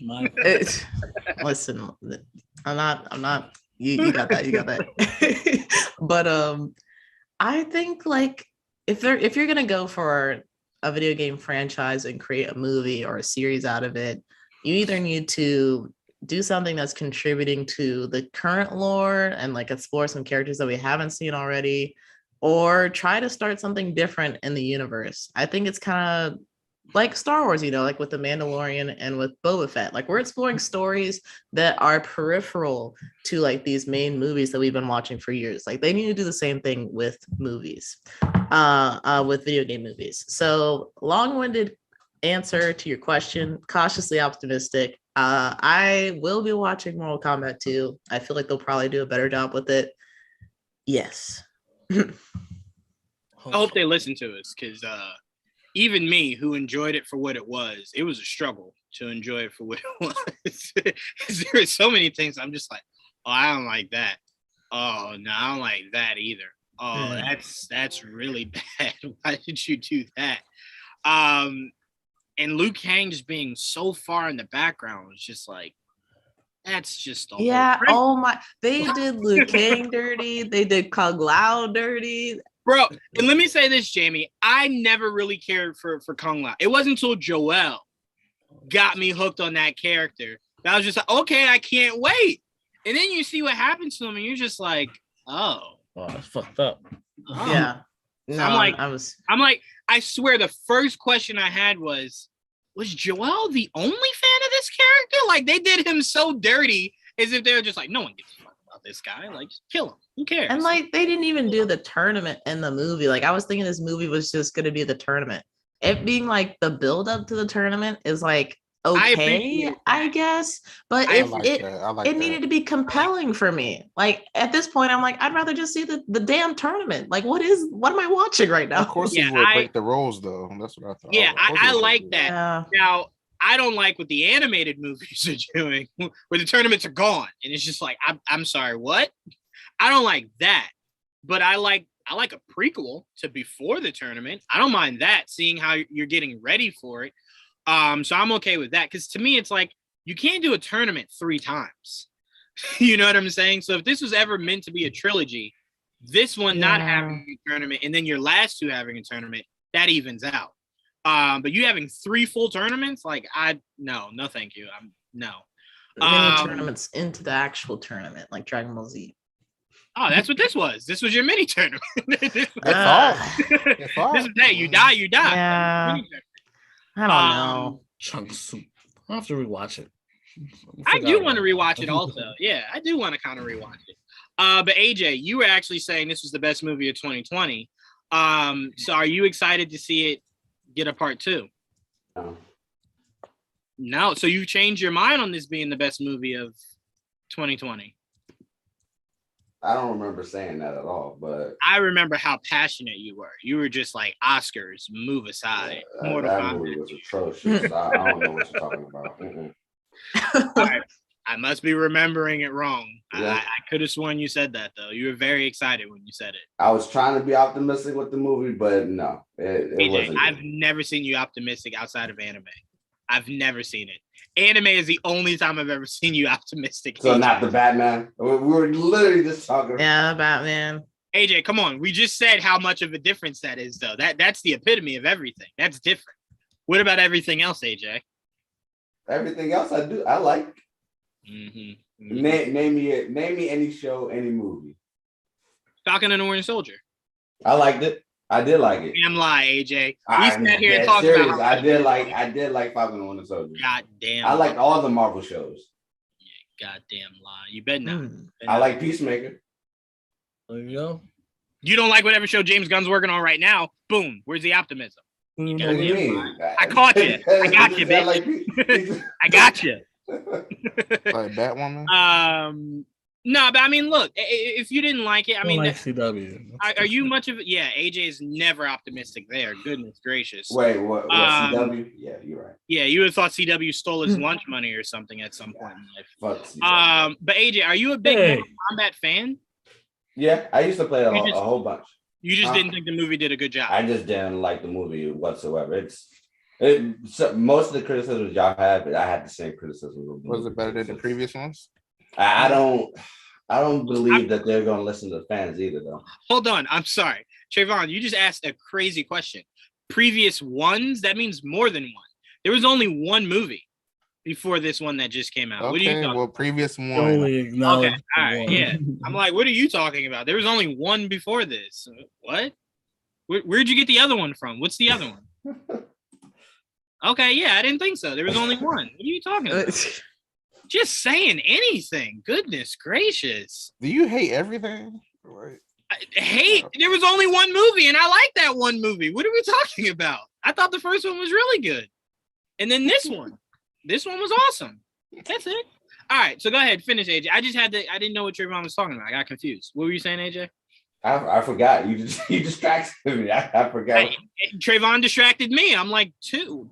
Listen, I'm not. You got that. But I think like if you're gonna go for a video game franchise and create a movie or a series out of it, you either need to do something that's contributing to the current lore and like explore some characters that we haven't seen already, or try to start something different in the universe. I think it's kind of like Star Wars, like with the Mandalorian and with Boba Fett. Like we're exploring stories that are peripheral to like these main movies that we've been watching for years. Like they need to do the same thing with movies, with video game movies. So long-winded answer to your question, cautiously optimistic. I will be watching Mortal Kombat 2. I feel like they'll probably do a better job with it. Yes.
I hope they listen to us because even me, who enjoyed it for what it was a struggle to enjoy it for what it was. There are so many things I'm just like, oh, I don't like that. Oh, no, I don't like that either. Oh, that's really bad. Why did you do that? And Liu Kang just being so far in the background was just like, that's just the
yeah.
whole
Oh my! They did Liu Kang dirty. They did Kung Lao dirty.
Bro, and let me say this, Jamie. I never really cared for Kung Lao. It wasn't until Joel got me hooked on that character that I was just like, okay, I can't wait. And then you see what happens to him, and you're just like, oh,
that's fucked up.
Oh.
Yeah. No,
I'm like, I swear the first question I had was Joel the only fan of this character? Like they did him so dirty as if they were just like, no one gives a fuck about this guy. Like, just kill him. Who cares?
And like they didn't even do the tournament in the movie. Like I was thinking this movie was just going to be the tournament. It being like the build up to the tournament is like okay, I guess, but it needed to be compelling for me. Like at this point, I'm like, I'd rather just see the damn tournament. Like, what am I watching right now?
Of course, he would break the rules, though. That's what I thought.
Yeah, I like that.
Yeah.
Now, I don't like what the animated movies are doing, where the tournaments are gone, and it's just like, I'm sorry, what? I don't like that, but I like a prequel to before the tournament. I don't mind that, seeing how you're getting ready for it. So I'm okay with that, because to me it's like you can't do a tournament 3 times. You know what I'm saying? So if this was ever meant to be a trilogy, this one not having a tournament and then your last 2 having a tournament, that evens out. But you having 3 full tournaments, like no thank you. No.
Mini tournaments into the actual tournament, like Dragon Ball Z.
Oh, that's what this was. This was your mini tournament.
It's all.
This is, hey, you die.
Yeah. I don't know.
Chunk soup. I'll have to rewatch it.
I do want to rewatch it also. Yeah, I do want to kind of rewatch it. But AJ, you were actually saying this was the best movie of 2020. So are you excited to see it get a part 2? No. So you changed your mind on this being the best movie of 2020?
I don't remember saying that at all, but
I remember how passionate you were. You were just like, Oscars, move aside. Mortal
that
Kombat.
movie was atrocious. I don't know what you're talking about.
All right. I must be remembering it wrong.
Yeah.
I could have sworn you said that, though. You were very excited when you said it.
I was trying to be optimistic with the movie, but no, it
AJ,
wasn't.
I've
Good.
never seen you optimistic outside of anime. I've never seen it. Anime is the only time I've ever seen you optimistic.
So
AJ.
not the Batman. We were literally just talking.
Yeah, Batman.
AJ, come on. We just said how much of a difference that is, though. That's the epitome of everything. That's different. What about everything else, AJ?
Everything else I like.
Mm-hmm.
Name me any show, any movie.
Falcon and the Winter Soldier.
I liked it. I did like it.
Damn lie, AJ. We
I'm
sat here and
dead
talked
serious.
about.
I did like Falcon and Winter Soldier.
God damn.
I liked all the Marvel shows.
Goddamn lie. You better not.
I like Peacemaker.
There you go.
You don't like whatever show James Gunn's working on right now. Boom. Where's the optimism?
What do you mean?
I caught you. I got you, bitch. I got you.
Like Batwoman.
No, but I mean, look, if you didn't like it, I mean,
like CW.
Are you much of it? Yeah, AJ is never optimistic there. Goodness gracious.
Wait, what CW? Yeah, you're right.
Yeah, you would have thought CW stole his lunch money or something at some point in life.
Fuck CW.
But AJ, are you a big Mortal Kombat fan?
Yeah, I used to play a whole bunch.
You just didn't think the movie did a good job.
I just didn't like the movie whatsoever. Most of the criticisms y'all have, I had the same criticism.
Was it better than the previous ones?
I don't believe that they're going to listen to the fans either, though.
Hold on, I'm sorry, Trayvon. You just asked a crazy question. Previous ones? That means more than one. There was only one movie before this one that just came out.
Okay,
what are you talking
well,
about?
previous one.
Okay, all right, yeah. I'm like, what are you talking about? There was only one before this. What? Where'd you get the other one from? What's the other one? Okay, yeah, I didn't think so. There was only one. What are you talking about? Just saying anything. Goodness gracious.
Do you hate everything?
There was only one movie, and I like that one movie. What are we talking about? I thought the first one was really good. And then this one. This one was awesome. That's it. All right, so go ahead, finish, AJ. I didn't know what Trayvon was talking about. I got confused. What were you saying, AJ?
I forgot. You distracted me. I forgot.
Trayvon distracted me. I'm like, two?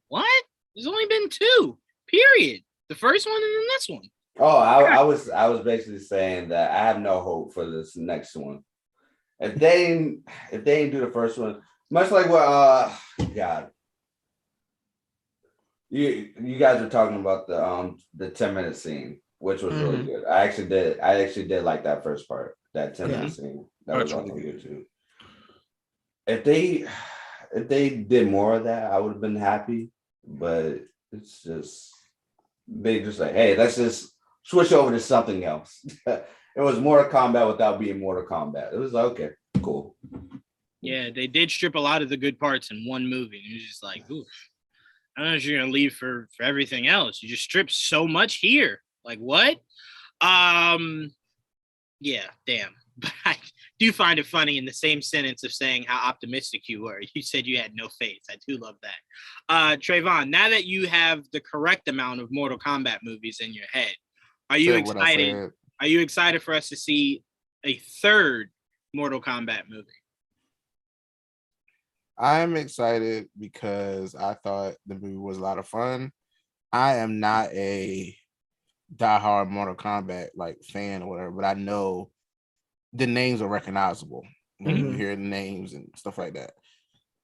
What? There's only been two. Period. The first one and then this one.
Oh, I was basically saying that I have no hope for this next one. If they didn't do the first one, much like what God. You guys were talking about the 10-minute scene, which was really good. I actually did like that first part, that 10-minute scene. That was on YouTube. If they did more of that, I would have been happy. But it's just they just like, hey, let's just switch over to something else. It was Mortal Kombat without being Mortal Kombat. It was like, okay, cool.
Yeah, they did strip a lot of the good parts in one movie. And it was just like, oof. I don't know if you're gonna leave for everything else. You just stripped so much here. Like what? Yeah, damn. But I do find it funny in the same sentence of saying how optimistic you were. You said you had no faith. I do love that. Trayvon, now that you have the correct amount of Mortal Kombat movies in your head, are you excited? Are you excited for us to see a third Mortal Kombat movie?
I'm excited because I thought the movie was a lot of fun. I am not a diehard Mortal Kombat fan or whatever, but I know the names are recognizable when you hear the names and stuff like that.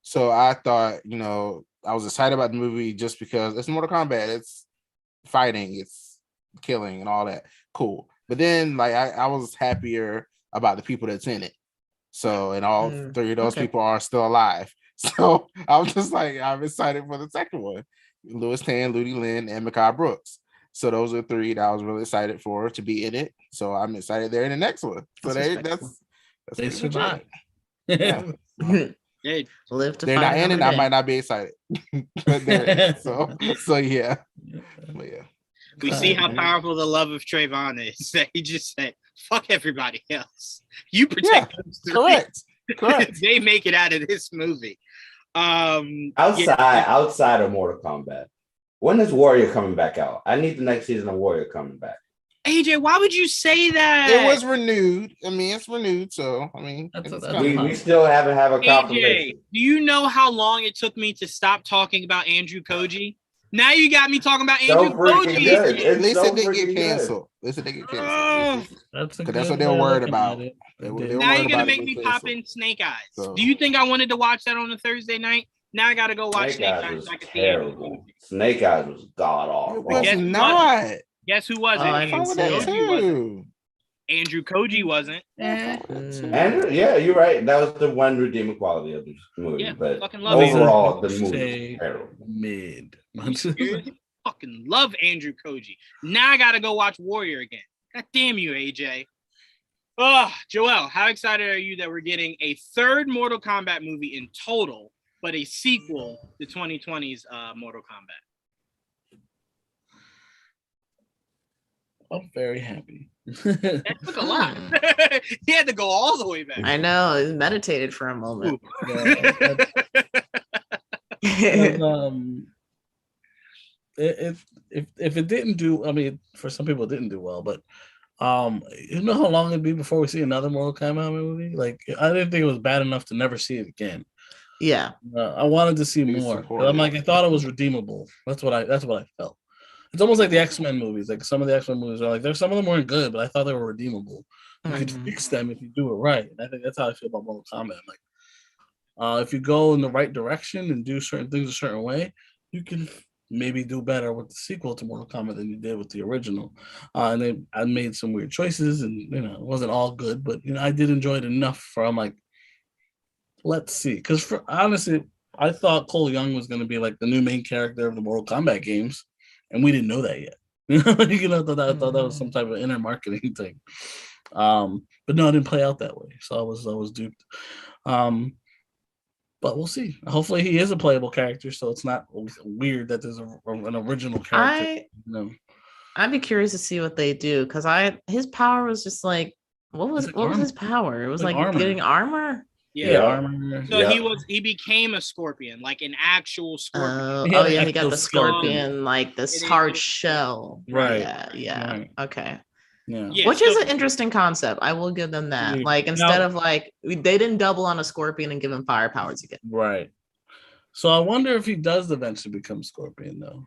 So I thought, I was excited about the movie just because it's Mortal Kombat, it's fighting, it's killing and all that. Cool. But then I was happier about the people that's in it. So, and all three of those people are still alive. So I was just like, I'm excited for the second one. Louis Tan, Ludi Lin, and Mekhi Brooks. So those are three that I was really excited for to be in it. So I'm excited they're in the next one. So that's
they survived.
Yeah.
They
live to
they're not in it. I might not be excited. But they're so yeah. But yeah.
We see how powerful the love of Trayvon is. That he just said, "Fuck everybody else. You protect those three." Correct. They make it out of this movie. Outside
of Mortal Kombat, when is Warrior coming back out? I need the next season of Warrior coming back.
AJ, why would you say that?
It was renewed. I mean, it's renewed, so I mean,
we still haven't have a confirmation.
AJ, do you know how long it took me to stop talking about Andrew Koji? Now you got me talking about Andrew Koji.
At least it didn't get canceled. At least it didn't get canceled. That's what they were worried about.
Now you're gonna make me pop in Snake Eyes. So. Do you think I wanted to watch that on a Thursday night? Now I gotta go watch Snake Eyes.
Terrible. Snake Eyes was god awful.
It was not.
Guess who was it? Andrew Koji wasn't.
Andrew, yeah, you're right. That was the one redeeming quality of the movie. Yeah, but overall, the movie was terrible.
Mid.
Fucking love Andrew Koji. Now I gotta go watch Warrior again. God damn you, AJ. Oh, Joel, how excited are you that we're getting a third Mortal Kombat movie in total, but a sequel to 2020's Mortal Kombat?
I'm very happy.
That took a lot. He had to go all the way back.
I know. He meditated for a moment.
If it didn't do, I mean, for some people it didn't do well, but you know how long it'd be before we see another Mortal Kombat movie? Like, I didn't think it was bad enough to never see it again.
Yeah,
I wanted to see more. I'm like, I thought it was redeemable. That's what I felt. It's almost like the X-Men movies. Like some of the X-Men movies are like, there's some of them weren't good, but I thought they were redeemable. You could fix them if you do it right. And I think that's how I feel about Mortal Kombat. Like, if you go in the right direction and do certain things a certain way, you can maybe do better with the sequel to Mortal Kombat than you did with the original. And I made some weird choices, and you know, it wasn't all good, but you know, I did enjoy it enough for I'm like, let's see. Because honestly, I thought Cole Young was going to be like the new main character of the Mortal Kombat games. And we didn't know that yet. I thought that was some type of inner marketing thing. But no, it didn't play out that way. So I was duped. But we'll see. Hopefully he is a playable character, so it's not weird that there's an original character.
I'd be curious to see what they do, because his power was just like, what was his power? It was like
armor.
Getting armor.
Yeah.
Armor.
So he became a scorpion, like an actual scorpion.
He got the scorpion, like this hard shell.
Right.
Yeah.
Right.
Okay.
Yeah.
Which is an interesting concept. I will give them that. Like, instead of like, they didn't double on a scorpion and give him fire powers again.
Right. So I wonder if he does eventually become Scorpion, though.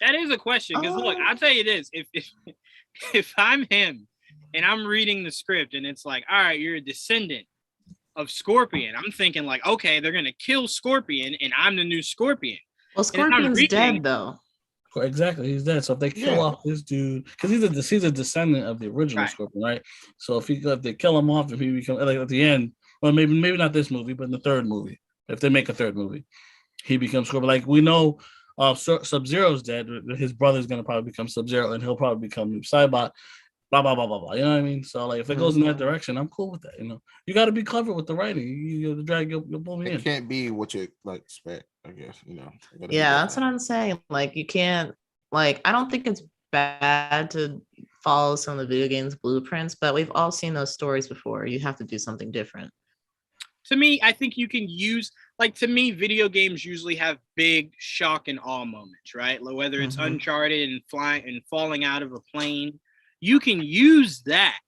That is a question. Because look, I'll tell you this: if I'm him and I'm reading the script and it's like, all right, you're a descendant of Scorpion, I'm thinking like, okay, they're gonna kill Scorpion and I'm the new Scorpion.
Well, Scorpion's dead though.
Exactly, he's dead. So if they kill off this dude, because he's a descendant of the original Scorpion, right? So if they kill him off, if he becomes like at the end, well, maybe not this movie, but in the third movie, if they make a third movie, he becomes Scorpion. Like we know, Sub-Zero's dead. His brother's gonna probably become Sub-Zero, and he'll probably become Cybot. Blah blah blah blah blah. You know what I mean? So like, if it goes in that direction, I'm cool with that. You know, you got to be clever with the writing. You drag, you'll pull me in.
It can't be what you like expect, I guess. You know.
Yeah, that's what I'm saying. Like, you can't. Like, I don't think it's bad to follow some of the video games blueprints, but we've all seen those stories before. You have to do something different.
To me, I think you can use, like, to me, video games usually have big shock and awe moments, right? Like, whether it's Uncharted and flying and falling out of a plane. You can use that.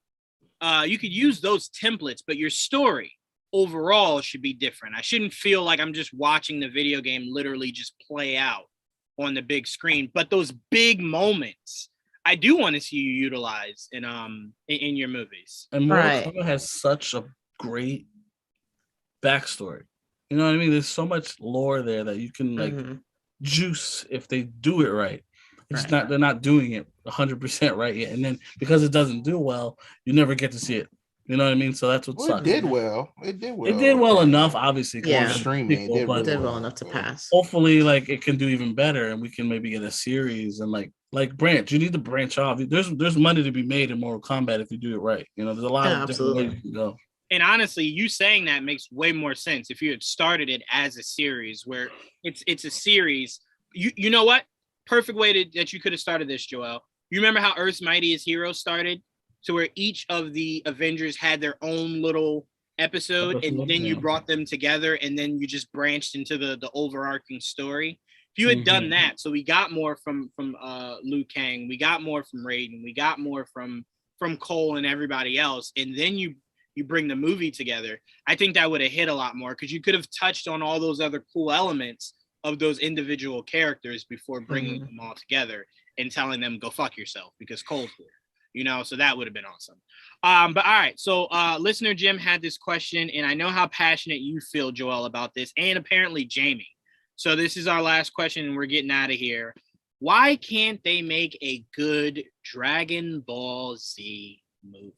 You could use those templates, but your story overall should be different. I shouldn't feel like I'm just watching the video game literally just play out on the big screen. But those big moments, I do want to see you utilize in your movies.
And Mortal Kombat has such a great backstory. You know what I mean? There's so much lore there that you can like juice if they do it right. It's not, they're not doing it 100% right yet. And then because it doesn't do well, you never get to see it. You know what I mean? So that's what sucks.
It did well.
It did well enough, obviously.
Streaming,
it did well enough to pass.
Hopefully, like, it can do even better, and we can maybe get a series and like branch. You need to branch off. There's money to be made in Mortal Kombat if you do it right. You know, there's a lot of different ways you can go.
And honestly, you saying that makes way more sense if you had started it as a series where it's a series. You know what? Perfect way that you could have started this, Joel. You remember how Earth's Mightiest Heroes started? To where each of the Avengers had their own little episode, and then you brought them together, and then you just branched into the overarching story. If you had done that, so we got more from Liu Kang, we got more from Raiden, we got more from Cole and everybody else, and then you bring the movie together, I think that would have hit a lot more because you could have touched on all those other cool elements of those individual characters before bringing them all together and telling them go fuck yourself because Cole's here, you know. So that would have been awesome. But all right, so listener Jim had this question, and I know how passionate you feel, Joel, about this, and apparently Jamie. So this is our last question, and we're getting out of here. Why can't they make a good Dragon Ball Z movie?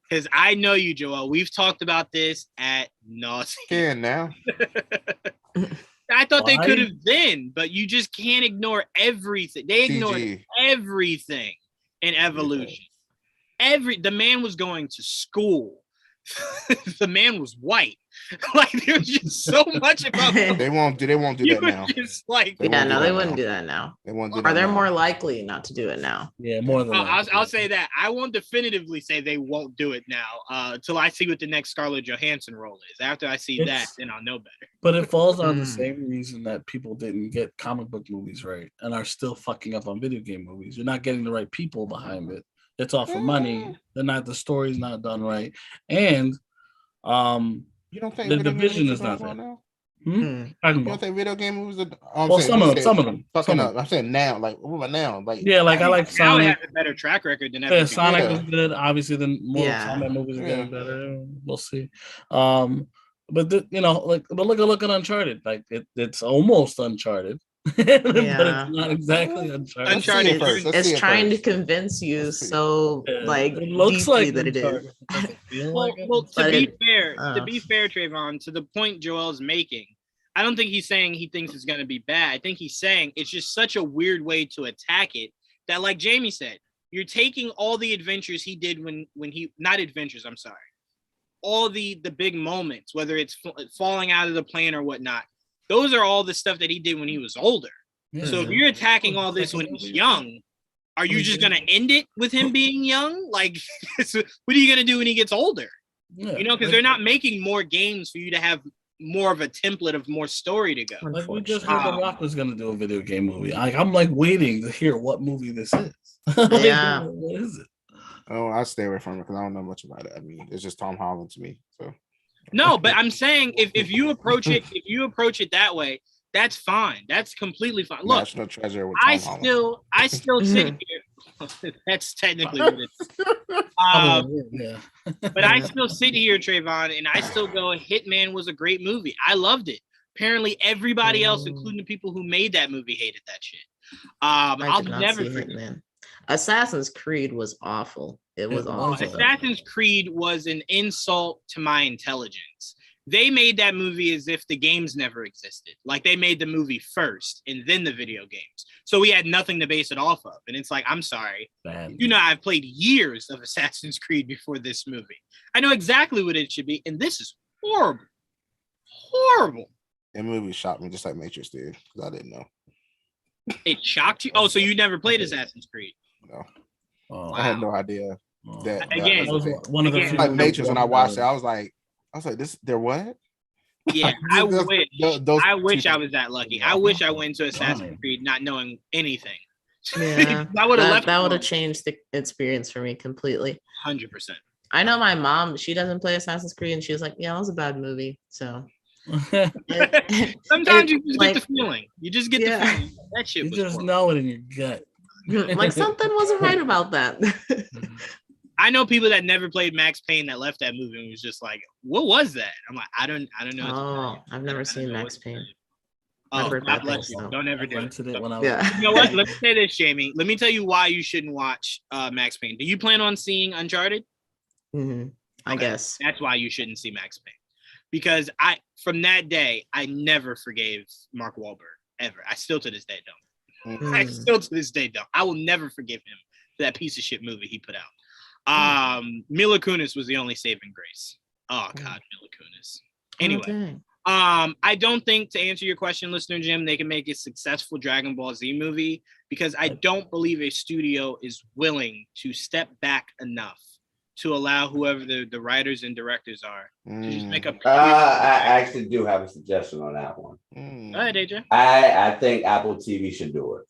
Because I know you, Joel. We've talked about this at nauseam.
Can now.
I thought they could have been, but you just can't ignore everything. They ignored everything in Evolution. The man was going to school. The man was white. Like there was just so much about them.
They won't do that now.
Just like they wouldn't do that now.
They won't do
or
that
they're
now.
more likely not to do it now.
Yeah, more than
I'll say that. I won't definitively say they won't do it now until I see what the next Scarlett Johansson role is. After I see that, then I'll know better.
But it falls on the same reason that people didn't get comic book movies right and are still fucking up on video game movies. You're not getting the right people behind it. It's all for money. The story's not done right. And
you don't think
the division is not there.
You don't think video game movies are?
Well, some of them.
Fucking up. I'm saying now, like what about now? Like
yeah, like I like Sonic.
Now it has a better track record than ever.
Yeah, Sonic was good. Obviously, the Mortal Kombat movies are getting better. We'll see. But look at Uncharted. Like it's almost Uncharted. But it's not exactly Uncharted.
It's trying to convince you so like
it looks like
that it is.
Well, to be fair, Trayvon, to the point Joel's making, I don't think he's saying he thinks it's going to be bad. I think he's saying it's just such a weird way to attack it that, like Jamie said, you're taking all the adventures he did when he not adventures. I'm sorry, all the big moments, whether it's falling out of the plane or whatnot. Those are all the stuff that he did when he was older. Yeah. So if you're attacking all this when he's young, are you just going to end it with him being young? Like, what are you going to do when he gets older? Yeah, you know, because they're not making more games for you to have more of a template of more story to go.
Like we just heard The Rock was going to do a video game movie. I'm like waiting to hear what movie this is.
Yeah.
What is it?
Oh, I stay away from it because I don't know much about it. I mean, it's just Tom Holland to me. So.
No, but I'm saying if you approach it that way, that's fine. That's completely fine. Look,
National Treasure with
I still sit here. That's technically what it is. But I still sit here, Trayvon, and I still go, Hitman was a great movie. I loved it. Apparently, everybody else, including the people who made that movie, hated that shit. I'll never forget Hitman.
Assassin's Creed was awful. It was awful.
Assassin's Creed was an insult to my intelligence. They made that movie as if the games never existed. Like they made the movie first and then the video games. So we had nothing to base it off of. And it's like, I'm sorry. You know, I've played years of Assassin's Creed before this movie. I know exactly what it should be. And this is horrible. Horrible.
That movie shocked me just like Matrix did because I didn't know.
It shocked you? Oh, so you never played Assassin's Creed?
No.
Wow.
I had no idea. That
was
one of the
like Matrix when I watched it, I was like, this they're what?
Yeah, I wish I was that lucky. I wish I went to Assassin's Creed not knowing anything.
Yeah, that would have changed the experience for me completely.
100%.
I know my mom, she doesn't play Assassin's Creed, and she was like, "Yeah, that was a bad movie." So
sometimes you just get the feeling. You just get the feeling. That shit.
You just know it in your gut.
Like something wasn't right about that.
I know people that never played Max Payne that left that movie and was just like, "What was that?" I'm like, I don't know.
Oh, I've never seen Max Payne.
Oh, God bless you. Don't ever do it.
You
know what? Let me say this, Jamie. Let me tell you why you shouldn't watch Max Payne. Do you plan on seeing Uncharted?
I guess
that's why you shouldn't see Max Payne. Because from that day, I never forgave Mark Wahlberg ever. I still to this day don't. I still to this day don't. I will never forgive him for that piece of shit movie he put out. Mila Kunis was the only saving grace. Oh God, Mila Kunis. Anyway, I don't think, to answer your question, listener Jim, they can make a successful Dragon Ball Z movie because I don't believe a studio is willing to step back enough to allow whoever the writers and directors are to just make a.
I actually do have a suggestion on that one.
Go ahead, AJ.
I think Apple TV should do it.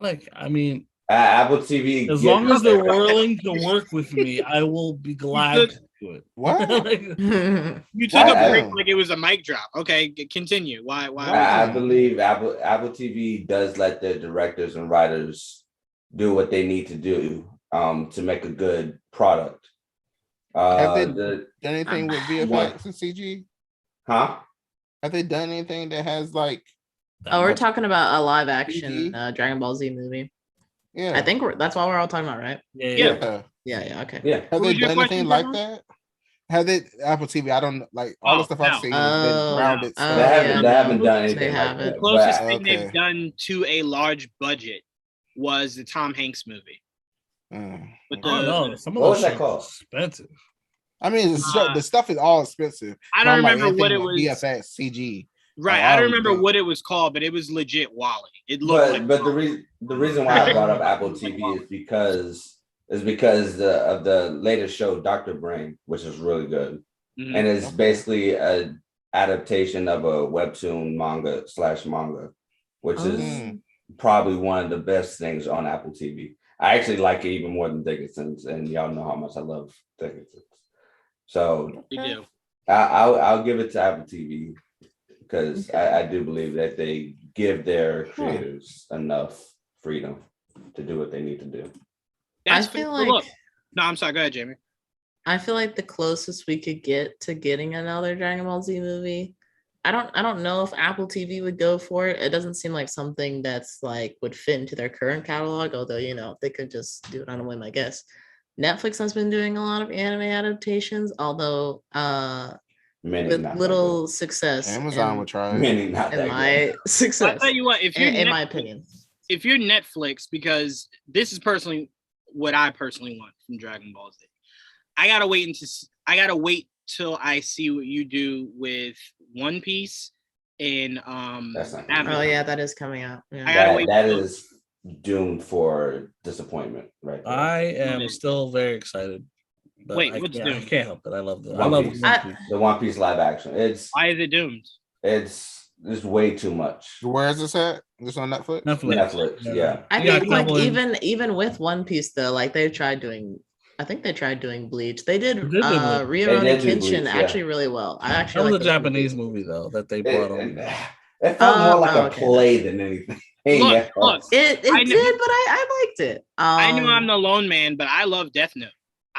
Like, I mean,
Apple TV.
as long as they're willing to work with me, I will be glad to do it.
What?
You took a break like it was a mic drop. Okay, continue. Why?
I believe Apple TV does let their directors and writers do what they need to do to make a good product.
Have they done anything with VFX and CG?
Huh?
Have they done anything that has like?
Oh, we're talking about a live action Dragon Ball Z movie.
Yeah,
I think that's what we're all talking about, right?
Yeah.
Okay.
Yeah.
Have they done anything like that? Have they Apple TV? I don't like all the stuff I've seen has been grounded.
They haven't done anything.
They haven't.
Like that,
the closest thing they've done to a large budget was the Tom Hanks movie. But
some
what was that called?
Expensive.
I mean, the stuff is all expensive.
I don't remember what it was.
VFX, CG.
Right, I don't remember what it was called, but it was legit Wally. It looked.
But the reason why I brought up Apple TV is because of the latest show, Dr. Brain, which is really good, and it's basically an adaptation of a webtoon manga, which is probably one of the best things on Apple TV. I actually like it even more than Dickinson's, and y'all know how much I love Dickinson's. So
You do.
I'll give it to Apple TV because I do believe that they give their creators enough freedom to do what they need to do.
I feel like.
No, I'm sorry. Go ahead, Jamie.
I feel like the closest we could get to getting another Dragon Ball Z movie. I don't know if Apple TV would go for it. It doesn't seem like something that's like would fit into their current catalog. Although they could just do it on a whim, I guess. Netflix has been doing a lot of anime adaptations, although with little success.
Amazon would try.
Many not that
my success.
I'll tell you what, if you're
in my opinion,
if you're Netflix, because this is personally what I personally want from Dragon Ball Z, I gotta wait till I see what you do with One Piece and
That's not
oh yeah, that is coming out. Yeah.
I gotta wait.
That is doomed for disappointment, right there.
I am still very excited.
Wait,
I
what's
can't,
doomed?
I can't help it. I love
One Piece. The One Piece live action.
Why is it doomed?
It's way too much.
Where is this at? This on Netflix?
Netflix, yeah.
I think like even with One Piece though, like they tried doing. I think they tried doing Bleach. They did Rurouni Kenshin actually really well. I actually
that was a Japanese movie though that they brought on.
It felt more like a play than anything.
Look,
it did, but I liked it.
I know I'm the lone man, but I love Death Note.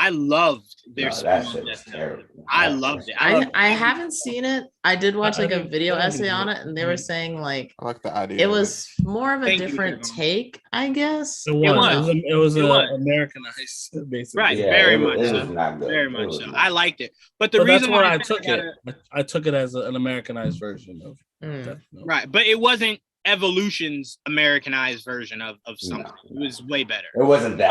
I loved their
that shit was terrible.
I loved it.
I haven't seen it. I did watch like a video essay on it, and they were saying like
I like the idea.
It was more of a different take, I guess.
It was Americanized, basically.
Right,
Yeah,
very
it
much
was
so.
not good.
Very
It
much
was
so.
not.
I liked it, but the reason why
I took it, I took it as an Americanized version of Death Note.
Right, but it wasn't Evolution's Americanized version of something.
No.
It was way better.
It wasn't that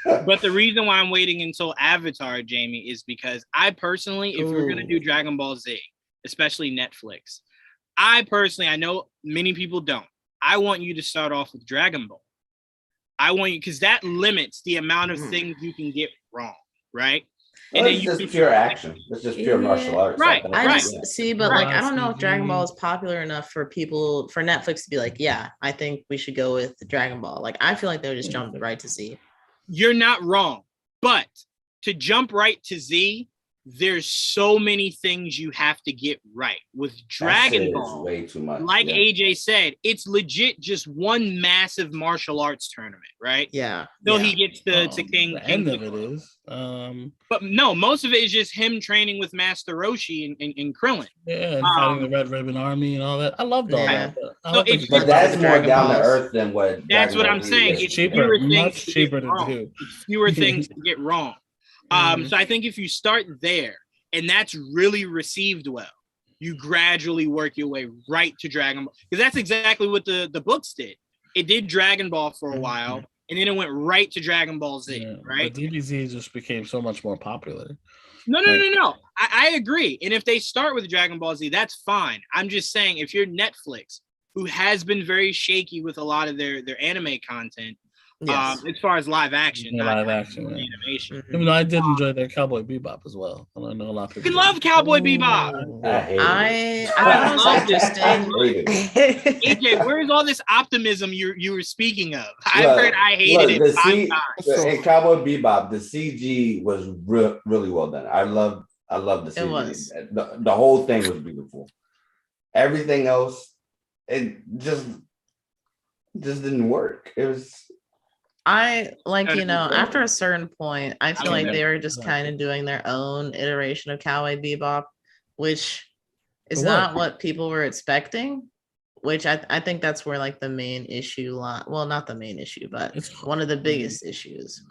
bad.
But the reason why I'm waiting until Avatar, Jamie, is because I personally, if we're gonna do Dragon Ball Z, especially Netflix, I know many people don't. I want you to start off with Dragon Ball. I want you because that limits the amount of things you can get wrong, right?
Well, and it's just pure action. It's just pure martial arts.
Right.
I just see, but like I don't know if Dragon Ball is popular enough for Netflix to be like, yeah, I think we should go with Dragon Ball. Like I feel like they would just jump right to Z.
You're not wrong, but to jump right to Z, there's so many things you have to get right with Dragon Ball.
Way too much.
Like AJ said, it's legit just one massive martial arts tournament, right?
Yeah.
So he gets to King.
The end of it is.
But no, most of it is just him training with Master Roshi and Krillin.
Yeah, and fighting the Red Ribbon Army and all that. I loved all that.
But that's more down to earth than what.
That's what I'm saying.
It's cheaper, much cheaper to do.
It's fewer things to get wrong. So I think if you start there and that's really received well, you gradually work your way right to Dragon Ball. Because that's exactly what the books did. It did Dragon Ball for a while, and then it went right to Dragon Ball Z, right?
But DBZ just became so much more popular.
No. I agree. And if they start with Dragon Ball Z, that's fine. I'm just saying, if you're Netflix, who has been very shaky with a lot of their anime content,
Yes.
As far as live action,
Yeah,
not
live action, yeah.
animation.
Mhm.
Even though I did enjoy their Cowboy Bebop as well. And I know a lot of
You
people
love Cowboy Bebop.
Ooh.
I hate it.
I thought it was
love this.
interesting.
AJ, where is all this optimism you were speaking of? I've
Look,
heard I hated
look,
it 5 times.
in Cowboy Bebop, the CG was really well done. I love the CG.
It was.
The whole thing was beautiful. Everything else, it just didn't work. It was.
I like,
Gotta be better.
after a certain point, I feel like
Okay.
they were just kind of doing their own iteration of Cowboy Bebop, which is
For what?
not what people were expecting. Which I think that's where like the main issue well, not the main issue, but
It's
one of the biggest issues.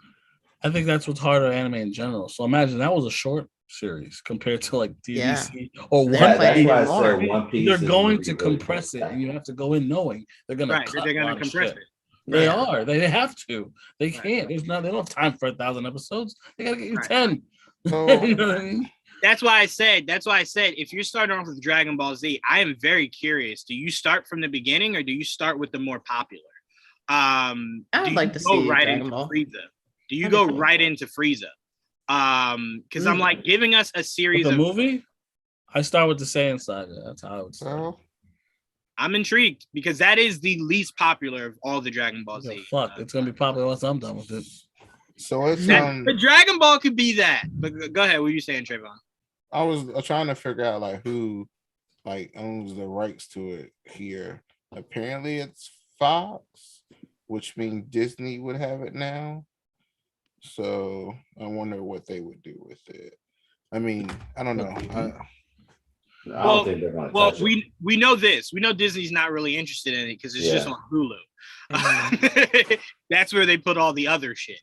I think that's what's hard on anime in general. So imagine that was a short series compared to like DVC or
They're
One
Yeah, that's
planning
why I
more.
said One Piece.
They're
is
going
really,
to
really
compress it,
good.
and you have to go in knowing they're gonna
Right,
cut
they're
a
gonna
lot of
compress
shit.
it.
They
Yeah.
are. They have to. They
Right.
can't. There's not. They don't have time for 1,000 episodes. They gotta get you
Right.
10.
So
You know what I mean?
That's why I said if you're starting off with Dragon Ball Z, I am very curious. Do you start from the beginning or do you start with the more popular?
I would
do
like
you
to
go
see
right
Dragon
into
Ball.
Frieza? Do you
That'd be
go
cool.
right into Frieza? Because I'm like giving us a
With
series
the
of.
movie, I start with the Saiyan saga. That's how I would start.
I'm intrigued because that is the least popular of all the Dragon Ball
Yo,
Z.
fuck, it's gonna be popular once I'm done with it.
So it's
But Dragon Ball could be that. But go ahead. What are you saying, Trayvon?
I was trying to figure out like who like owns the rights to it here. Apparently it's Fox, which means Disney would have it now. So I wonder what they would do with it. I mean, I don't know.
I don't think they're going to touch it.
we know this. We know Disney's not really interested in it because it's just on Hulu. That's where they put all the other shit.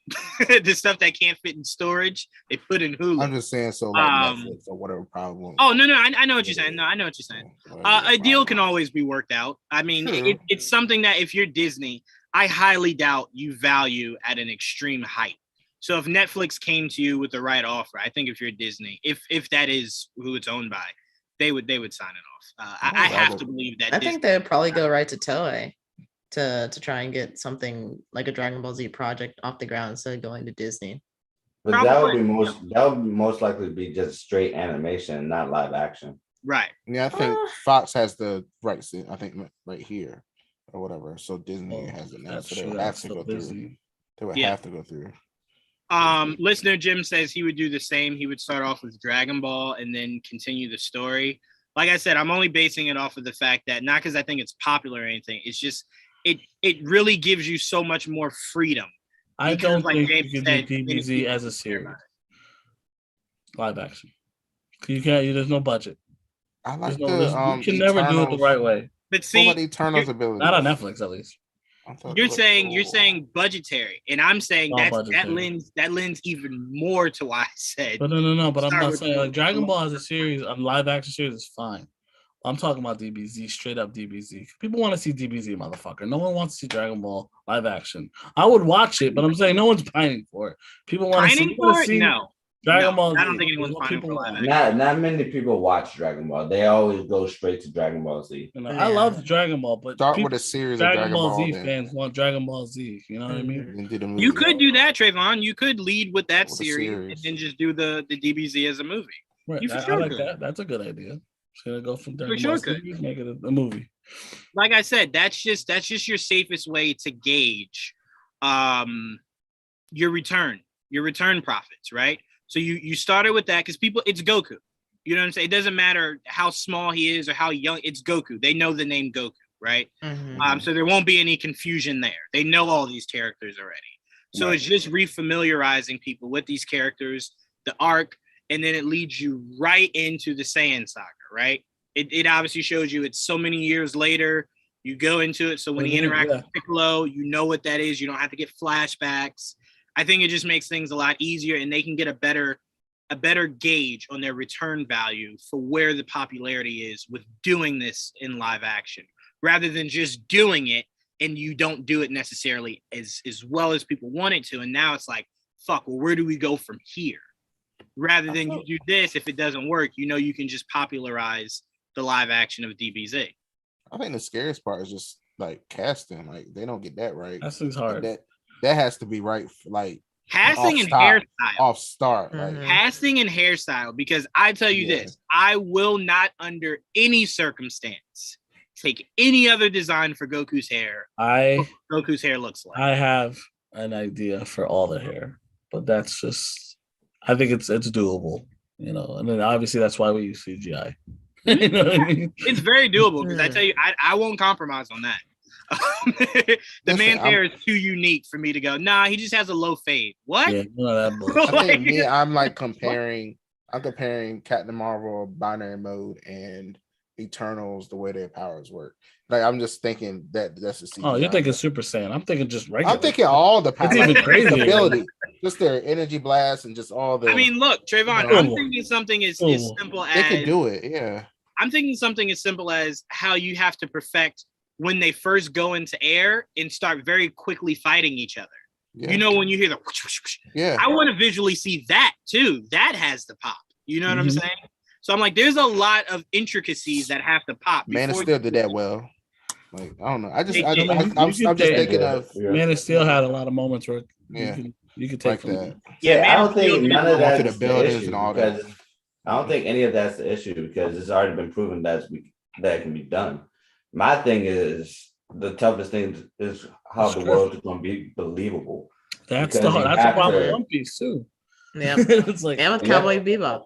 The stuff that can't fit in storage, they put in Hulu.
I'm just saying, so like Netflix or whatever problem.
Oh no, I know what you're saying. No, I know what you're saying. A deal can always be worked out. I mean, it's something that if you're Disney, I highly doubt you value at an extreme height. So if Netflix came to you with the right offer, I think if you're Disney, if that is who it's owned by, they would sign it off. I have to believe that.
I think they would probably go right to Toei to try and get something like a Dragon Ball Z project off the ground instead of going to Disney.
But that would most likely be just straight animation, not live action.
Right.
Yeah, I think Fox has the rights. I think right here or whatever. So Disney has it now. So they would have to go through. They would have to go through.
Listener Jim says he would do the same. He would start off with Dragon Ball and then continue the story. Like I said, I'm only basing it off of the fact that not because I think it's popular or anything. It's just it really gives you so much more freedom.
I don't think you can do DBZ as a series. Live action. You can't. There's no budget.
I like
you can never do it the right way.
But see,
Eternal's ability.
Not on Netflix, at least.
You're saying budgetary, and I'm saying that lends even more to why I said.
But no. But I'm not saying like Dragon Ball as a series, a live action series is fine. I'm talking about DBZ, straight up DBZ. People want to see DBZ, motherfucker. No one wants to see Dragon Ball live action. I would watch it, but I'm saying no one's pining for it. People want to see
No.
Dragon Ball.
I don't think anyone's pining for live
action. Not many people watch Dragon Ball. They always go straight to Dragon Ball Z.
I love Dragon Ball, but
start with a series
Dragon
of Dragon
Ball Z
then.
fans want Dragon Ball Z. You know what I mean?
You could do that, Trayvon. You could lead with that series and then just do the DBZ as a movie.
Right. I like that. That's a good idea. It's gonna go from Dragon Ball Z, make it a movie.
Like I said, that's just your safest way to gauge your return profits, right? So you started with that because it's Goku. You know what I'm saying? It doesn't matter how small he is or how young. It's Goku. They know the name Goku, right?
Mm-hmm.
So there won't be any confusion there. They know all these characters already. So it's just refamiliarizing people with these characters, the arc, and then it leads you right into the Saiyan saga, right? It obviously shows you it's so many years later. You go into it, so when he interacts with Piccolo, you know what that is. You don't have to get flashbacks. I think it just makes things a lot easier, and they can get a better gauge on their return value for where the popularity is with doing this in live action, rather than just doing it and you don't do it necessarily as well as people want it to. And now it's like, fuck, well, where do we go from here? Rather than you do this, if it doesn't work, you can just popularize the live action of DBZ.
I think the scariest part is just like casting. Like they don't get that right.
That's hard.
that has to be right. Like
casting and hairstyle.
Off start.
Mhm.
Like,
Casting and hairstyle, because I tell you this, I will not under any circumstance take any other design for Goku's hair. Goku's hair looks like.
I have an idea for all the hair, but that's just, I think it's doable, you know. And then obviously that's why we use CGI. You know what I mean?
It's very doable because I tell you, I won't compromise on that. The man's hair is too unique for me to go, nah, he just has a low fade. What?
Yeah,
I think I'm like comparing Captain Marvel binary mode and Eternals the way their powers work. Like I'm just thinking that's a CGI.
Oh, you're thinking Super Saiyan. I'm thinking just regular.
I'm thinking all the powers.
It's even crazier.
Ability, just their energy blast and just all the.
I mean, look, Trayvon, I'm thinking something as simple as
they could do it. Yeah.
I'm thinking something as simple as how you have to perfect when they first go into air and start very quickly fighting each other. Yeah. You know, when you hear the whoosh, whoosh, whoosh.
Yeah,
I want to visually see that too. That has the pop. You know what I'm saying? So I'm like, there's a lot of intricacies that have to pop.
Man of Steel did that well. Like, I don't know. I'm just thinking of
Man of Steel had a lot of moments where you could take
like that.
Yeah, I don't think none of that's
the buildings and all that.
I don't think any of that's the issue because it's already been proven that it can be done. My thing is the toughest thing is how the world is going to be believable.
That's the problem with One Piece too.
Yeah,
it's like
and with Cowboy Bebop.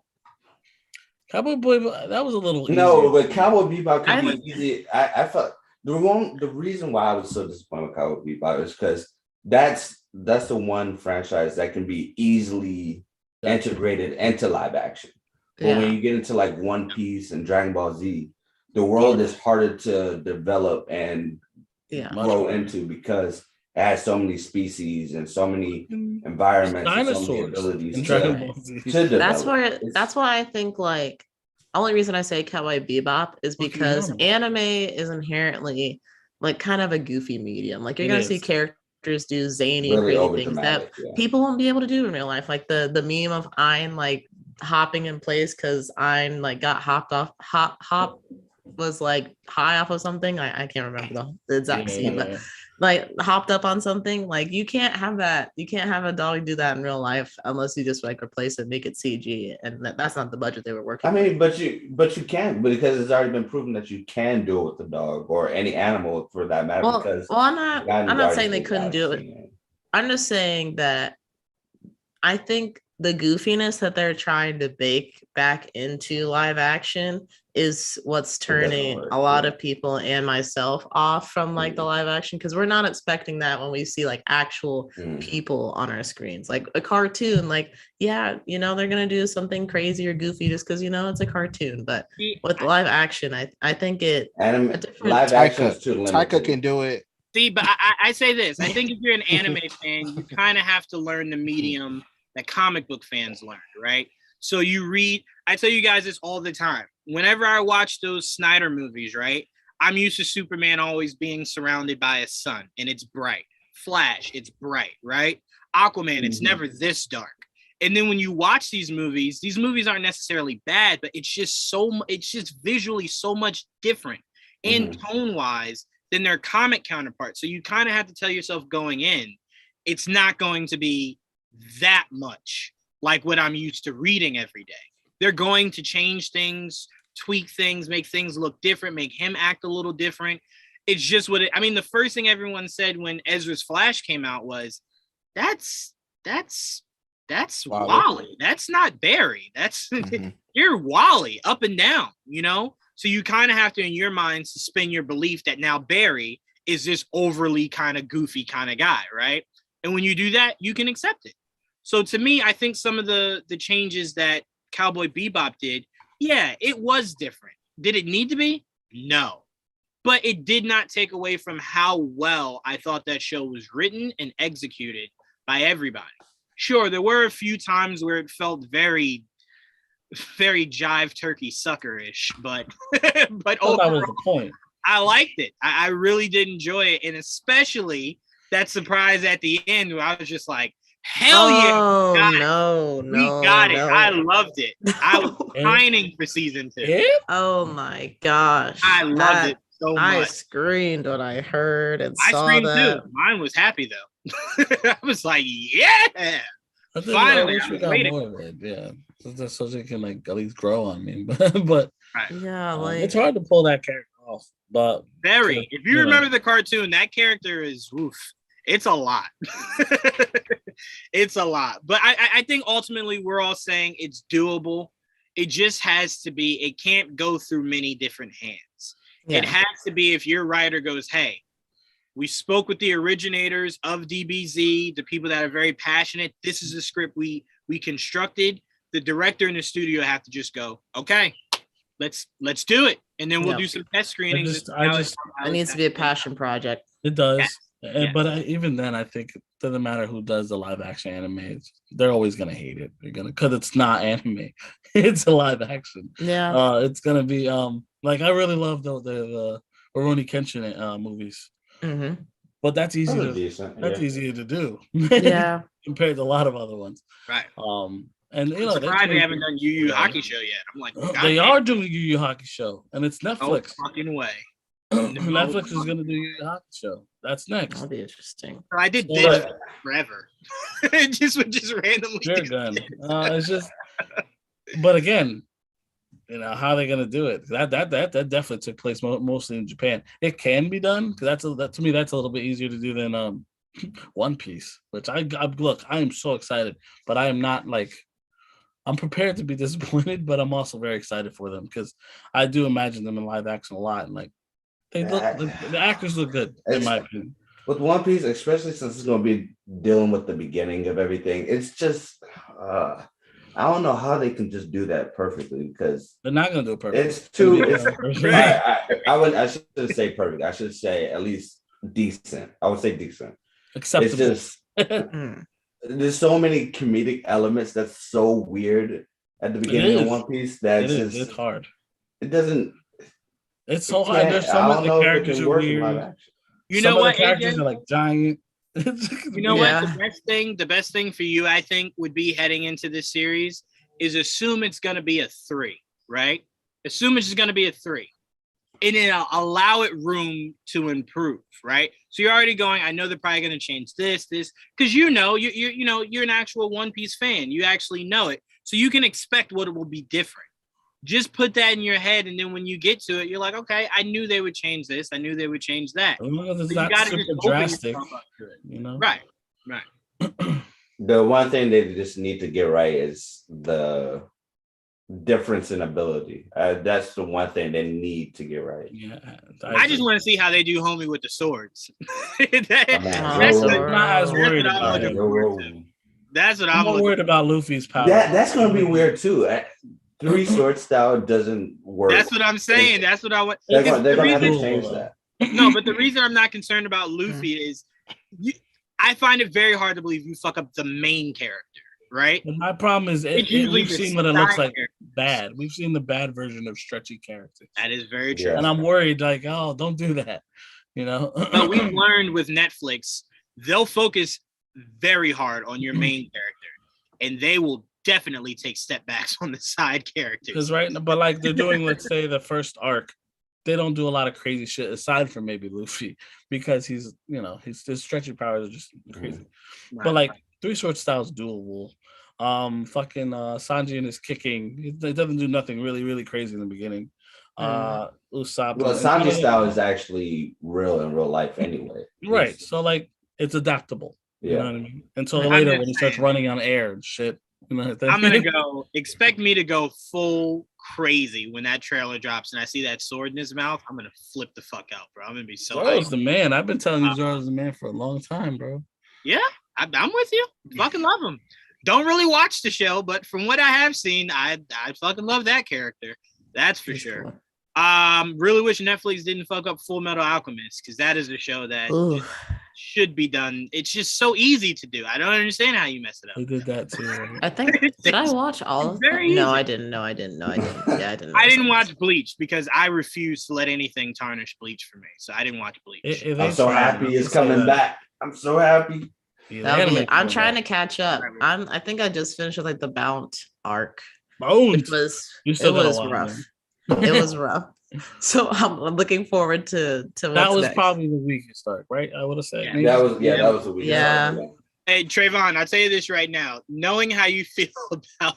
Cowboy Bebop, that was a little
no, but Cowboy Bebop could be easy. I felt the reason why I was so disappointed with Cowboy Bebop is because that's the one franchise that can be easily integrated into live action. But when you get into like One Piece and Dragon Ball Z, the world is harder to develop and grow into because it has so many species and so many environments and so many abilities to develop.
That's why I think like only reason I say Cowboy Bebop is because anime is inherently like kind of a goofy medium. Like you're gonna see characters do zany crazy things that people won't be able to do in real life. Like the meme of Ein like hopping in place because Ein like got hop was like high off of something. I can't remember the exact scene, but like hopped up on something. Like you can't have that. You can't have a dog do that in real life unless you just like replace it, make it CG, and that's not the budget they were working.
But you can't because it's already been proven that you can do it with the dog or any animal for that matter.
I'm not saying they couldn't do it. I'm just saying that I think the goofiness that they're trying to bake back into live action is what's turning a lot of people and myself off from like the live action because we're not expecting that when we see like actual people on our screens. Like a cartoon, like they're gonna do something crazy or goofy just because it's a cartoon. But with live action, I think
live action is too limited.
Taika can do it.
See, but I say this: I think if you're an anime fan, you kind of have to learn the medium that comic book fans learned, right? So you read, I tell you guys this all the time. Whenever I watch those Snyder movies, right? I'm used to Superman always being surrounded by a sun and it's bright. Flash, it's bright, right? Aquaman, it's never this dark. And then when you watch these movies aren't necessarily bad, but it's just visually so much different and tone-wise than their comic counterparts. So you kind of have to tell yourself going in, it's not going to be that much like what I'm used to reading every day. They're going to change things, tweak things, make things look different, make him act a little different. It's just the first thing everyone said when Ezra's Flash came out was, that's Wally. That's not Barry. That's you're Wally up and down, So you kind of have to, in your mind, suspend your belief that now Barry is this overly kind of goofy kind of guy, right? And when you do that, you can accept it. So to me, I think some of the changes that Cowboy Bebop did, it was different. Did it need to be? No. But it did not take away from how well I thought that show was written and executed by everybody. Sure, there were a few times where it felt very, very jive turkey sucker-ish, but overall,
that was the point.
I liked it. I really did enjoy it, and especially that surprise at the end where I was just like, hell yeah! We got it. I loved it. I was pining for season 2.
Oh my gosh!
I loved it so
I
much.
screamed when I heard and
I
saw
screamed
that.
too. Mine was happy though. I was like, yeah. Finally,
I wish
I
we
was
got
waiting.
more of it. Yeah, so they can like at least grow on me. But
Right.
Yeah,
it's
like
hard to pull that character off. But
Very. If you remember the cartoon, that character is oof. It's a lot. It's a lot. But I think ultimately we're all saying it's doable. It just has to be, it can't go through many different hands. It has to be if your writer goes, hey, we spoke with the originators of DBZ, the people that are very passionate. This is the script we constructed. The director and the studio have to just go, okay, let's do it. And then we'll do some test screenings.
It needs to be a passion project.
It does.
Yes.
But even then, I think it doesn't matter who does the live action anime. They're always gonna hate it. They're gonna, because it's not anime. It's a live action.
Yeah.
It's gonna be like, I really love the Rurouni Kenshin movies.
Mm-hmm.
But that's easy easier to do.
Yeah.
Compared to a lot of other ones.
Right.
And
I'm surprised they haven't done Yu Yu Hakusho yet. I'm like,
they are doing Yu Yu Hakusho, and it's Netflix.
No fucking way.
Netflix is gonna do Yu Yu Hakusho. That's next.
That'll be interesting.
I did this forever. It just would just randomly.
They're done. It's just, but again, you know how they're gonna do it. That definitely took place mostly in Japan. It can be done because to me that's a little bit easier to do than One Piece. Which I look, I am so excited, but I am not like, I'm prepared to be disappointed, but I'm also very excited for them because I do imagine them in live action a lot, and like the actors look good in my opinion.
With One Piece, especially since it's going to be dealing with the beginning of everything, it's just I don't know how they can just do that perfectly because
they're not going to do it perfectly.
It's too. I shouldn't say perfect. I should say at least decent. I would say decent.
Acceptable.
It's just there's so many comedic elements that's so weird at the beginning of One Piece that
it's hard.
It doesn't.
It's so hard. There's some of the characters are weird.
You know what?
The characters are like giant.
You know what? The best thing for you, I think, would be heading into this series is assume it's going to be a 3, right? Assume it's going to be a 3, and then allow it room to improve, right? So you're already going, I know they're probably going to change this, because you're an actual One Piece fan. You actually know it, so you can expect what it will be different. Just put that in your head, and then when you get to it, you're like, okay, I knew they would change this. I knew they would change that.
It's not super drastic, you know?
Right.
The one thing they just need to get right is the difference in ability. That's the one thing they need to get right.
Yeah,
I just want to see how they do homie with the swords.
That's not as worried about it.
That's what
I'm more worried about Luffy's power.
That's going to be weird too. 3 sword style doesn't work.
That's what I'm saying. That's what I want.
They're going to have to change that.
No, but the reason I'm not concerned about Luffy is I find it very hard to believe you fuck up the main character, right?
And my problem is we've seen what it looks like bad. We've seen the bad version of stretchy characters.
That is very true.
And I'm worried, like, oh, don't do that, you know?
But we've learned with Netflix, they'll focus very hard on your main character, and they will definitely take step backs on the side characters.
But like they're doing, let's say, the first arc, they don't do a lot of crazy shit aside from maybe Luffy because his stretchy powers are just crazy. Right. But like 3 sword styles doable. Fucking Sanji and his kicking, it doesn't do nothing really, really crazy in the beginning. Usopp.
Well, Sanji's style is actually real in real life anyway.
Right. So like it's adaptable. You know what I mean? Until later when he starts running on air and shit. You know,
I'm gonna go. Expect me to go full crazy when that trailer drops and I see that sword in his mouth. I'm gonna flip the fuck out, bro. I'm gonna be so.
Zoro's the man. I've been telling you Zoro's the man for a long time, bro.
Yeah, I'm with you. Fucking love him. Don't really watch the show, but from what I have seen, I fucking love that character. That's for sure. Really wish Netflix didn't fuck up Full Metal Alchemist because that is a show that should be done. It's just so easy to do. I don't understand how you mess it up.
They did that too.
I think did I watch all of them? No, I didn't. Yeah, I didn't.
I didn't watch Bleach because I refuse to let anything tarnish Bleach for me. So I didn't watch Bleach.
I'm so happy it's coming back. I'm so happy.
I'm trying to catch up. I think I just finished with like the Bount arc.
Bount.
It was rough. It was rough. So I'm looking forward to
That
what's
was
next.
probably the weakest arc, right? I would have said.
Yeah.
maybe.
That was a week.
Yeah.
Hey, Trayvon, I'll tell you this right now. Knowing how you feel about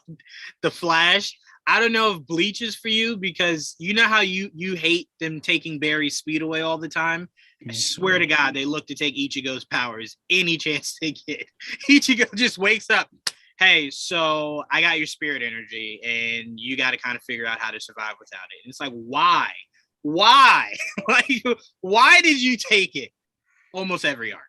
the Flash, I don't know if Bleach is for you because you know how you hate them taking Barry's speed away all the time. I swear to God, they look to take Ichigo's powers any chance they get. Ichigo just wakes up. Hey, so I got your spirit energy, and you got to kind of figure out how to survive without it. And it's like, why? Like, why did you take it? Almost every arc.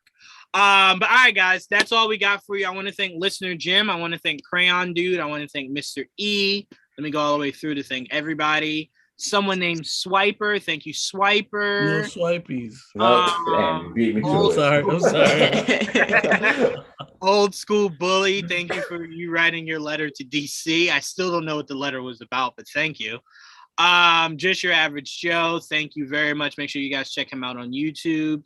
But all right, guys, that's all we got for you. I want to thank listener Jim. I want to thank Crayon Dude. I want to thank Mr. E. Let me go all the way through to thank everybody. Someone named Swiper. Thank you, Swiper.
No swipies.
No, damn, you beat me to
I'm sorry.
Old school bully. Thank you for you writing your letter to DC. I still don't know what the letter was about, but thank you. Just Your Average Joe. Thank you very much. Make sure you guys check him out on YouTube.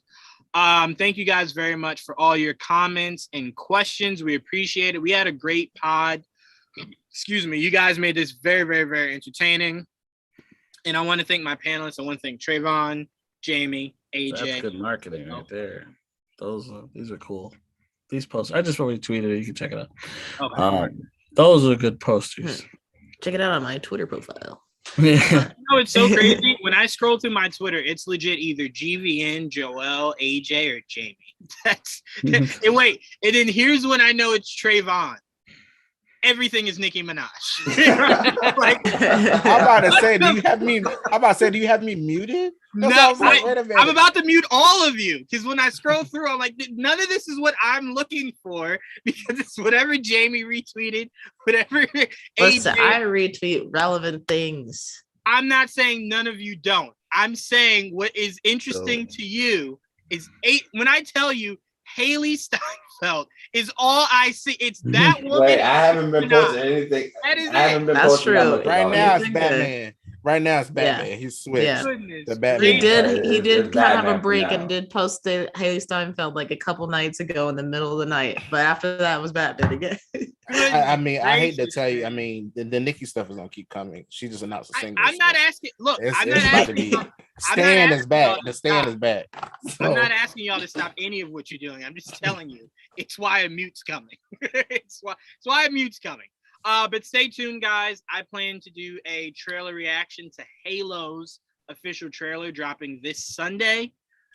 Thank you guys very much for all your comments and questions. We appreciate it. We had a great pod. Excuse me. You guys made this very, very, very entertaining. And I want to thank my panelists. I want to thank Trayvon, Jamie, AJ.
That's good marketing right there. These are cool. These posters. I just retweeted it. You can check it out.
Okay.
Those are good posters.
Check it out on my Twitter profile.
Yeah.
You know, it's so crazy. When I scroll through my Twitter, it's legit either GVN, Joel, AJ, or Jamie. And wait, and then here's when I know it's Trayvon. Everything is Nicki Minaj. Like,
I'm about to say, do you have me muted?
no,
Wait a minute.
I'm about to mute all of you because when I scroll through, I'm like, none of this is what I'm looking for because it's whatever Jamie retweeted, whatever
Listen,
AJ.
I retweet relevant things.
I'm not saying none of you don't. I'm saying what is interesting to you is when I tell you Haley Steinfeld is all I see. It's that woman.
Wait, I haven't been posting anything.
That is
I haven't been
That's
posting that
true.
much
Right
about
now
it.
it's Batman. Right now it's Batman.
Yeah.
He's switched.
Yeah.
Goodness
The Batman.
He
gracious.
did
It's
kind of have
Batman
a
for
break
now.
and did post Haley Steinfeld like a couple nights ago in the middle of the night. But after that it was Batman again.
I mean, I hate to
Gracious,
tell you. I
man.
mean, the Nikki stuff is gonna keep coming. She just announced a single.
I'm not
so
asking. Look,
It's,
I'm
it's
not
about to
asking.
be.
I'm
Stan
not
is back.
asking
The
y'all
Stan
to
is back.
I'm
So,
not asking y'all to stop any of what you're doing. I'm just telling you, it's why a mute's coming. it's why a mute's coming. But stay tuned, guys. I plan to do a trailer reaction to Halo's official trailer dropping this Sunday.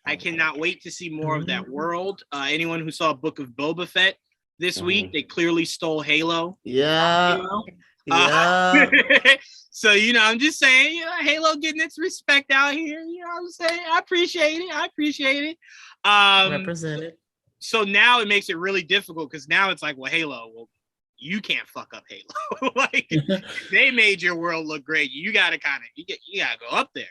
I cannot wait to see more of that world. Anyone who saw Book of Boba Fett this week, they clearly stole Halo.
Yeah.
Halo.
Yeah.
So, I'm just saying, Halo getting its respect out here. You know what I'm saying? I appreciate it.
Represented.
So now it makes it really difficult because now it's like, well, Halo, you can't fuck up Halo. Like, they made your world look great. You gotta you gotta go up there.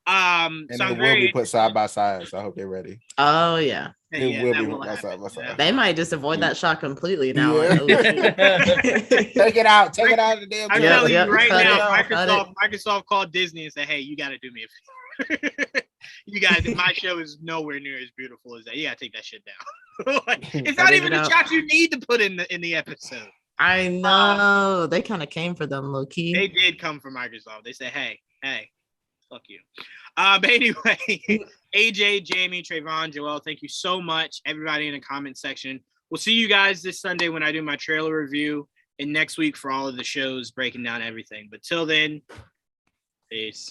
and
So
it
I'm
will be put side by side. So I hope they're ready.
Oh yeah.
It will
that
be
will
put
happen.
side by side.
They might just avoid that shot completely now.
Yeah. Take it out. Take it out of the damn.
I'm
Yeah,
telling
yeah,
you right
cut
now,
it, cut
Microsoft called Disney and said, "Hey, you got to do me a favor. You guys, my show is nowhere near as beautiful as that. You got to take that shit down. Like, it's not
Take
even
it
the
out.
shots you need to put in the episode.
I know. They kind of came for them low key.
They did come from Microsoft. They said, hey, fuck you. But anyway, AJ, Jamie, Trayvon, Joel, thank you so much. Everybody in the comment section. We'll see you guys this Sunday when I do my trailer review and next week for all of the shows breaking down everything. But till then, peace.